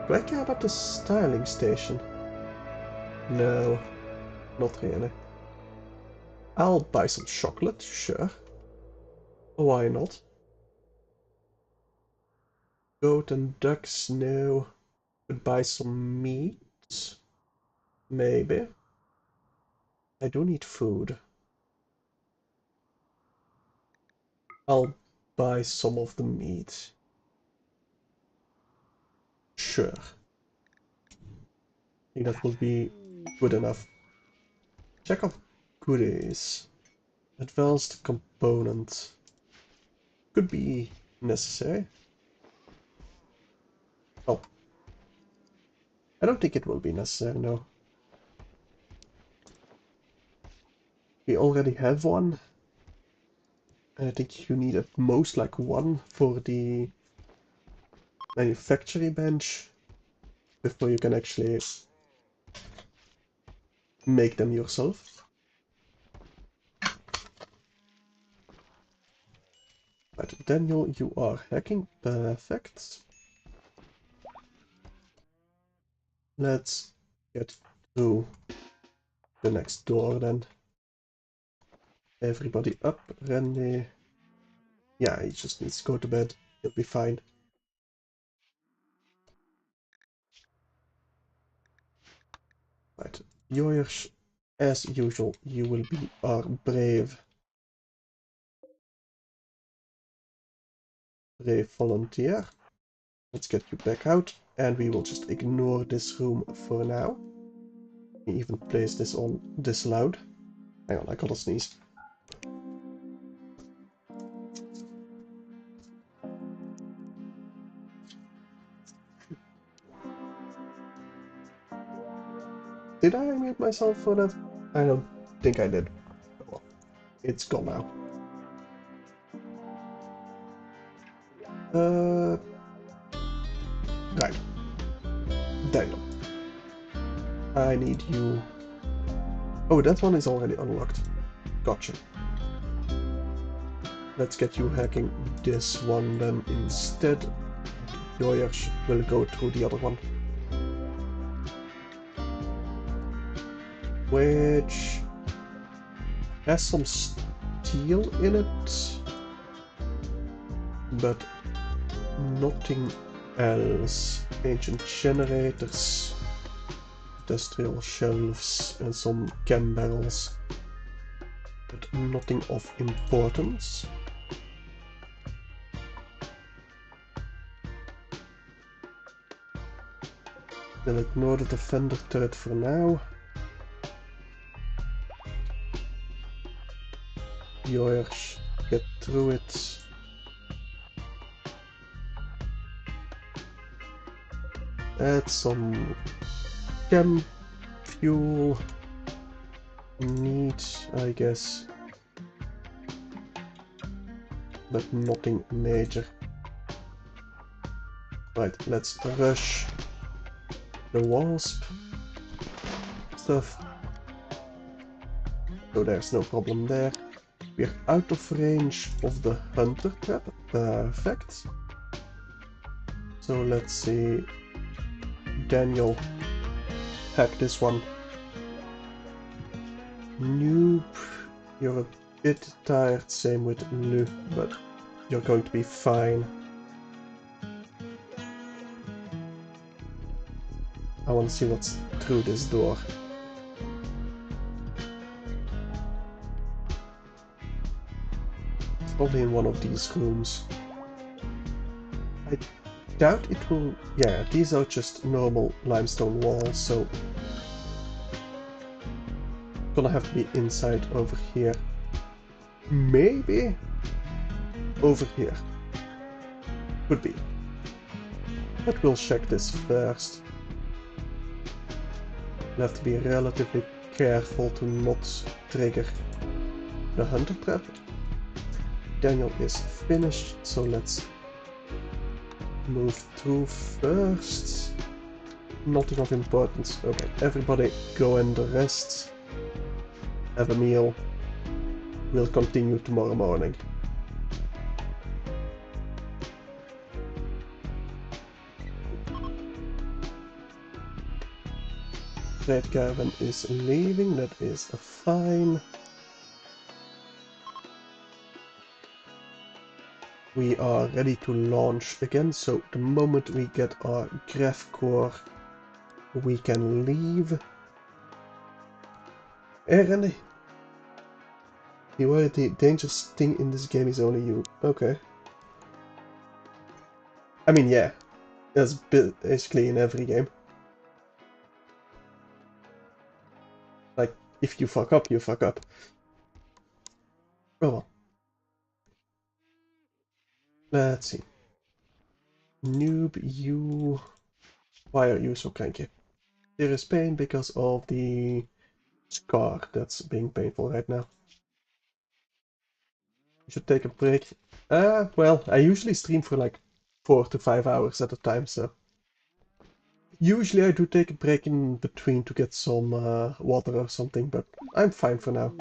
Do I care about the styling station? No, not really. I'll buy some chocolate, sure. Why not? Goat and ducks, no. Could buy some meat. Maybe. I do need food. I'll buy some of the meat. Sure. I think that will be good enough. Check out goodies. Advanced component. Could be necessary. Oh. I don't think it will be necessary, no. We already have one. I think you need at most like one for the manufacturing bench before you can actually make them yourself. Right, Daniel, you are hacking. Perfect. Let's get through the next door then. Everybody up, Randy. Yeah, he just needs to go to bed. He'll be fine. Right, yours, as usual, you will be our brave brave volunteer. Let's get you back out, and we will just ignore this room for now. We even place this on disallowed. Hang on, I got a sneeze. Did I mute myself for that? I don't think I did. Well, it's gone now. Right. Daniel. I need you. Oh, that one is already unlocked. Gotcha. Let's get you hacking this one then instead. Yours will go through the other one. Which has some steel in it, but nothing else. Ancient generators, industrial shelves, and some chem barrels, but nothing of importance. We'll ignore the defender turret for now. Yours, get through it. Add some chem fuel. Neat, I guess. But nothing major. Right, let's rush the wasp stuff. So there's no problem there. We're out of range of the hunter trap. Perfect. So let's see. Daniel, hack this one. Noob, you're a bit tired, same with Lu, but you're going to be fine. I want to see what's through this door. It's probably in one of these rooms. I doubt it will... Yeah, these are just normal limestone walls, so... Gonna have to be inside over here. Maybe over here. Could be. But we'll check this first. We'll have to be relatively careful to not trigger the hunter trap. Daniel is finished, so let's move through first. Nothing of importance. Okay, everybody go and rest. Have a meal. We'll continue tomorrow morning. Trade caravan is leaving, that is fine. We are ready to launch again, so the moment we get our gravcore, we can leave. Hey Randy! The only dangerous thing in this game is only you. Okay. I mean, yeah. That's basically in every game. Like, if you fuck up, you fuck up. Oh well. Let's see. Noob, you... Why are you so cranky? There is pain because of the scar that's being painful right now. You should take a break. Well, I usually stream for like 4 to 5 hours at a time, so... Usually I do take a break in between to get some water or something, but I'm fine for now.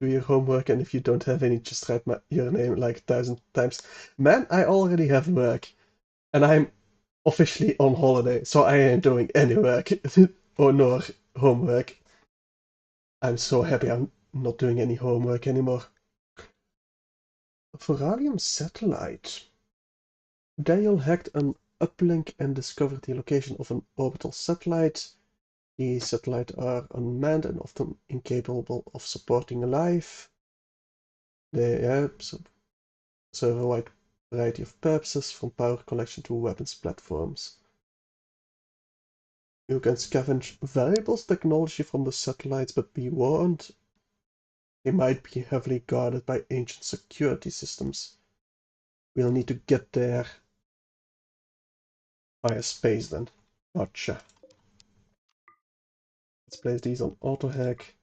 Do your homework, and if you don't have any, just write your name like 1,000 times. Man, I already have work, and I'm officially on holiday, so I ain't doing any work or nor homework. I'm so happy I'm not doing any homework anymore. Voralium satellite. Daniel hacked an uplink and discovered the location of an orbital satellite. These satellites are unmanned and often incapable of supporting life. serve a wide variety of purposes, from power collection to weapons platforms. You can scavenge valuables technology from the satellites, but be warned, they might be heavily guarded by ancient security systems. We'll need to get there via space then. Gotcha. Let's place these on auto hack.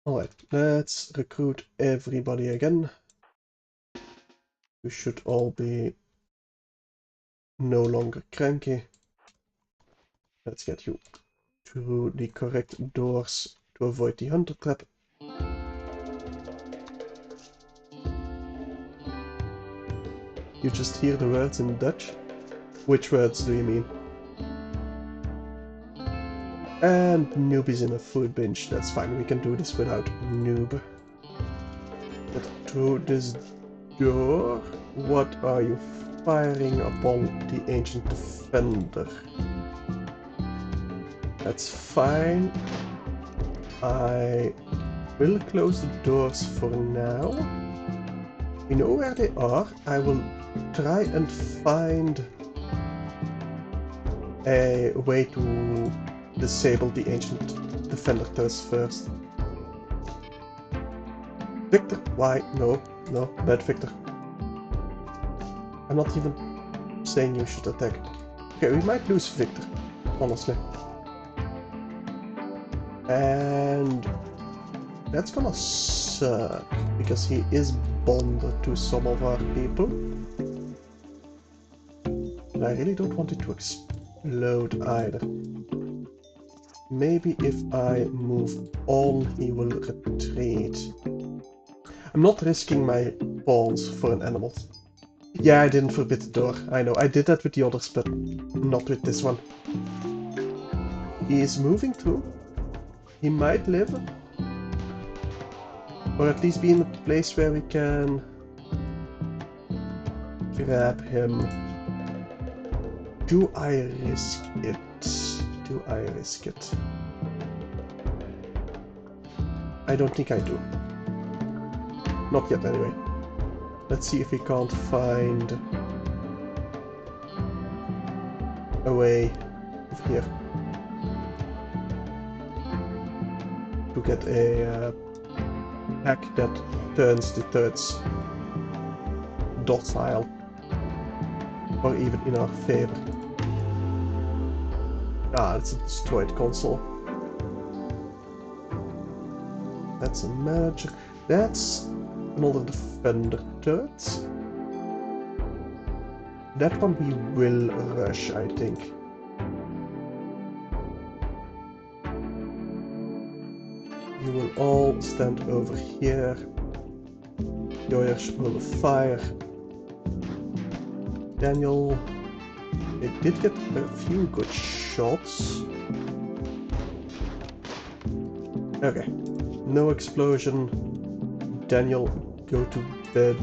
Alright, let's recruit everybody again. You should all be no longer cranky. Let's get you to the correct doors to avoid the hunter trap. You just hear the words in Dutch? Which words do you mean? And noob is in a food binge. That's fine, we can do this without noob. But through this door, what are you firing upon the ancient defender? That's fine. I will close the doors for now. We know where they are. I will try and find a way to disable the ancient defender turrets first. Victor, why? No, no, bad Victor. I'm not even saying you should attack. Okay, we might lose Victor, honestly. And that's gonna suck, because he is bonded to some of our people. And I really don't want it to explode either. Maybe if I move on, he will retreat. I'm not risking my pawns for an animal. Yeah, I didn't forbid the door. I know, I did that with the others, but not with this one. He is moving through. He might live. Or at least be in a place where we can grab him. Do I risk it? Do I risk it? I don't think I do. Not yet, anyway. Let's see if we can't find a way here to get a hack that turns the turrets docile, or even in our favor. Ah, it's a destroyed console. That's a manager. That's another defender turret. That one we will rush, I think. You will all stand over here. Yours will fire. Daniel, it did get a few good shots. Okay, no explosion. Daniel, go to bed.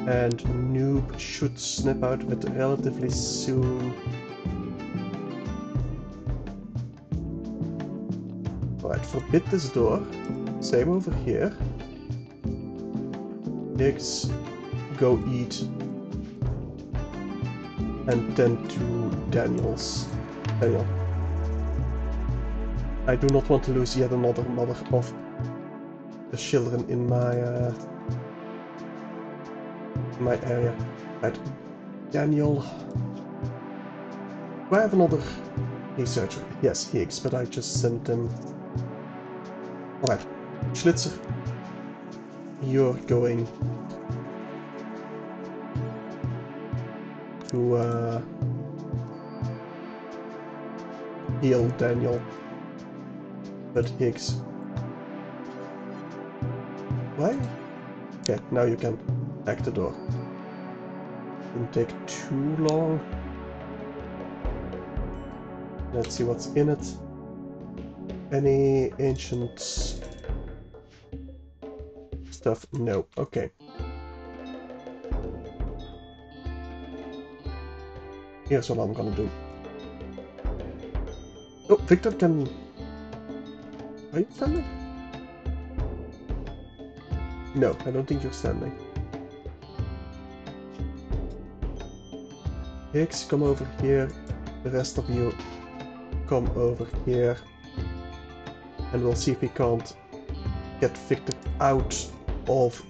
And Noob should snap out of it relatively soon. Alright, forbid this door. Same over here. Higgs, go eat. And then to Daniel. I do not want to lose yet another mother of the children in my area. Right, Daniel. Do I have another researcher? Yes, Higgs, but I just sent him. Alright, Schlitzer, you're going to heal Daniel. But Higgs. Why? Okay, now you can hack the door. Didn't take too long. Let's see what's in it. Any ancient stuff? No. Okay. Here's what I'm gonna do. Oh, Victor can... Are you standing? No, I don't think you're standing. Higgs, come over here. The rest of you, come over here. And we'll see if we can't get Victor out of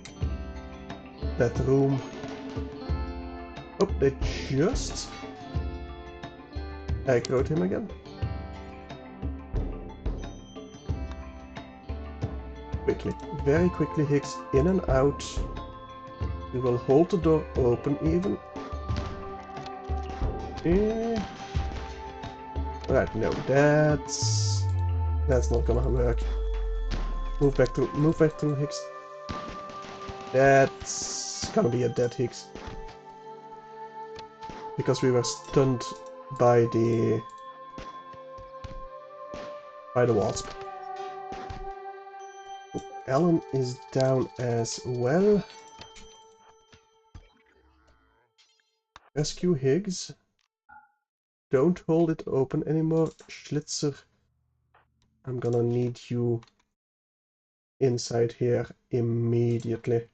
that room. Oh, they just aggroed him again. Quickly, very quickly, Higgs, in and out. We will hold the door open even. Right, no, that's not gonna work. Move back to Higgs. That's gonna be a dead Higgs. Because we were stunned by the wasp. Alan is down as well. Rescue Higgs. Don't hold it open anymore. Schlitzer, I'm gonna need you inside here immediately.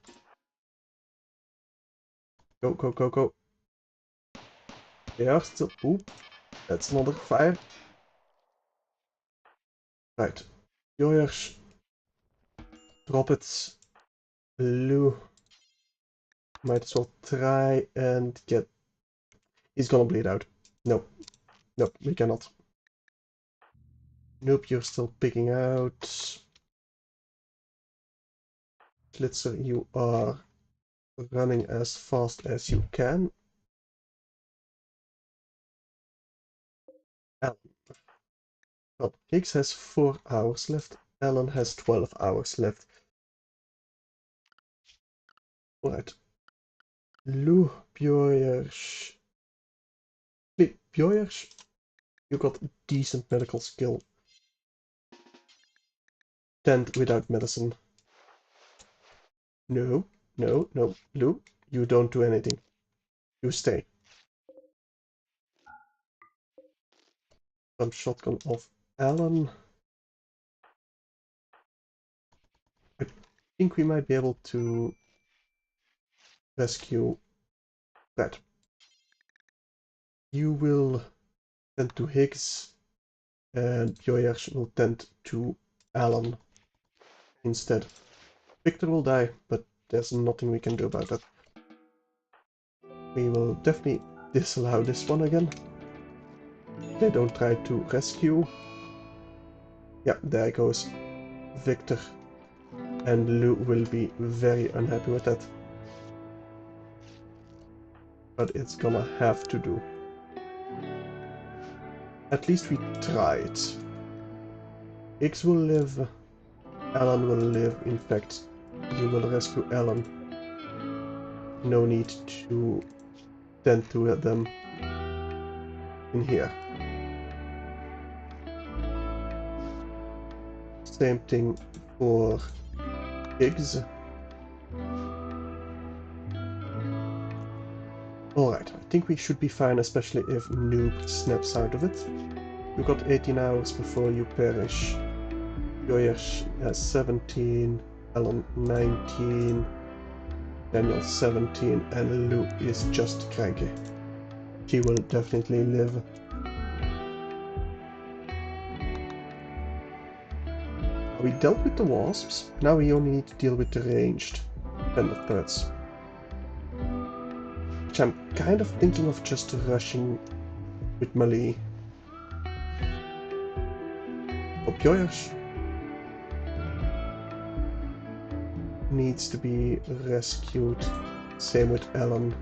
Go, go, go, go. They are still... Oop, that's another fire. Right. Joyers. Drop it. Lou. Might as well try and get... He's gonna bleed out. Nope. Nope, we cannot. Nope, you're still picking out. Schlitzer, you are running as fast as you can. Alan. Well, Higgs has 4 hours left. Alan has 12 hours left. Right. Lou Bjoyers. Bjoyers, you got decent medical skill. Tend without medicine. No, no, no. Lou, you don't do anything. You stay. Some shotgun of Alan. I think we might be able to rescue that. You will tend to Higgs, and Bjoyers will tend to Alan instead. Victor will die, but there's nothing we can do about that. We will definitely disallow this one again. They don't try to rescue. Yeah, there goes Victor. And Lou will be very unhappy with that. But it's gonna have to do. At least we tried. X will live. Alan will live. In fact, you will rescue Alan. No need to tend to them in here. Same thing for Higgs. Alright, I think we should be fine, especially if Noob snaps out of it. You got 18 hours before you perish. Joyers has 17, Alan 19, Daniel 17, and Lou is just cranky. She will definitely live. We dealt with the wasps, now we only need to deal with the ranged bandit birds. Which I'm kind of thinking of just rushing with melee. Joyers needs to be rescued. Same with Alan.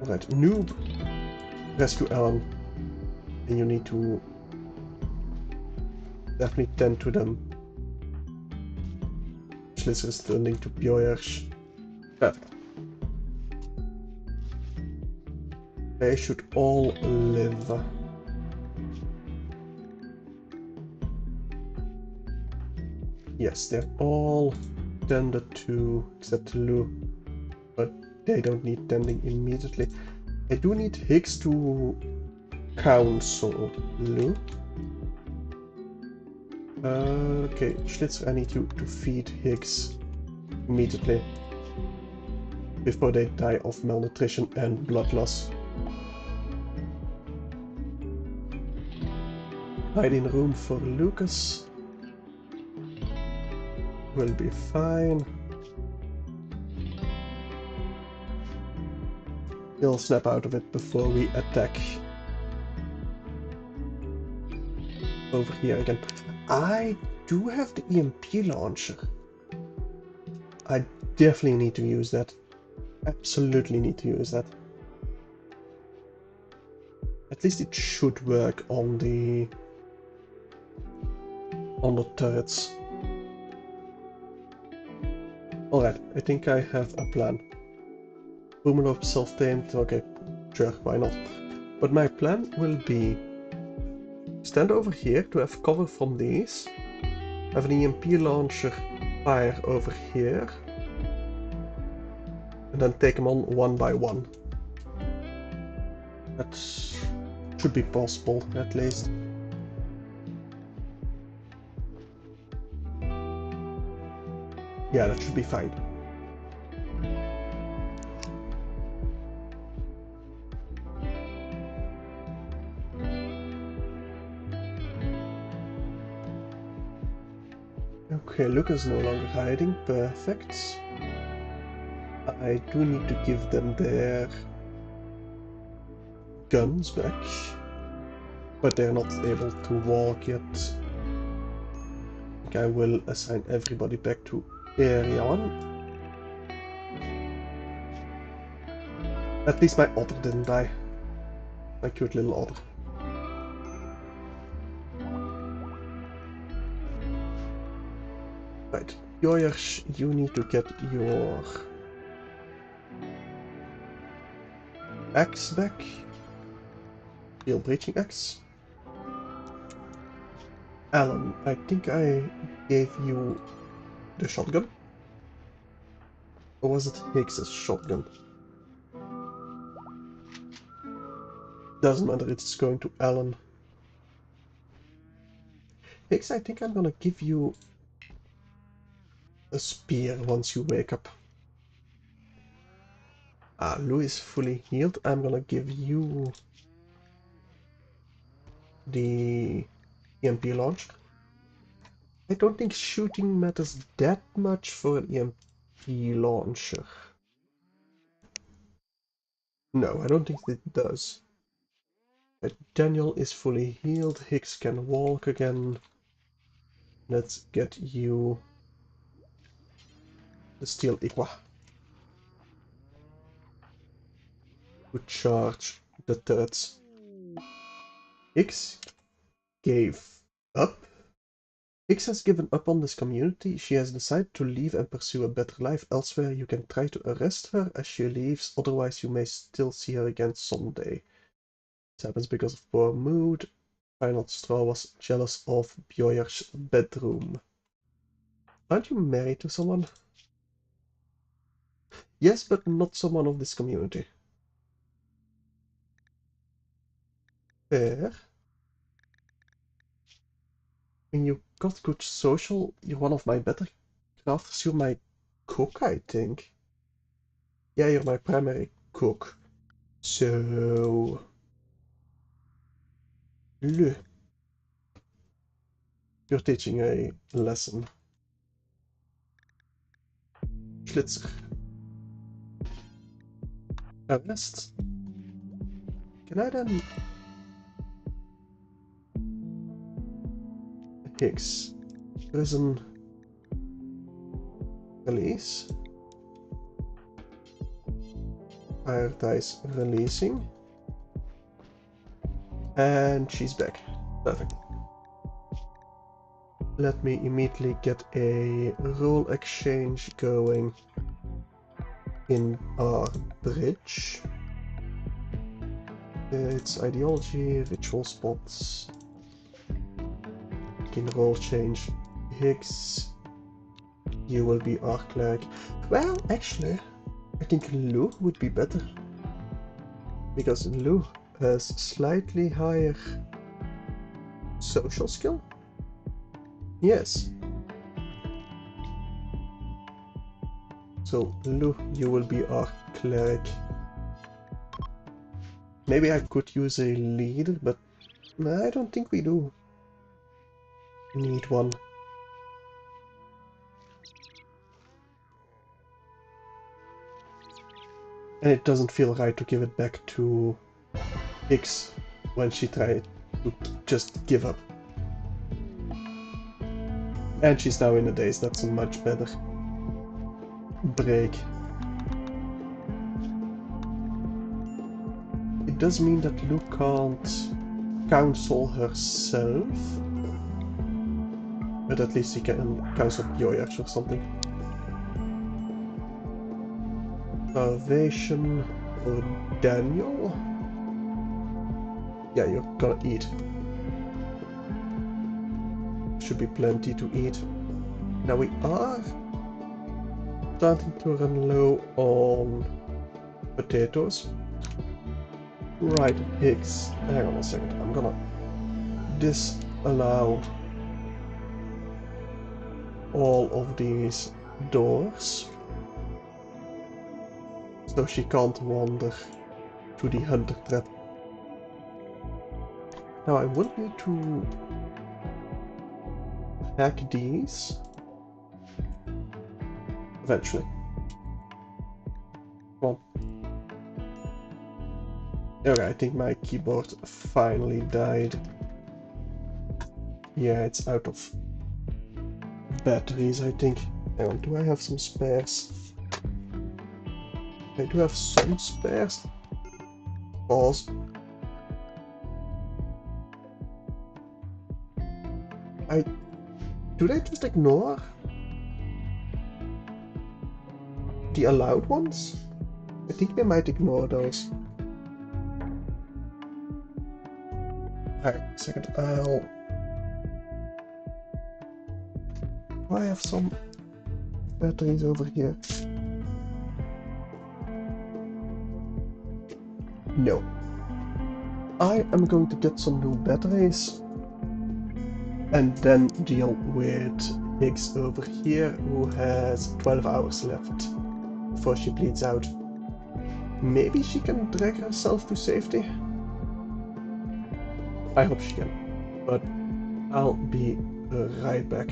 Alright, Noob, rescue Alan. And you need to definitely tend to them. Schlitzer is tending to Bjoyers. Perfect. They should all live. Yes, they're all tended to, except Lou. but they don't need tending immediately. I do need Higgs to counsel Lou. Okay, Schlitzer, I need you to feed Higgs immediately before they die of malnutrition and blood loss. Hiding room for Lucas will be fine. He'll snap out of it before we attack over here again. I do have the EMP launcher. I definitely need to use that. Absolutely need to use that. At least it should work on the turrets. Alright, I think I have a plan. Boomloop self-tamed, okay, sure, why not? But my plan will be stand over here to have cover from these, have an EMP launcher fire over here, and then take them on one by one. That should be possible, at least. Yeah, that should be fine. Okay, Lucas is no longer hiding. Perfect. I do need to give them their guns back, but they're not able to walk yet. I think I will assign everybody back to Area 1. At least my otter didn't die. My cute little otter. Right, Joyers, you need to get your axe back. Steel breaching axe. Alan, I think I gave you the shotgun. Or was it Higgs's shotgun? Doesn't matter, it's going to Alan. Higgs, I think I'm gonna give you a spear once you wake up. Ah, Lou is fully healed. I'm gonna give you the EMP launcher. I don't think shooting matters that much for an EMP launcher. No, I don't think it does. Daniel is fully healed. Higgs can walk again. Let's get you the steel Iqua to charge the turrets. Higgs gave up. Higgs has given up on this community. She has decided to leave and pursue a better life elsewhere. You can try to arrest her as she leaves, otherwise you may still see her again someday. This happens because of poor mood. Final Straw was jealous of Bjoyer's bedroom. Aren't you married to someone? Yes, but not someone of this community. Fair. When you got good social, you're one of my better crafters. You're my cook, I think. Yeah, you're my primary cook. So... Le. You're teaching a lesson. Schlitzer. Arrest. Can I then... Higgs. Prison. Release. Prioritize releasing. And she's back. Perfect. Let me immediately get a role exchange going in our bridge. It's ideology, ritual spots. In role change. Higgs, you will be our cleric. Well, actually, I think Lou would be better. Because Lou has slightly higher social skill? Yes. So Lou, you will be our cleric. Maybe I could use a leader, but I don't think we do need one. And it doesn't feel right to give it back to X when she tried to just give up. And she's now in the daze, that's a much better break. It does mean that Lou can't counsel herself, but at least she can counsel Yoyash or something. Starvation for Daniel? Yeah, you're gonna eat. Should be plenty to eat. Now we are starting to run low on potatoes. Right, Higgs. Hang on a second. I'm gonna disallow all of these doors so she can't wander to the hunter trap. Now I would need to hack these eventually. Come on. Okay, I think my keyboard finally died. Yeah, it's out of batteries, I think. Hang on, do I have some spares? I do have some spares. Pause. Do they just ignore the allowed ones? I think they might ignore those. Alright, a second, do I have some batteries over here? No. I am going to get some new batteries and then deal with Higgs over here, who has 12 hours left before she bleeds out. Maybe she can drag herself to safety? I hope she can, but I'll be right back.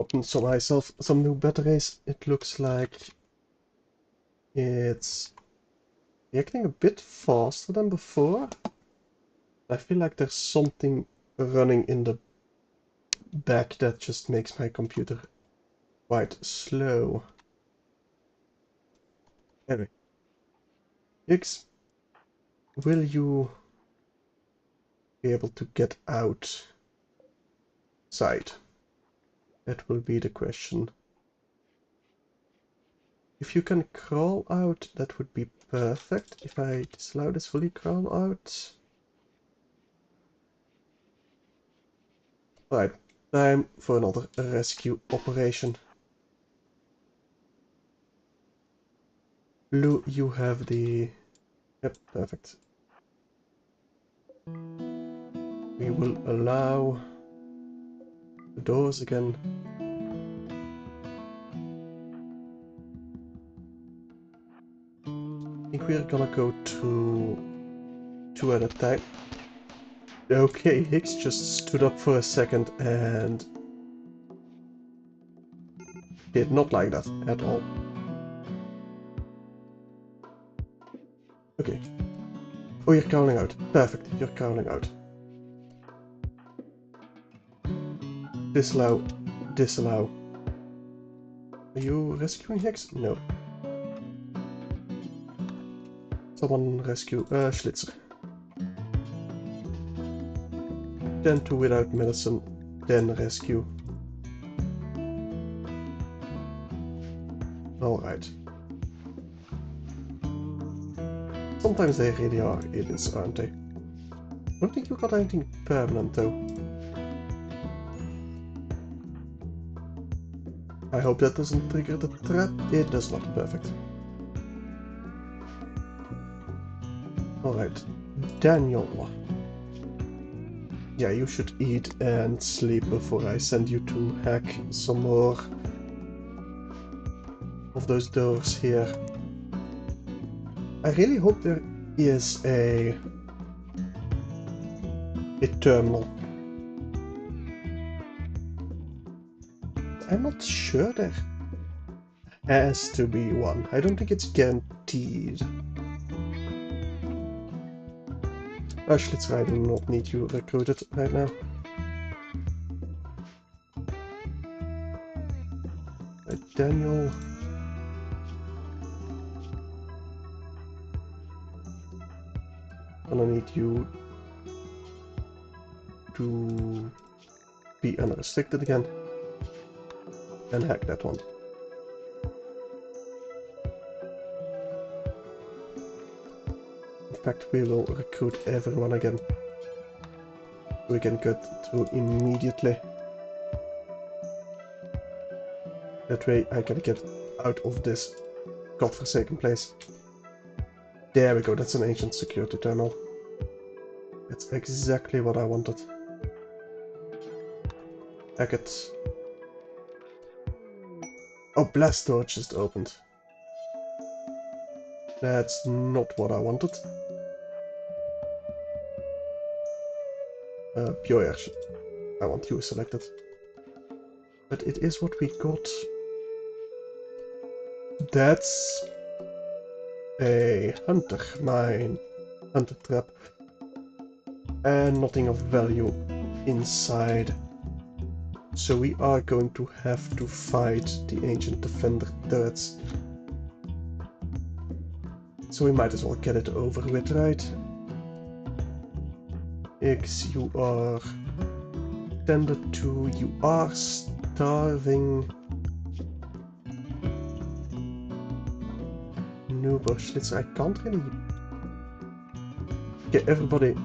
open myself some new batteries. It looks like it's reacting a bit faster than before. I feel like there's something running in the back that just makes my computer quite slow. Anyway, Higgs, will you be able to get outside? That will be the question. If you can crawl out, that would be perfect. If I disallow this, will you crawl out? Right, time for another rescue operation. Blue, you have the... Yep, perfect. We will allow the doors again. I think we're gonna go to 2 at a time. Okay, Higgs just stood up for a second and did not like that at all. Okay. Oh, you're crawling out. Perfect, you're crawling out. Disallow. Disallow. Are you rescuing Higgs? No. Someone rescue Schlitzer. Then 2 without medicine. Then rescue. Alright. Sometimes they really are idiots, aren't they? I don't think you got anything permanent though. I hope that doesn't trigger the trap. It does not. Perfect. Alright. Daniel. Yeah, you should eat and sleep before I send you to hack some more of those doors here. I really hope there is a terminal. I'm not sure there has to be one. I don't think it's guaranteed. Schlitzer, I do not need you recruited right now. Daniel. Gonna need you to be unrestricted again. And hack that one. In fact, we will recruit everyone again. We can get through immediately. That way I can get out of this godforsaken place. There we go, that's an ancient security terminal. That's exactly what I wanted. Hack it. Oh, blast door just opened. That's not what I wanted. Pure I want you selected. But it is what we got. That's a hunter mine. Hunter trap. And nothing of value inside. So we are going to have to fight the ancient defender turrets. So we might as well get it over with, right? X, you are tended to, you are starving. Noob, Schlitzer, I can't really... Okay, everybody,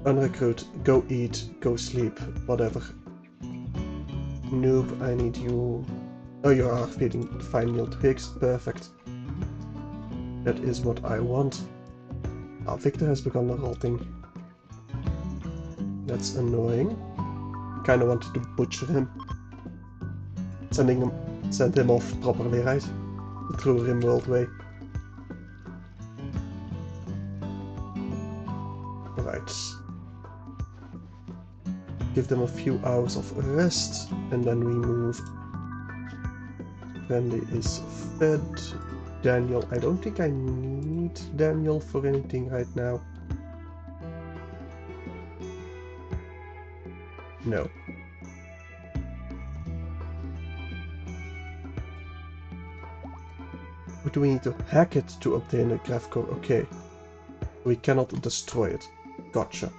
unrecruit, go eat, go sleep, whatever. Noob, I need you... Oh, you are feeding fine meal to Higgs, perfect. That is what I want. Ah, Victor has begun rotting. That's annoying. Kinda wanted to butcher him. Send him off properly, right? The true Rimworld way. Alright. Give them a few hours of rest, and then we move. Brandy is fed. Daniel, I don't think I need Daniel for anything right now. No. But do we need to hack it to obtain the gravcore? Okay. We cannot destroy it. Gotcha.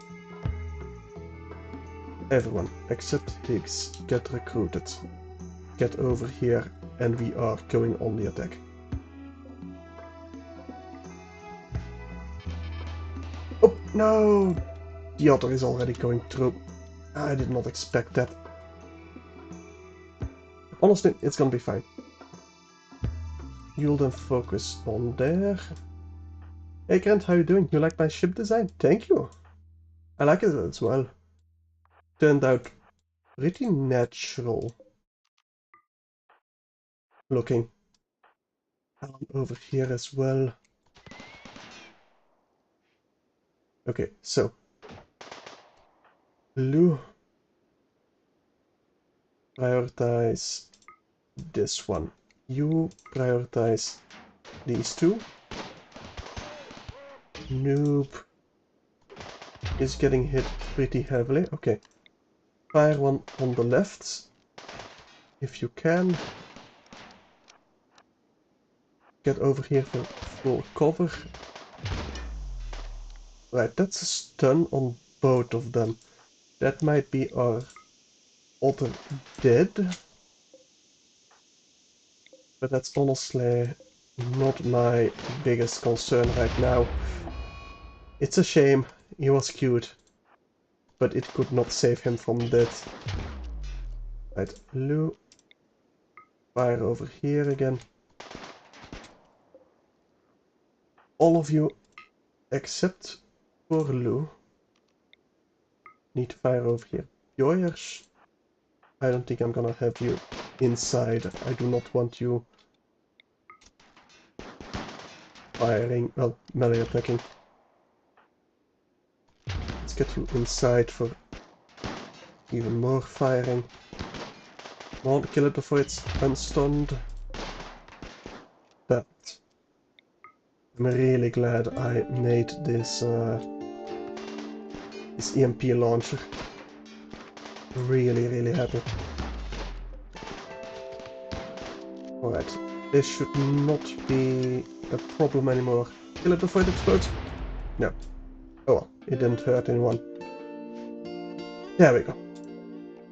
Everyone, except Higgs, get recruited. Get over here, and we are going on the attack. Oh, no! The other is already going through. I did not expect that. Honestly, it's gonna be fine. You'll then focus on there. Hey Grant, how you doing? You like my ship design? Thank you. I like it as well. Turned out pretty natural looking. Over here as well. Okay, so Lou, prioritize this one. You prioritize these two. Noob is getting hit pretty heavily. Okay, fire one on the left if you can. Get over here for full cover. Right, that's a stun on both of them. That might be our other dead. But that's honestly not my biggest concern right now. It's a shame. He was cute. But it could not save him from death. Right, Lou. Fire over here again. All of you except for Lou need fire over here. Yours, I don't think I'm gonna have you inside. I do not want you firing, well, melee attacking. Let's get you inside for even more firing. Come on, kill it before it's unstunned. But I'm really glad I made this this EMP launcher. Really, really happy. Alright, this should not be a problem anymore. Kill it before it explodes. No. Oh well, it didn't hurt anyone. There we go.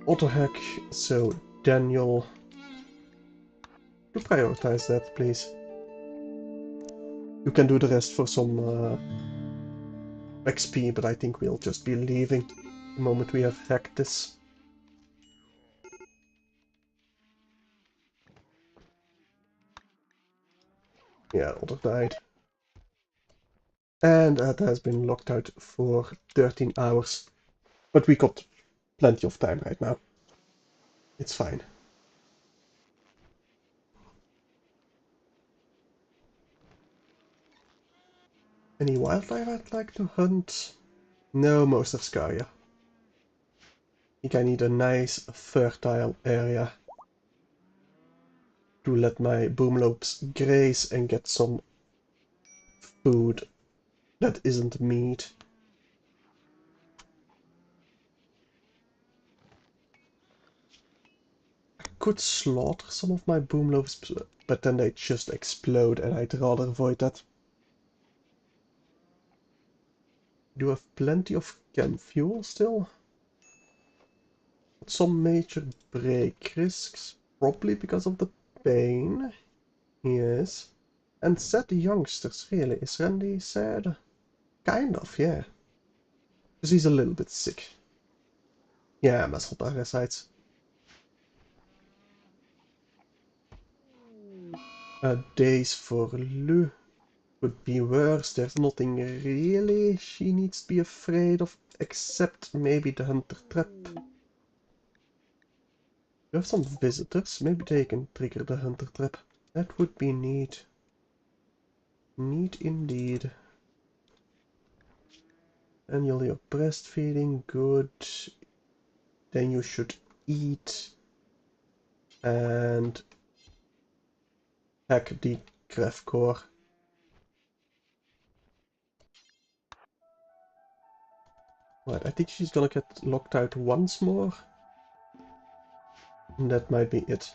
Auto hack, so Daniel, you prioritize that, please. You can do the rest for some XP, but I think we'll just be leaving the moment we have hacked this. Yeah, other died. And that has been locked out for 13 hours. But we got plenty of time right now. It's fine. Any wildlife I'd like to hunt? No, most of Scaria. I think I need a nice fertile area to let my boomlopes graze and get some food that isn't meat. I could slaughter some of my boomlopes, but then they just explode and I'd rather avoid that. Do have plenty of chem fuel still? Some major break risks, probably because of the pain. Yes. And sad youngsters, really. Is Randy sad? Kind of, yeah. Because he's a little bit sick. Yeah, muscle parasites. Days for Lu could be worse. There's nothing really she needs to be afraid of, except maybe the hunter trap. We have some visitors. Maybe they can trigger the hunter trap. That would be neat. Neat indeed. Annually of breastfeeding, good. then you should eat and hack the gravcore. Right, I think she's gonna get locked out once more. And that might be it.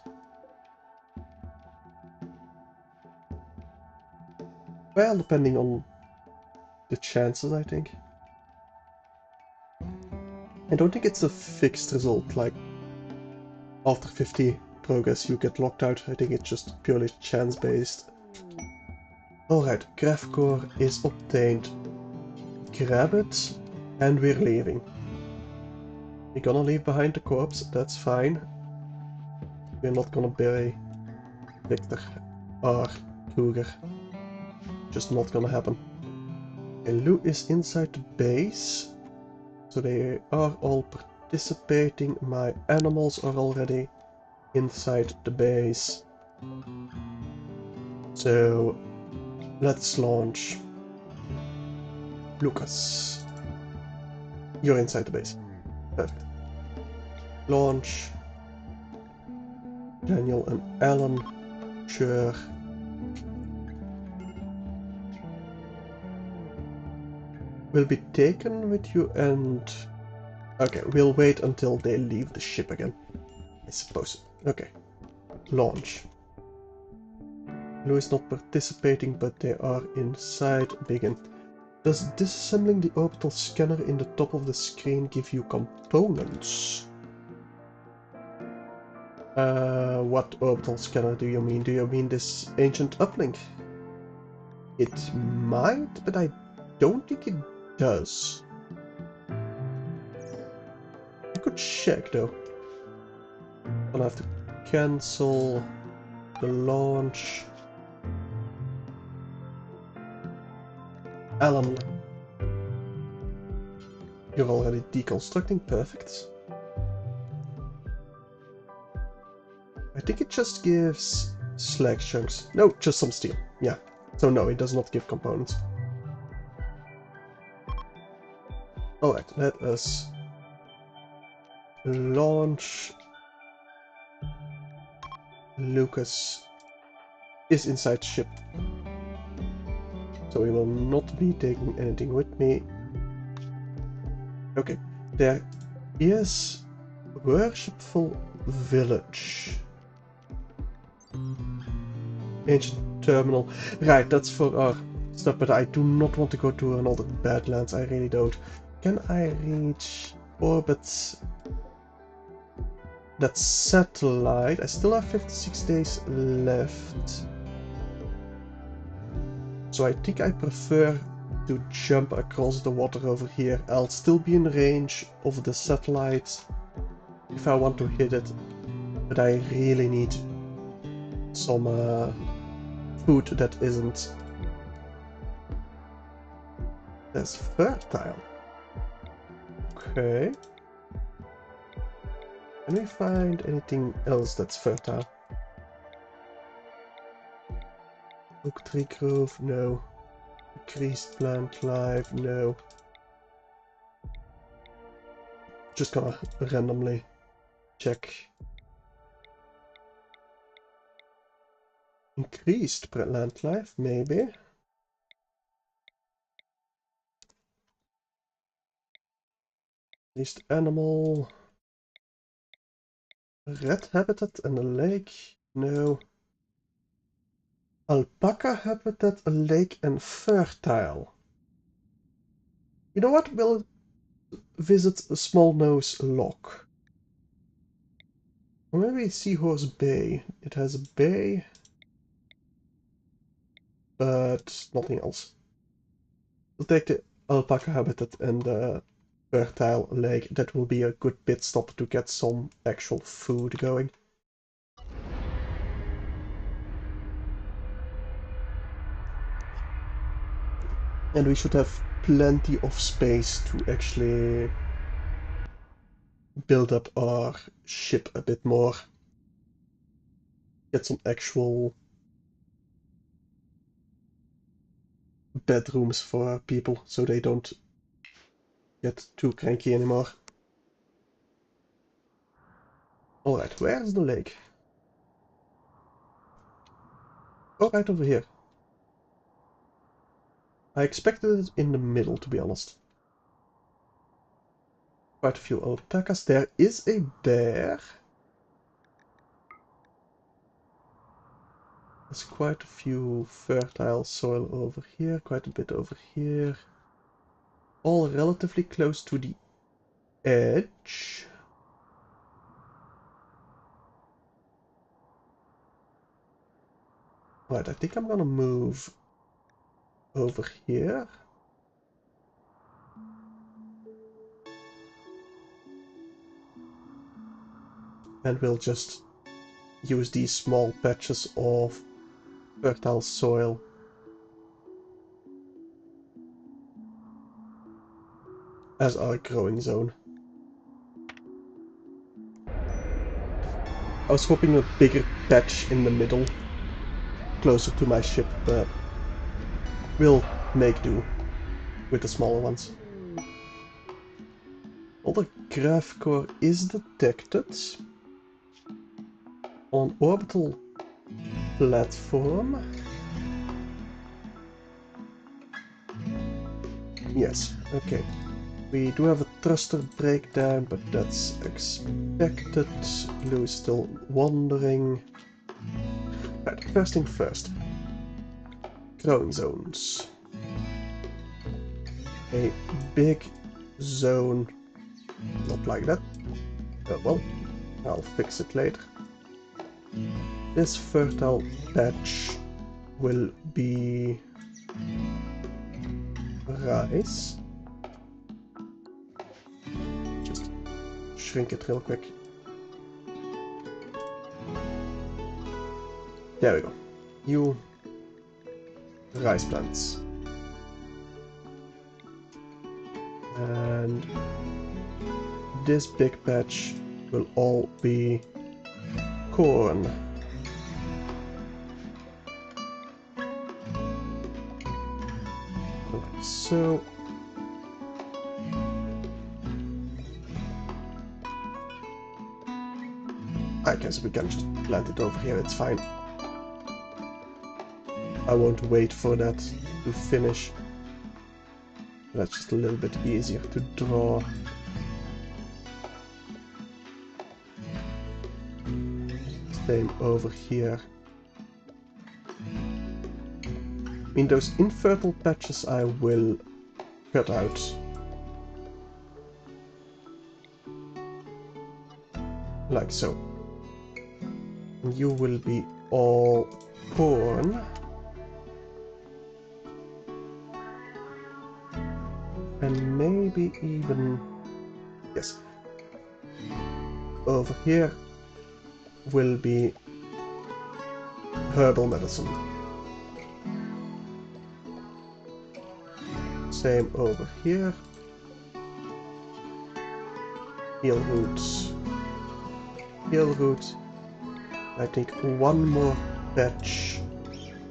Well, depending on the chances, I think. I don't think it's a fixed result, like after 50 progress you get locked out. I think it's just purely chance-based. Alright, gravcore is obtained. Grab it, and we're leaving. We're gonna leave behind the corpse, that's fine. We're not gonna bury Victor or Kruger. Just not gonna happen. And Lou is inside the base. So they are all participating. My animals are already inside the base. So let's launch. Lucas, you're inside the base. Perfect. Launch. Daniel and Alan. Sure. Will be taken with you and... Okay, we'll wait until they leave the ship again, I suppose. Okay. Launch. Lou is not participating, but they are inside. Begin. Does disassembling the orbital scanner in the top of the screen give you components? What orbital scanner do you mean? Do you mean this ancient uplink? It might, but I don't think it does. I could check though. I'll have to cancel the launch. Alan, you're already deconstructing, perfect. I think it just gives slag chunks. No, just some steel. Yeah. So no, it does not give components. Alright, let us launch. Lucas is inside the ship. So we will not be taking anything with me. Okay, there is Worshipful Village. Ancient Terminal. Right, that's for our stuff, but I do not want to go to another Badlands, I really don't. Can I reach orbit that satellite? I still have 56 days left. So I think I prefer to jump across the water over here. I'll still be in range of the satellite if I want to hit it, but I really need some food that isn't as fertile. Okay. Can we find anything else that's fertile? Oak tree grove, no. Increased plant life, no. Just gonna randomly check. Increased plant life, maybe. Increased animal. Red habitat and a lake, no. Alpaca habitat, a lake and fertile. You know what? We'll visit a Small Nose Lock. Or maybe Seahorse Bay. It has a bay, but nothing else. We'll take the alpaca habitat and the fertile lake. That will be a good pit stop to get some actual food going. And we should have plenty of space to actually build up our ship a bit more. Get some actual bedrooms for people so they don't get too cranky anymore. Alright, where's the lake? Oh, right over here. I expected it in the middle, to be honest. Quite a few alpacas. There is a bear. There's quite a few fertile soil over here, quite a bit over here. All relatively close to the edge. Right, I think I'm gonna move over here. And we'll just use these small patches of fertile soil as our growing zone. I was hoping a bigger patch in the middle, closer to my ship, but we'll make do with the smaller ones. All the gravcore is detected on orbital platform. Yes, okay. We do have a thruster breakdown, but that's expected. Lou is still wandering. Right, first thing first. Growing zones. A big zone. Not like that. Well, I'll fix it later. This fertile patch will be rice. Just shrink it real quick. There we go. You rice plants. And this big patch will all be corn. Okay, so I guess we can just plant it over here, it's fine. I won't wait for that to finish. That's just a little bit easier to draw. Same over here. I mean, those infertile patches I will cut out. Like so. You will be all corn. And maybe even... yes. Over here will be herbal medicine. Same over here. Heal roots. Heal root. I think one more batch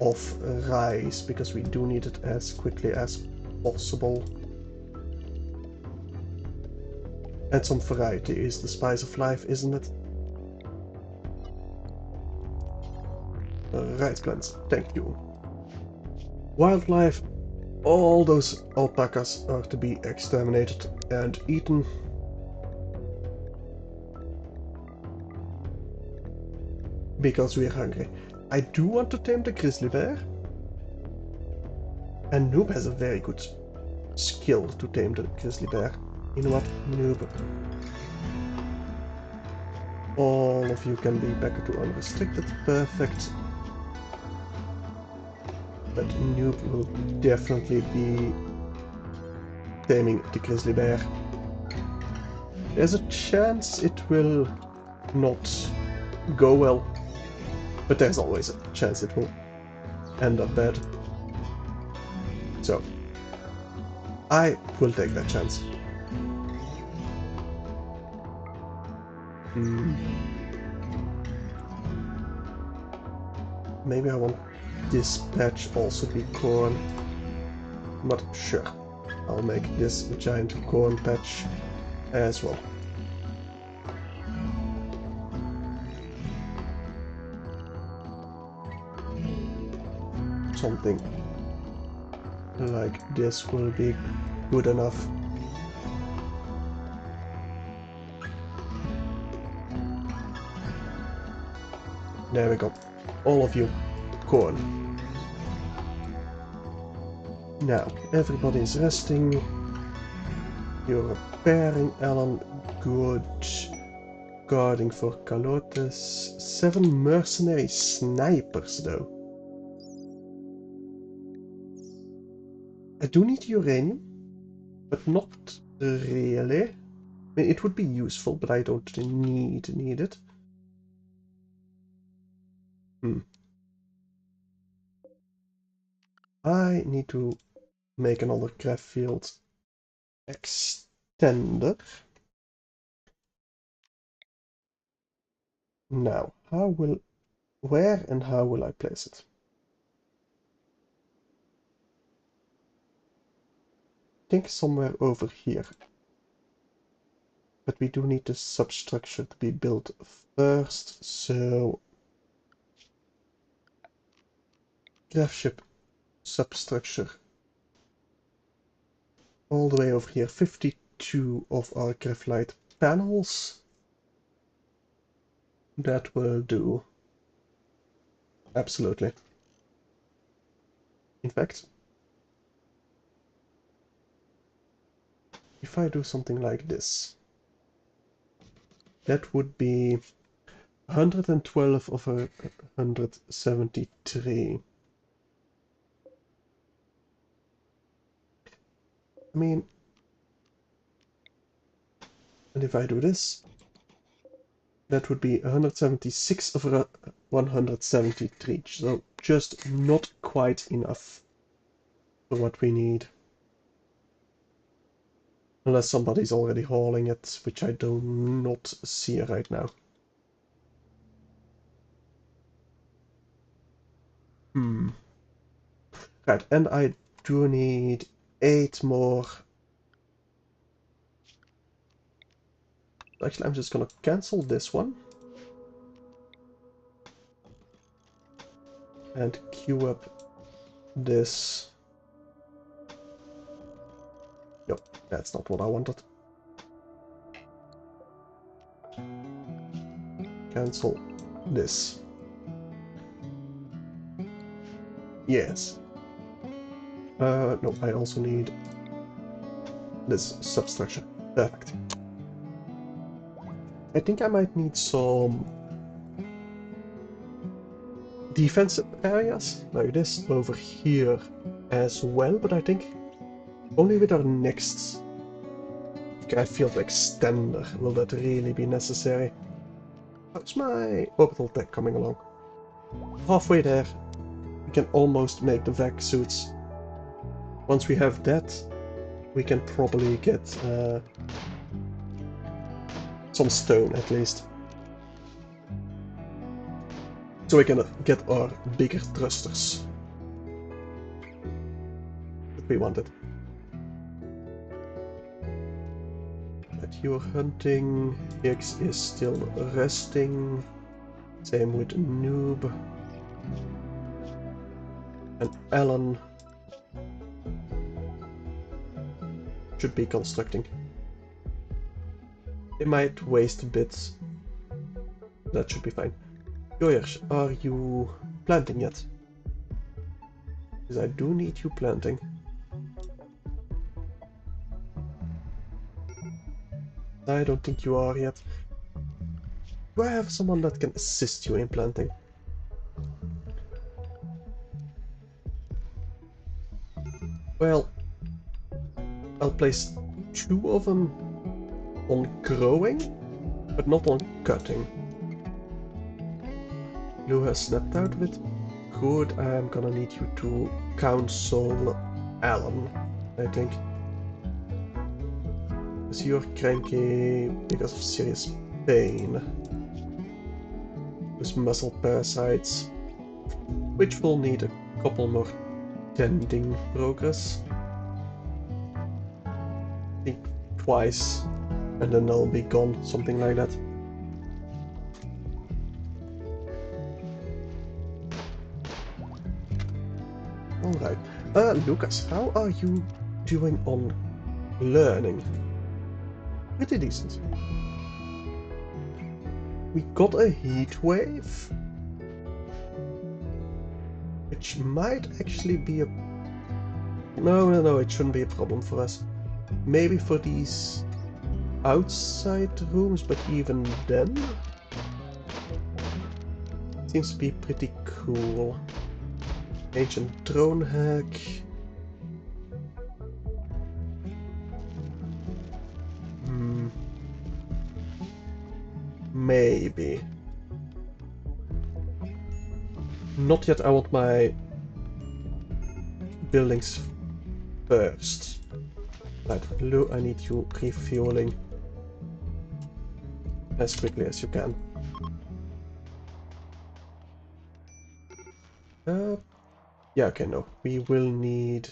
of rice, because we do need it as quickly as possible. And some variety is the spice of life, isn't it? Rice plants, thank you. Wildlife. All those alpacas are to be exterminated and eaten. Because we are hungry. I do want to tame the grizzly bear. And Noob has a very good skill to tame the grizzly bear. You know what, Noob? All of you can be back to unrestricted. Perfect. But Noob will definitely be taming the grizzly bear. There's a chance it will not go well, but there's always a chance it will end up bad. So, I will take that chance. Maybe I want this patch also be corn, but sure, I'll make this a giant corn patch as well. something like this will be good enough. There we go. All of you, corn. Now, everybody is resting. You're repairing, Alan. Good. Guarding for Calotes. 7 mercenary snipers, though. I do need uranium, but not really. I mean, it would be useful, but I don't need it. I need to make another craft field extender. Now, where and how will I place it? I think somewhere over here. But we do need the substructure to be built first, so craft ship substructure all the way over here. 52 of our graphite panels. That will do. Absolutely. In fact, if I do something like this, that would be 112 of 173. I mean, and if I do this, that would be 176 of 173. So just not quite enough for what we need. Unless somebody's already hauling it, which I do not see right now. Right, and I do need 8 more. Actually, I'm just gonna cancel this one. And queue up this. Nope, that's not what I wanted. Cancel this. Yes. No, I also need this substructure. Perfect. I think I might need some defensive areas like this over here as well, but I think only with our next craft field extender will that really be necessary. How's my orbital tech coming along? Halfway there. We can almost make the vac suits. Once we have that, we can probably get some stone at least. So we can get our bigger thrusters that we wanted. But you're hunting, X is still resting. Same with Noob. And Alan should be constructing. They might waste a bit. That should be fine. Joyers, are you planting yet? Because I do need you planting. I don't think you are yet. Do I have someone that can assist you in planting? Well, I'll place 2 of them on growing, but not on cutting. Blue has snapped out of it. Good, I'm gonna need you to counsel Alan, I think. Because you're cranky because of serious pain. With muscle parasites, which will need a couple more tending progress. I think twice, and then they'll be gone, something like that. Alright. Lucas, how are you doing on learning? Pretty decent. We got a heat wave, which might actually be a... No, it shouldn't be a problem for us. Maybe for these outside rooms, but even then... Seems to be pretty cool. Ancient drone hack. Maybe. Not yet, I want my buildings first. Right, Lou, I need you refueling as quickly as you can. Yeah, okay, no. We will need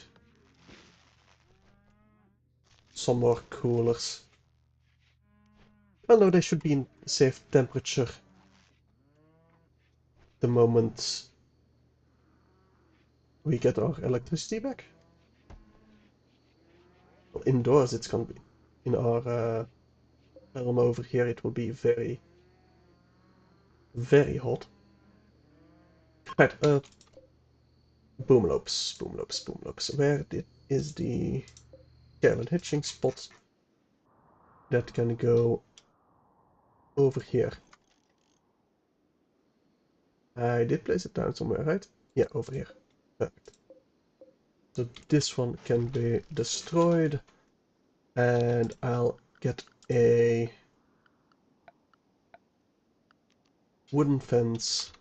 some more coolers. Well, no, they should be in safe temperature the moment we get our electricity back. Well, indoors it's gonna be... In our realm over here it will be very, very hot. Right, boomlopes, boomlopes, boomlopes. Where is the cabin hitching spot? That can go over here. I did place it down somewhere, right? Yeah, over here. Perfect. So this one can be destroyed, and I'll get a wooden fence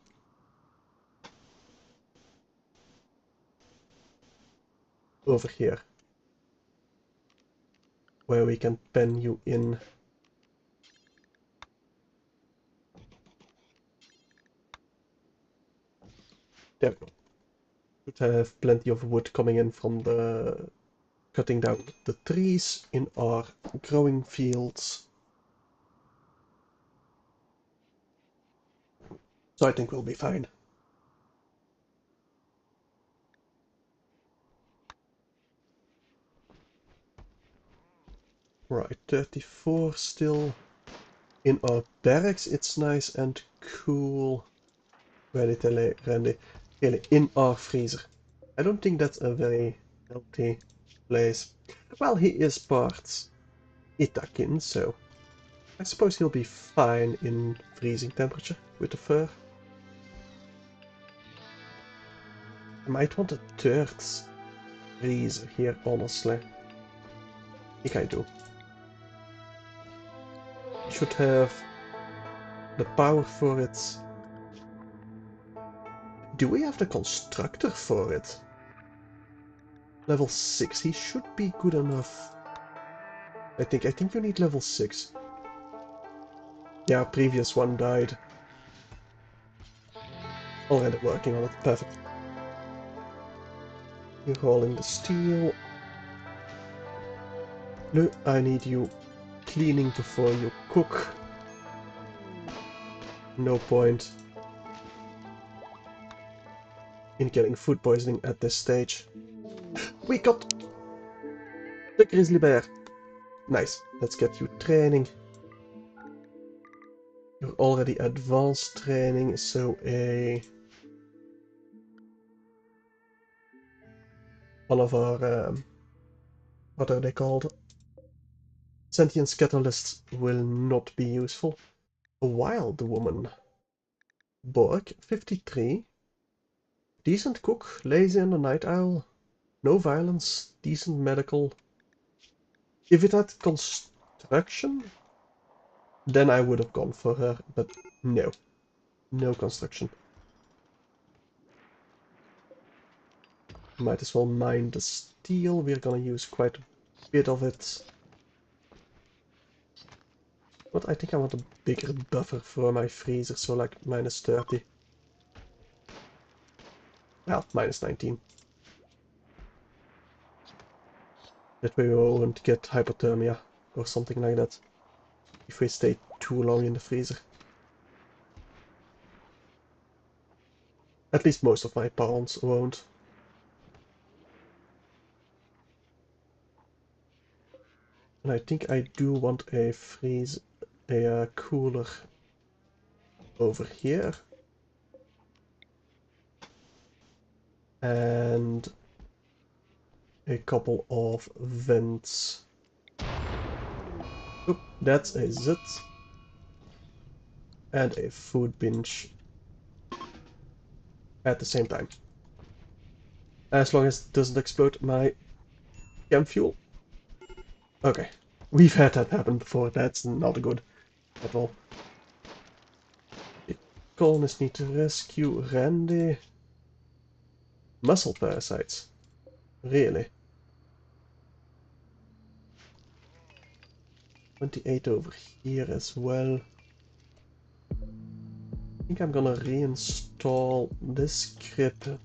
over here, where we can pen you in. There we go. Should have plenty of wood coming in from the cutting down the trees in our growing fields. So I think we'll be fine. Right, 34 still. In our barracks it's nice and cool. Randy. Really, in our freezer. I don't think that's a very healthy place. Well, he is part Itakin, so I suppose he'll be fine in freezing temperature with the fur. I might want a third freezer here, honestly. I think I do. Should have the power for it. Do we have the constructor for it? Level 6, he should be good enough. I think you need level 6. Yeah, previous one died. Already working on it, perfect. You're rolling the steel. No, I need you cleaning before you cook. No point in getting food poisoning at this stage. We got the grizzly bear. Nice, let's get you training. You're already advanced training, so one of our, what are they called? Sentience catalysts will not be useful. A wild woman. Borg, 53. Decent cook, lazy and a night owl. No violence, decent medical. If it had construction, then I would have gone for her, but no. No construction. Might as well mine the steel, we're gonna use quite a bit of it. But I think I want a bigger buffer for my freezer, so like minus 30. Well, minus 19. That way we won't get hypothermia or something like that if we stay too long in the freezer. At least most of my pawns won't. And I think I do want a cooler over here. And a couple of vents. Oop, that's a zit. And a food bench at the same time. As long as it doesn't explode my chem fuel. Okay, we've had that happen before. That's not good at all. The colonists need to rescue Randy. Muscle parasites. Really? 28 over here as well. I think I'm gonna reinstall this crib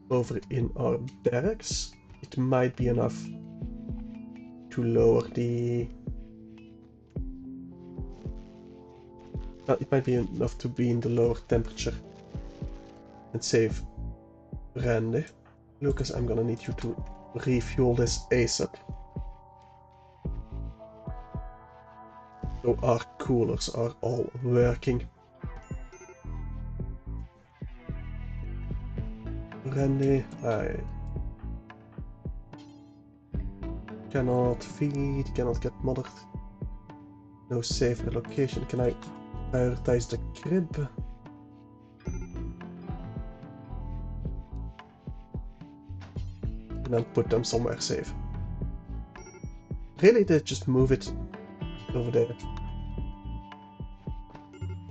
over in our barracks. It might be enough to lower the... it might be enough to be in the lower temperature and save Randy. Lucas, I'm gonna need you to refuel this ASAP. So our coolers are all working. Randy, I cannot feed, cannot get mothered. No safe allocation. Can I prioritize the crib? And then put them somewhere safe. Really, they just move it over there.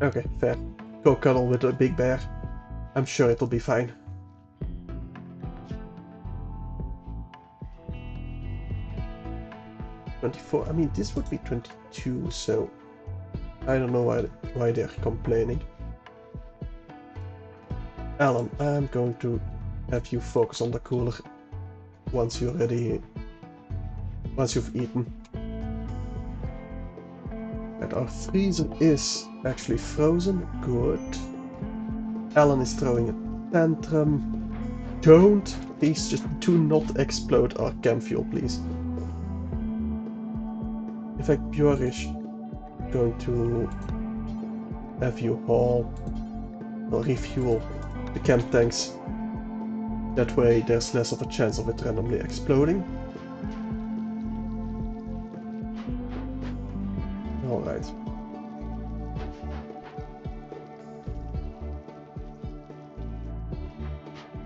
Okay, fair. Go cuddle with a big bear. I'm sure it'll be fine. I mean, this would be 22, so I don't know why they're complaining. Alan, I'm going to have you focus on the cooler once you've eaten. And our freezer is actually frozen. Good. Alan is throwing a tantrum. Please just do not explode our chem fuel, please. In fact, Björn is going to have you haul or refuel the chem tanks. That way there's less of a chance of it randomly exploding. Alright.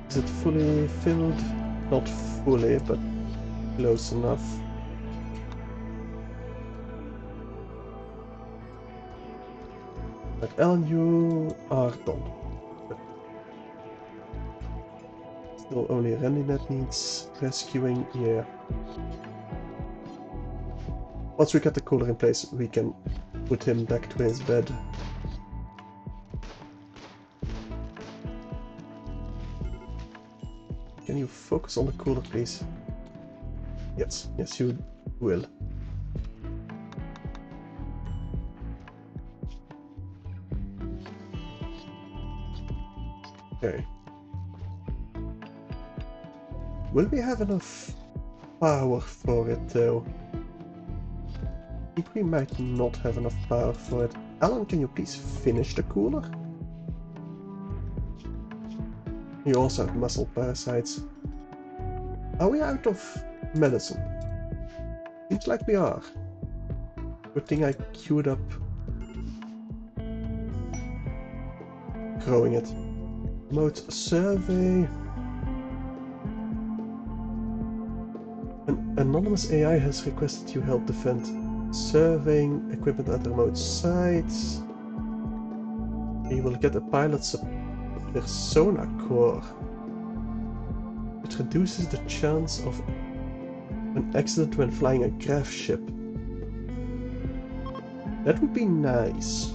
Is it fully filled? Not fully, but close enough. But Ellen, you are done. Still only Randy that needs rescuing, yeah. Once we get the cooler in place, we can put him back to his bed. Can you focus on the cooler, please? Yes, yes you will. Okay. Will we have enough power for it though? I think we might not have enough power for it. Alan, can you please finish the cooler? You also have muscle parasites. Are we out of medicine? Seems like we are. Good thing I queued up growing it. Remote survey. An anonymous AI has requested you help defend surveying equipment at remote sites. You will get a pilot's persona core. It reduces the chance of an accident when flying a grav ship. That would be nice.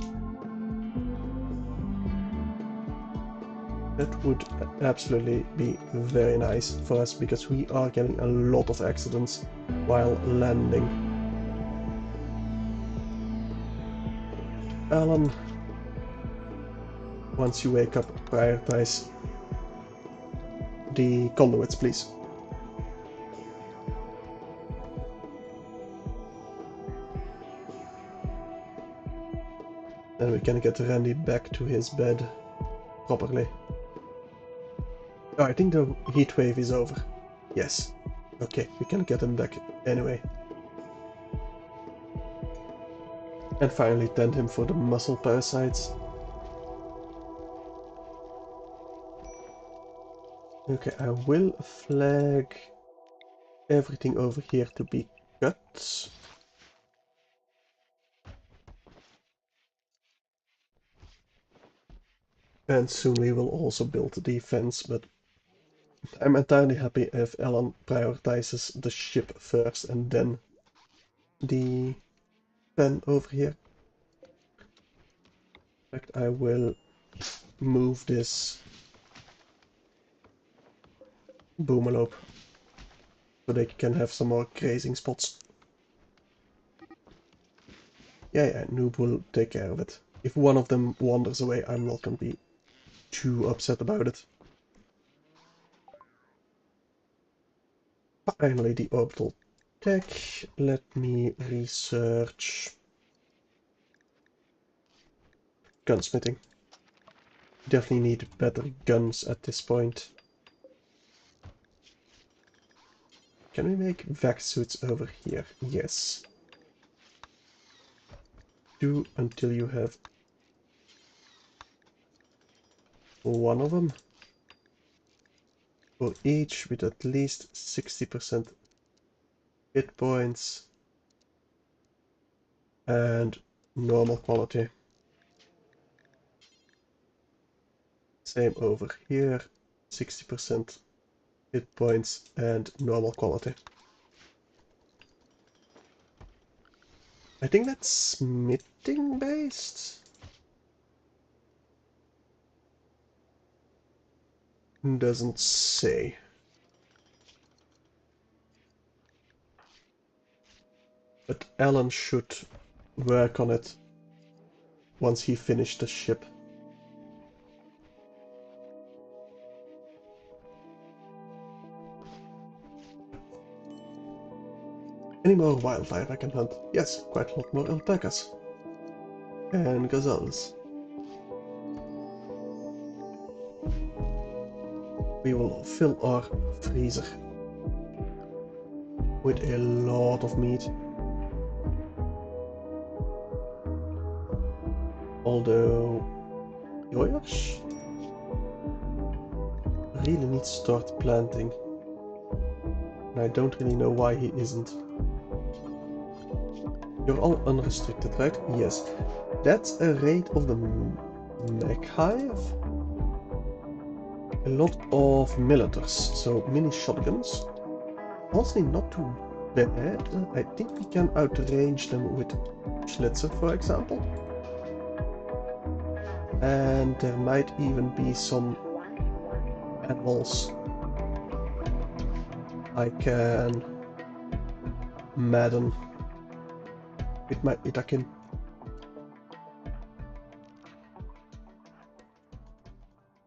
That would absolutely be very nice for us, because we are getting a lot of accidents while landing. Alan, once you wake up, prioritize the conduits, please. And we can get Randy back to his bed properly. Oh, I think the heat wave is over. Yes. Okay, we can get him back anyway. And finally tend him for the muscle parasites. Okay, I will flag everything over here to be cut. And soon we will also build the defense, but I'm entirely happy if Alan prioritizes the ship first and then the pen over here. In fact, I will move this boomelope so they can have some more grazing spots. Yeah, Noob will take care of it. If one of them wanders away, I'm not gonna be too upset about it. Finally, the orbital tech. Let me research gunsmithing. Definitely need better guns at this point. Can we make vac suits over here? Yes. Do until you have one of them. For each with at least 60% hit points and normal quality. Same over here, 60% hit points and normal quality. I think that's smithing based. Doesn't say. But Alan should work on it once he finished the ship. Any more wildlife I can hunt? Yes, quite a lot more alpacas. And gazelles. We will fill our freezer with a lot of meat. Although Joyers really needs to start planting. And I don't really know why he isn't. You're all unrestricted, right? Yes. That's a raid of the mech hive. A lot of militars, so mini shotguns. Honestly, not too bad. I think we can outrange them with Schlitzer, for example. And there might even be some animals I can madden with my Itakin.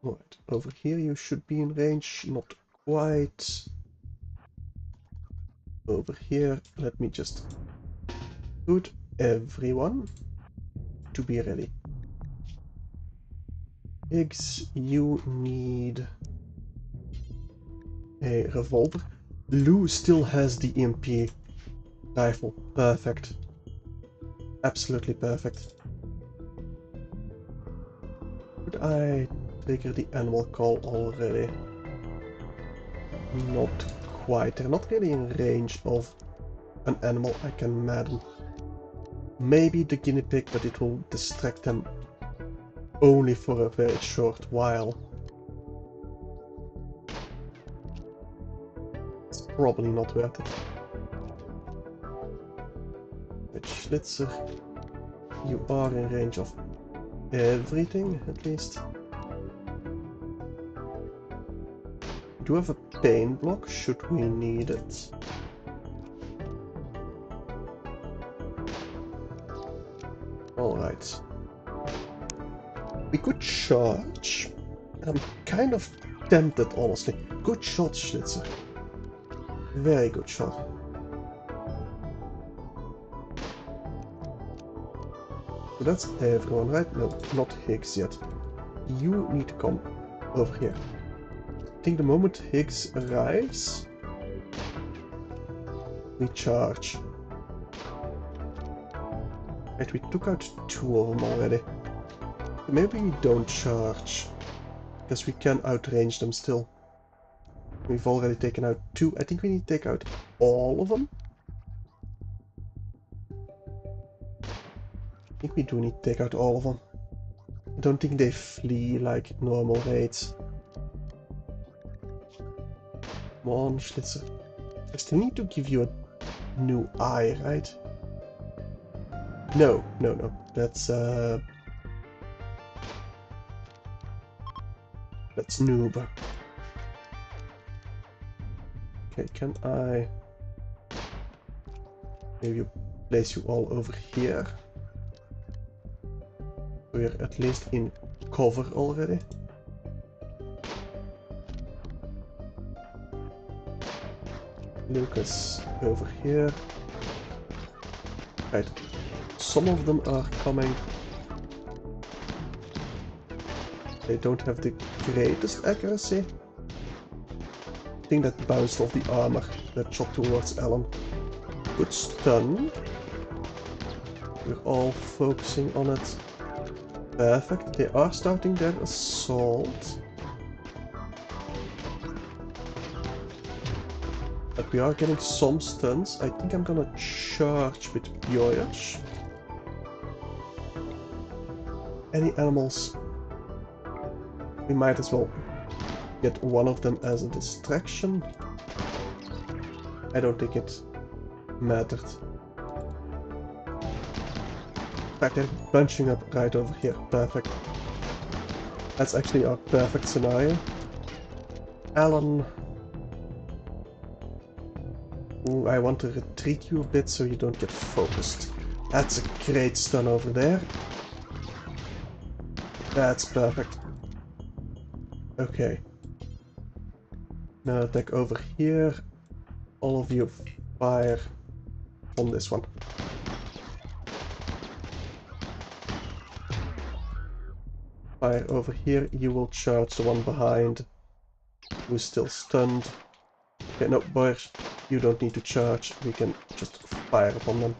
Right, over here you should be in range, not quite. Over here, let me just put everyone to be ready. Higgs, you need a revolver. Lou still has the EMP rifle. Perfect. Absolutely perfect. Could I trigger the animal call already? Not quite. They're not really in range of an animal I can madden. Maybe the guinea pig, but it will distract them only for a very short while. It's probably not worth it. With Schlitzer, you are in range of everything, at least. Do have a pain block, should we need it. Alright. We could charge. I'm kind of tempted, honestly. Good shot, Schlitzer. Very good shot. So that's everyone, right? No, not Higgs yet. You need to come over here. I think the moment Higgs arrives, we charge. Right, we took out 2 of them already. Maybe we don't charge, because we can outrange them still. We've already taken out 2. I think we need to take out all of them. I think we do need to take out all of them. I don't think they flee like normal raids. Come on, Schlitzer. I still need to give you a new eye, right? No. That's noob. Okay, can I maybe place you all over here? We're at least in cover already. Lucas over here. Right. Some of them are coming. They don't have the greatest accuracy. I think that bounced off the armor that shot towards Alan. Good stun. We're all focusing on it. Perfect. They are starting their assault. But we are getting some stuns. I think I'm gonna charge with Bjoyers. Any animals? We might as well get one of them as a distraction. I don't think it mattered. In fact, they're bunching up right over here. Perfect. That's actually our perfect scenario. Alan. Ooh, I want to retreat you a bit so you don't get focused. That's a great stun over there. That's perfect. Okay. Now attack over here. All of you fire on this one. Fire over here. You will charge the one behind who's still stunned. Okay, no, boys, you don't need to charge. We can just fire upon them.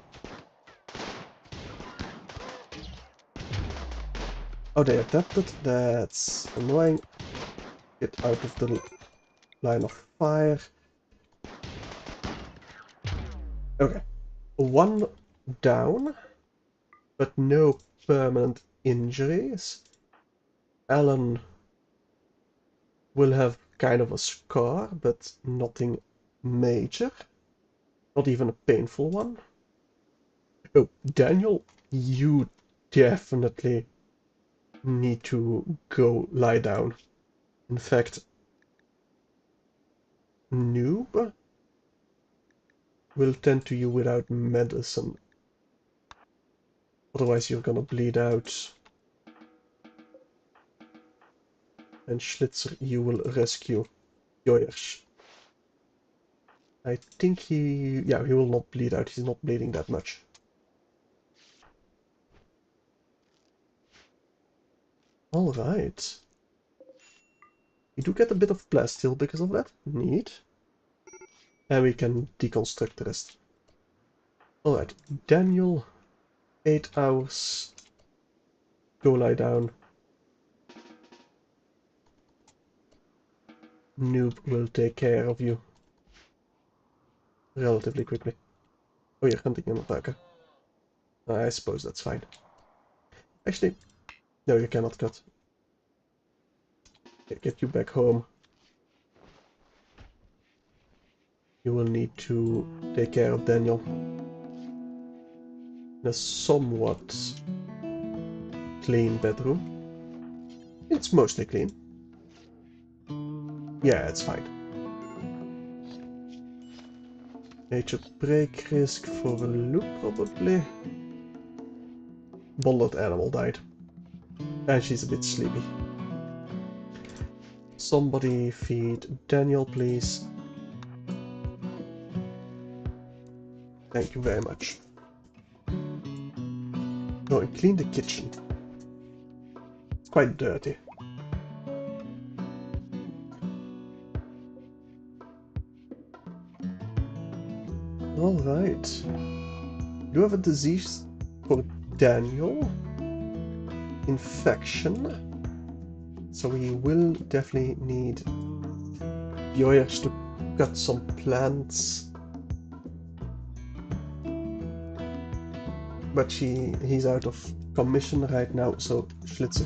Oh, they adapted. That's annoying. Get out of the line of fire. Okay. One down, but no permanent injuries. Alan will have kind of a scar, but nothing major. Not even a painful one. Oh, Daniel, you definitely need to go lie down. In fact, Noob will tend to you without medicine. Otherwise you're gonna bleed out. And Schlitzer, you will rescue Joyers. I think he will not bleed out. He's not bleeding that much. Alright. We do get a bit of plasteel because of that. Neat. And we can deconstruct the rest. Alright, Daniel, 8 hours. Go lie down. Noob will take care of you. Relatively quickly. Oh, you're hunting an attacker. I suppose that's fine. Actually, no, you cannot cut. Okay, get you back home. You will need to take care of Daniel. In a somewhat clean bedroom. It's mostly clean. Yeah, it's fine. Nature break risk for a loop, probably. Bothered animal died. And she's a bit sleepy. Somebody feed Daniel, please. Thank you very much. Oh, and clean the kitchen. It's quite dirty. Alright. Do you have a disease for Daniel? Infection. So we will definitely need Joyers to cut some plants. But he's out of commission right now, so Schlitzer,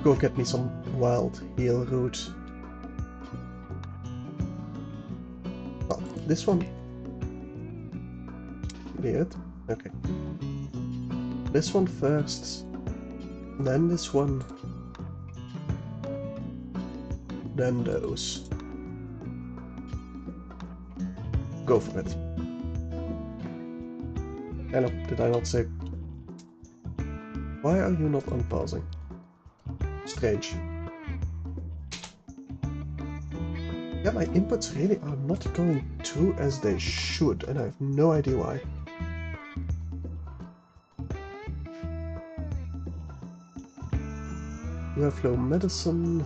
go get me some wild heal root. Oh, this one. Weird. Okay. This one first. Then this one. Then those. Go for it. Hello, did I not say? Why are you not unpausing? Strange. Yeah, my inputs really are not going through as they should, and I have no idea why. You have low medicine.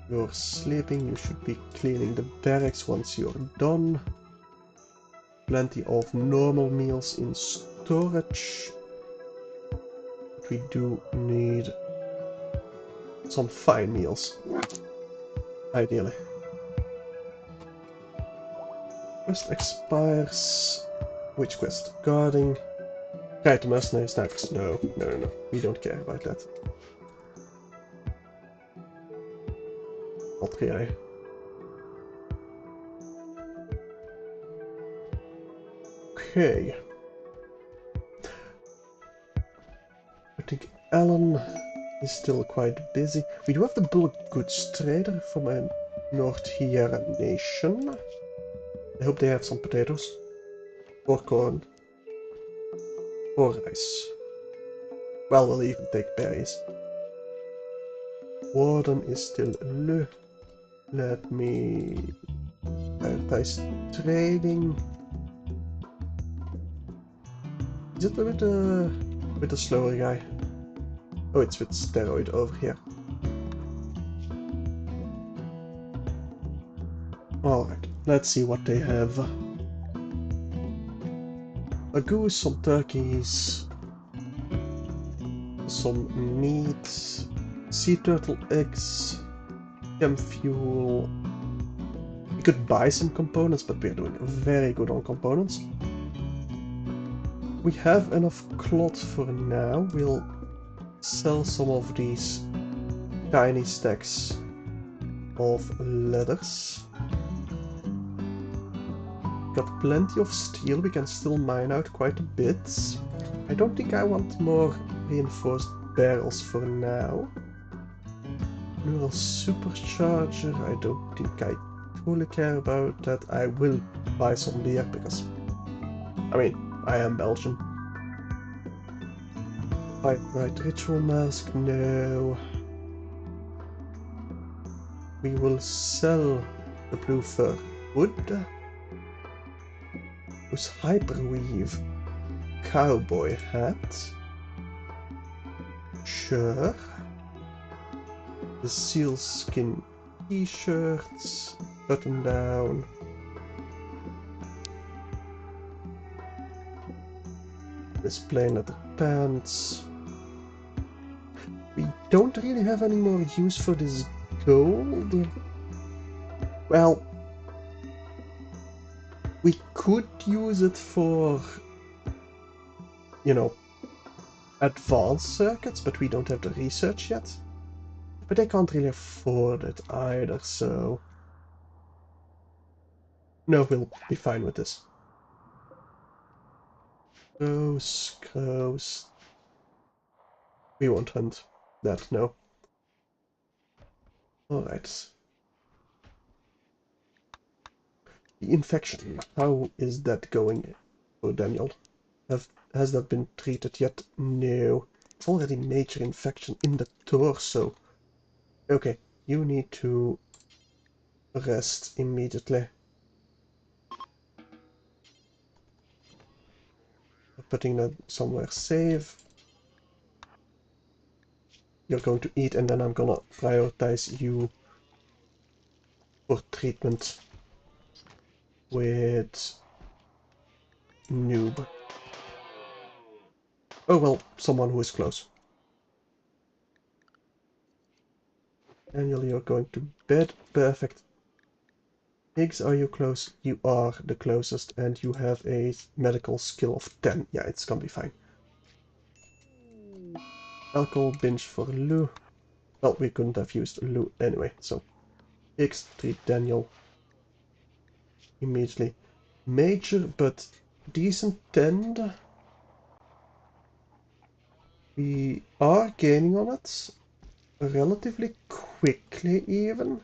You're sleeping, you should be cleaning the barracks once you're done. Plenty of normal meals in storage. We do need some fine meals, ideally. Quest expires. Which quest? Guarding. Krijt de mercenaries next. No. We don't care about that. Not really. Okay. I think Alan is still quite busy. We do have the bulk goods trader from a North here nation. I hope they have some potatoes. Or corn. Or rice. Well, we'll even take berries. Warden is still low. Let me prioritize trading. Is it with the slower guy? Oh, it's with steroid over here. Alright, let's see what they have. A goose, some turkeys, some meat, sea turtle eggs, chem fuel. We could buy some components, but we're doing very good on components. We have enough cloth for now. We'll sell some of these tiny stacks of leathers. Got plenty of steel, we can still mine out quite a bit. I don't think I want more reinforced barrels for now. Neural supercharger, I don't think I truly care about that. I will buy some beer because, I mean, I am Belgian. Right, ritual mask, no. We will sell the blue fur wood. Who's hyperweave? Cowboy hat. Sure. The sealskin t-shirts. Button down. This plain leather pants. We don't really have any more use for this gold. Well, we could use it for, you know, advanced circuits, but we don't have the research yet. But I can't really afford it either, so... No, we'll be fine with this. Gross. We won't hunt that, no. Alright. The infection, how is that going for Daniel? Has that been treated yet? No. It's already major infection in the torso. Okay, you need to rest immediately. putting that somewhere safe. You're going to eat, and then I'm gonna prioritize you for treatment with noob. Oh well, someone who is close. Daniel, you're going to bed. Perfect. Higgs, are you close? You are the closest, and you have a medical skill of 10. Yeah, it's gonna be fine. Alcohol binge for Lou. Well, we couldn't have used Lou anyway, so Higgs, treat Daniel immediately. Major, but decent tend. We are gaining on it relatively quickly, even.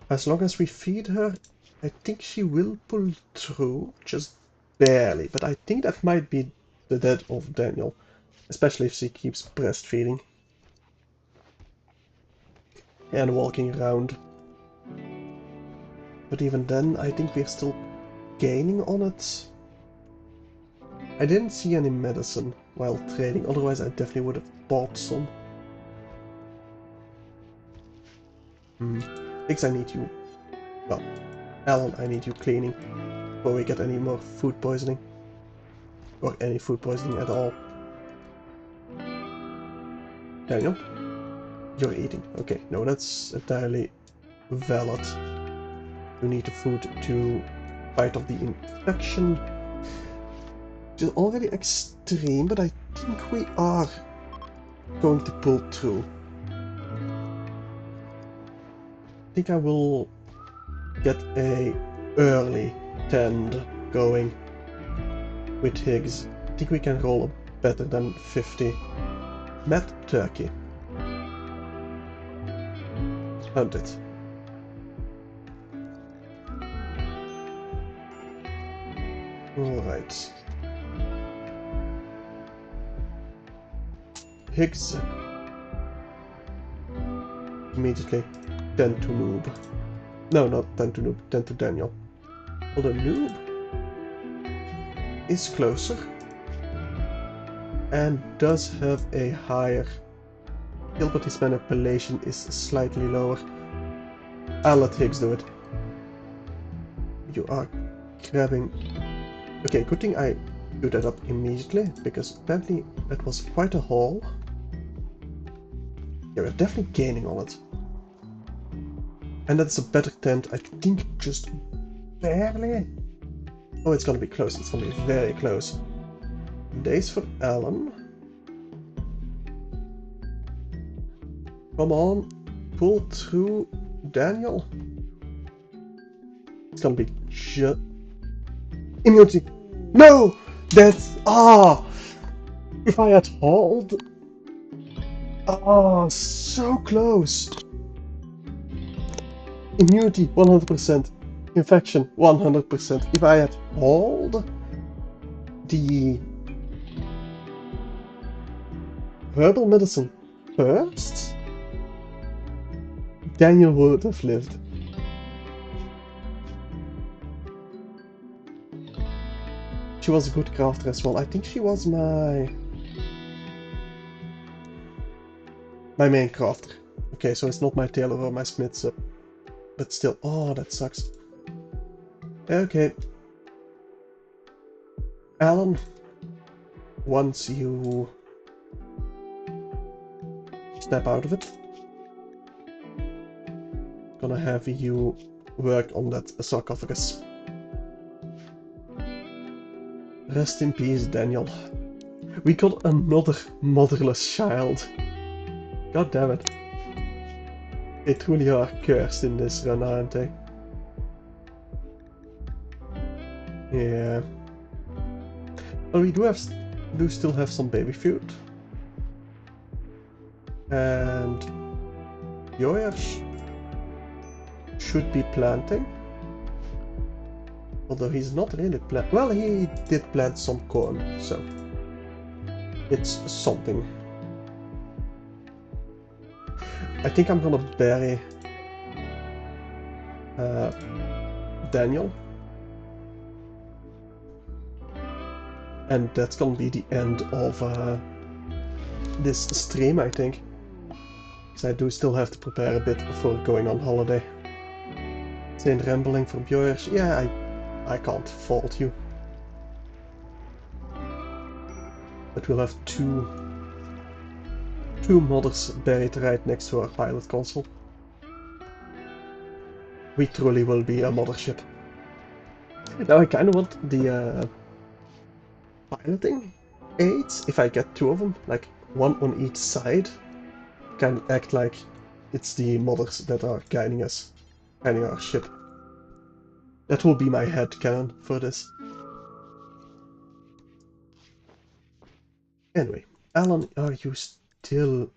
As long as we feed her, I think she will pull through, just barely. But I think that might be the death of Daniel, especially if she keeps breastfeeding and walking around. But even then, I think we're still gaining on it. I didn't see any medicine while trading, otherwise I definitely would have bought some. Higgs, I need you. Well, Alan, I need you cleaning before we get any more food poisoning. Or any food poisoning at all. Daniel, you're eating. Okay, no, that's entirely valid. You need the food to fight off the infection. It's already extreme, but I think we are going to pull through. I think I will get a early tend going with Higgs. I think we can roll better than 50. Met turkey. Hunt it. Alright. Higgs. Immediately. 10 to noob. No, not 10 to noob, 10 to Daniel. Although noob is closer and does have a higher skill, but his manipulation is slightly lower. I'll let Higgs do it. You are grabbing... Okay, good thing I do that up immediately, because apparently that was quite a haul. Yeah, we're definitely gaining on it. And that's a better tent, I think, just barely. Oh, it's gonna be close. It's gonna be very close. Days for Alan. Come on. Pull through Daniel. It's gonna be just... Immunity. No! That's... Ah! If I had hauled... Ah, so close. Immunity, 100%. Infection, 100%. If I had hauled the herbal medicine first, Daniel would have lived. She was a good crafter as well. I think she was my main crafter. Okay, so it's not my tailor or my smith, but still. Oh, that sucks. Okay. Alan, once you step out of it, gonna have you work on that sarcophagus. Rest in peace, Daniel. We got another motherless child. God damn it. They truly are cursed in this run, aren't they? Yeah. But we do still have some baby food. And Joyers should be planting. Although he's not really well, he did plant some corn, so it's something. I think I'm gonna bury Daniel And that's gonna be the end of this stream, I think. Because I do still have to prepare a bit before going on holiday. Saint Rambling for viewers, yeah, I can't fault you. But we'll have two modders buried right next to our pilot console. We truly will be a mothership. Now I kind of want the piloting aids, if I get two of them, like one on each side, can act like it's the modders that are guiding us, guiding our ship. That will be my headcanon for this. Anyway, Alan, are you still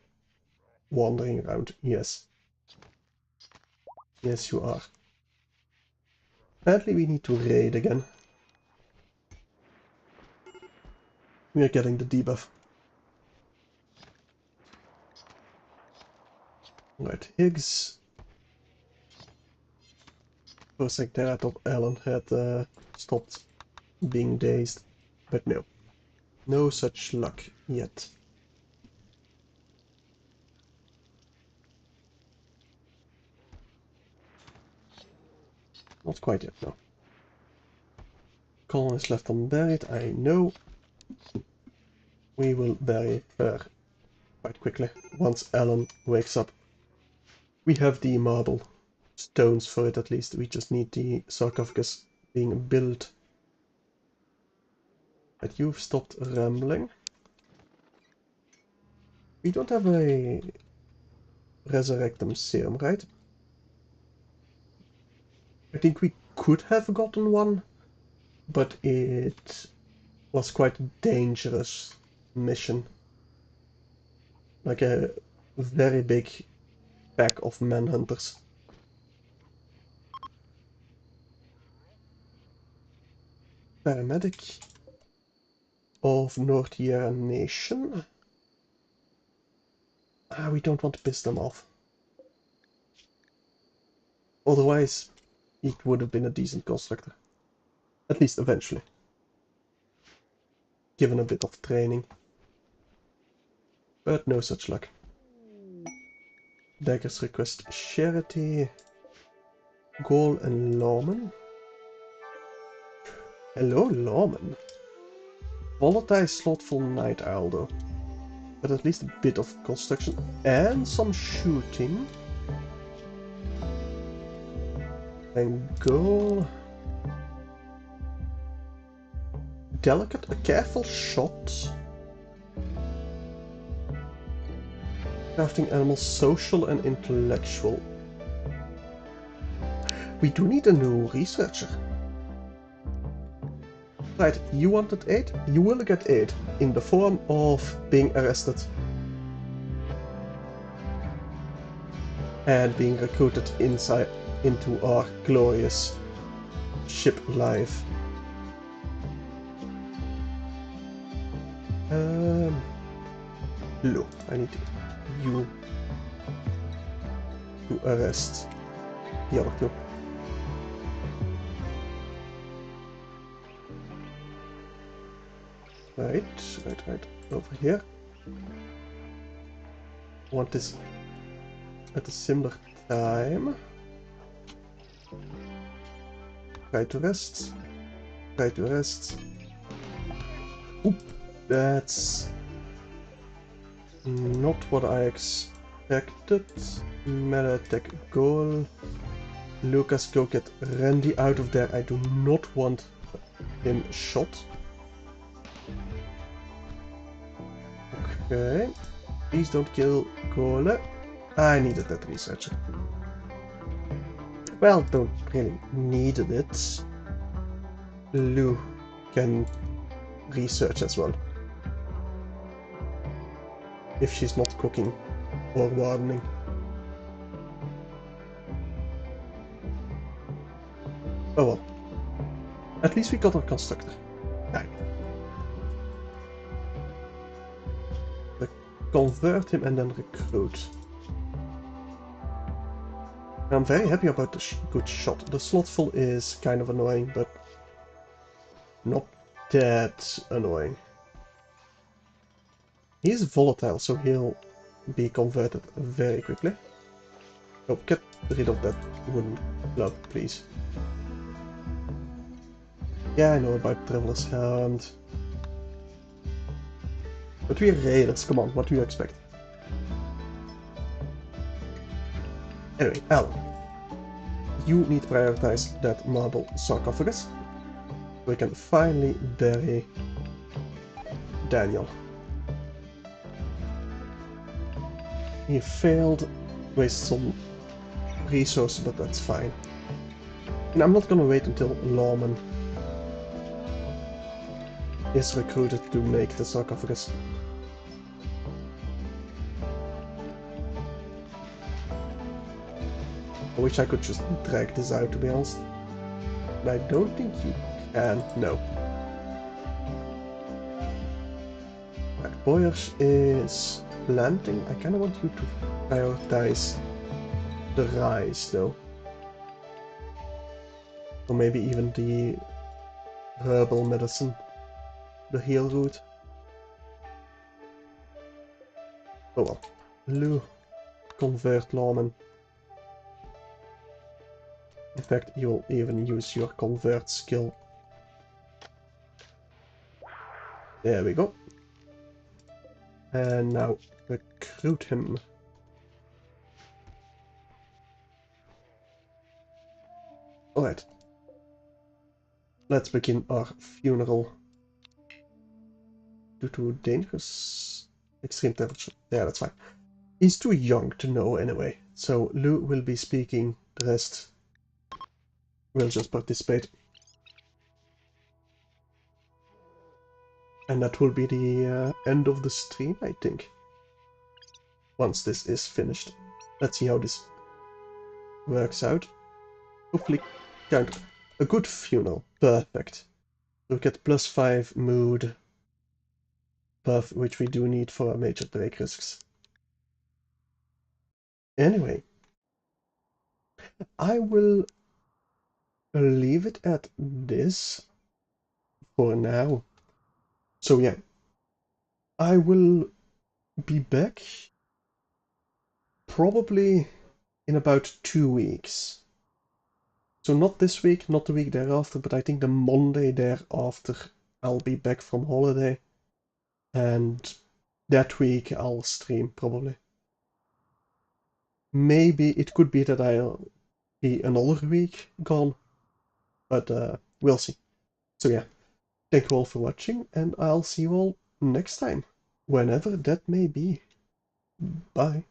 wandering around? Yes. Yes, you are. Apparently we need to raid again. We are getting the debuff. Right, Higgs. For a sec there I thought Alan had stopped being dazed. But no. No such luck yet. Not quite yet, no. Colin is left unburied, I know. We will bury her quite quickly once Alan wakes up. We have the marble stones for it at least. We just need the sarcophagus being built. But you've stopped rambling. We don't have a resurrectum serum, right? I think we could have gotten one, but it was quite a dangerous mission. Like a very big pack of manhunters. Paramedic of North-Year Nation. Ah, we don't want to piss them off. Otherwise, it would have been a decent constructor. At least eventually. Given a bit of training. But no such luck. Daggers request Charity. Gol and Lawman. Hello, Lawman. Volatile Slothful Night Owl though. But at least a bit of construction and some shooting. And Gol. Delicate, a careful shot. Crafting animals, social and intellectual. We do need a new researcher. Right, you wanted aid? You will get aid in the form of being arrested. And being recruited into our glorious ship life. Look, I need you to arrest the other two. Right, over here. I want this at a similar time. Try to rest. Oop, that's not what I expected. Meta attack goal. Lucas, go get Randy out of there. I do not want him shot. Okay. Please don't kill Gole. I needed that researcher. Well, don't really needed it. Lou can research as well. If she's not cooking or wardening. Oh well. At least we got our constructor. Right. Convert him and then recruit. I'm very happy about the good shot. The Slothful is kind of annoying, but not that annoying. He's volatile, so he'll be converted very quickly. Oh, get rid of that wooden blob, please. Yeah, I know about Traveler's Hand. But we're raiders, come on, what do you expect? Anyway, Alan, you need to prioritize that marble sarcophagus. We can finally bury Daniel. He failed, waste some resources, but that's fine. And I'm not gonna wait until Lawman is recruited to make the sarcophagus. I wish I could just drag this out, to be honest. But I don't think you can. No. Right, Boyers is planting. I kind of want you to prioritize the rice, though. Or maybe even the herbal medicine. The heal root. Oh well. Lou, convert Lawman. In fact, you'll even use your convert skill. There we go. And now recruit him. Alright. Let's begin our funeral. Due to dangerous extreme temperature. Yeah, that's fine. He's too young to know anyway. So Lou will be speaking. The rest will just participate. And that will be the end of the stream, I think. Once this is finished. Let's see how this works out. Hopefully, kind of a good funeral. Perfect. We get +5 mood buff, which we do need for our major break risks. Anyway, I will leave it at this for now. So yeah, I will be back probably in about 2 weeks. So not this week, not the week thereafter, but I think the Monday thereafter I'll be back from holiday. And that week I'll stream, probably. Maybe it could be that I'll be another week gone, but we'll see. So yeah, thank you all for watching, and I'll see you all next time, whenever that may be. Bye.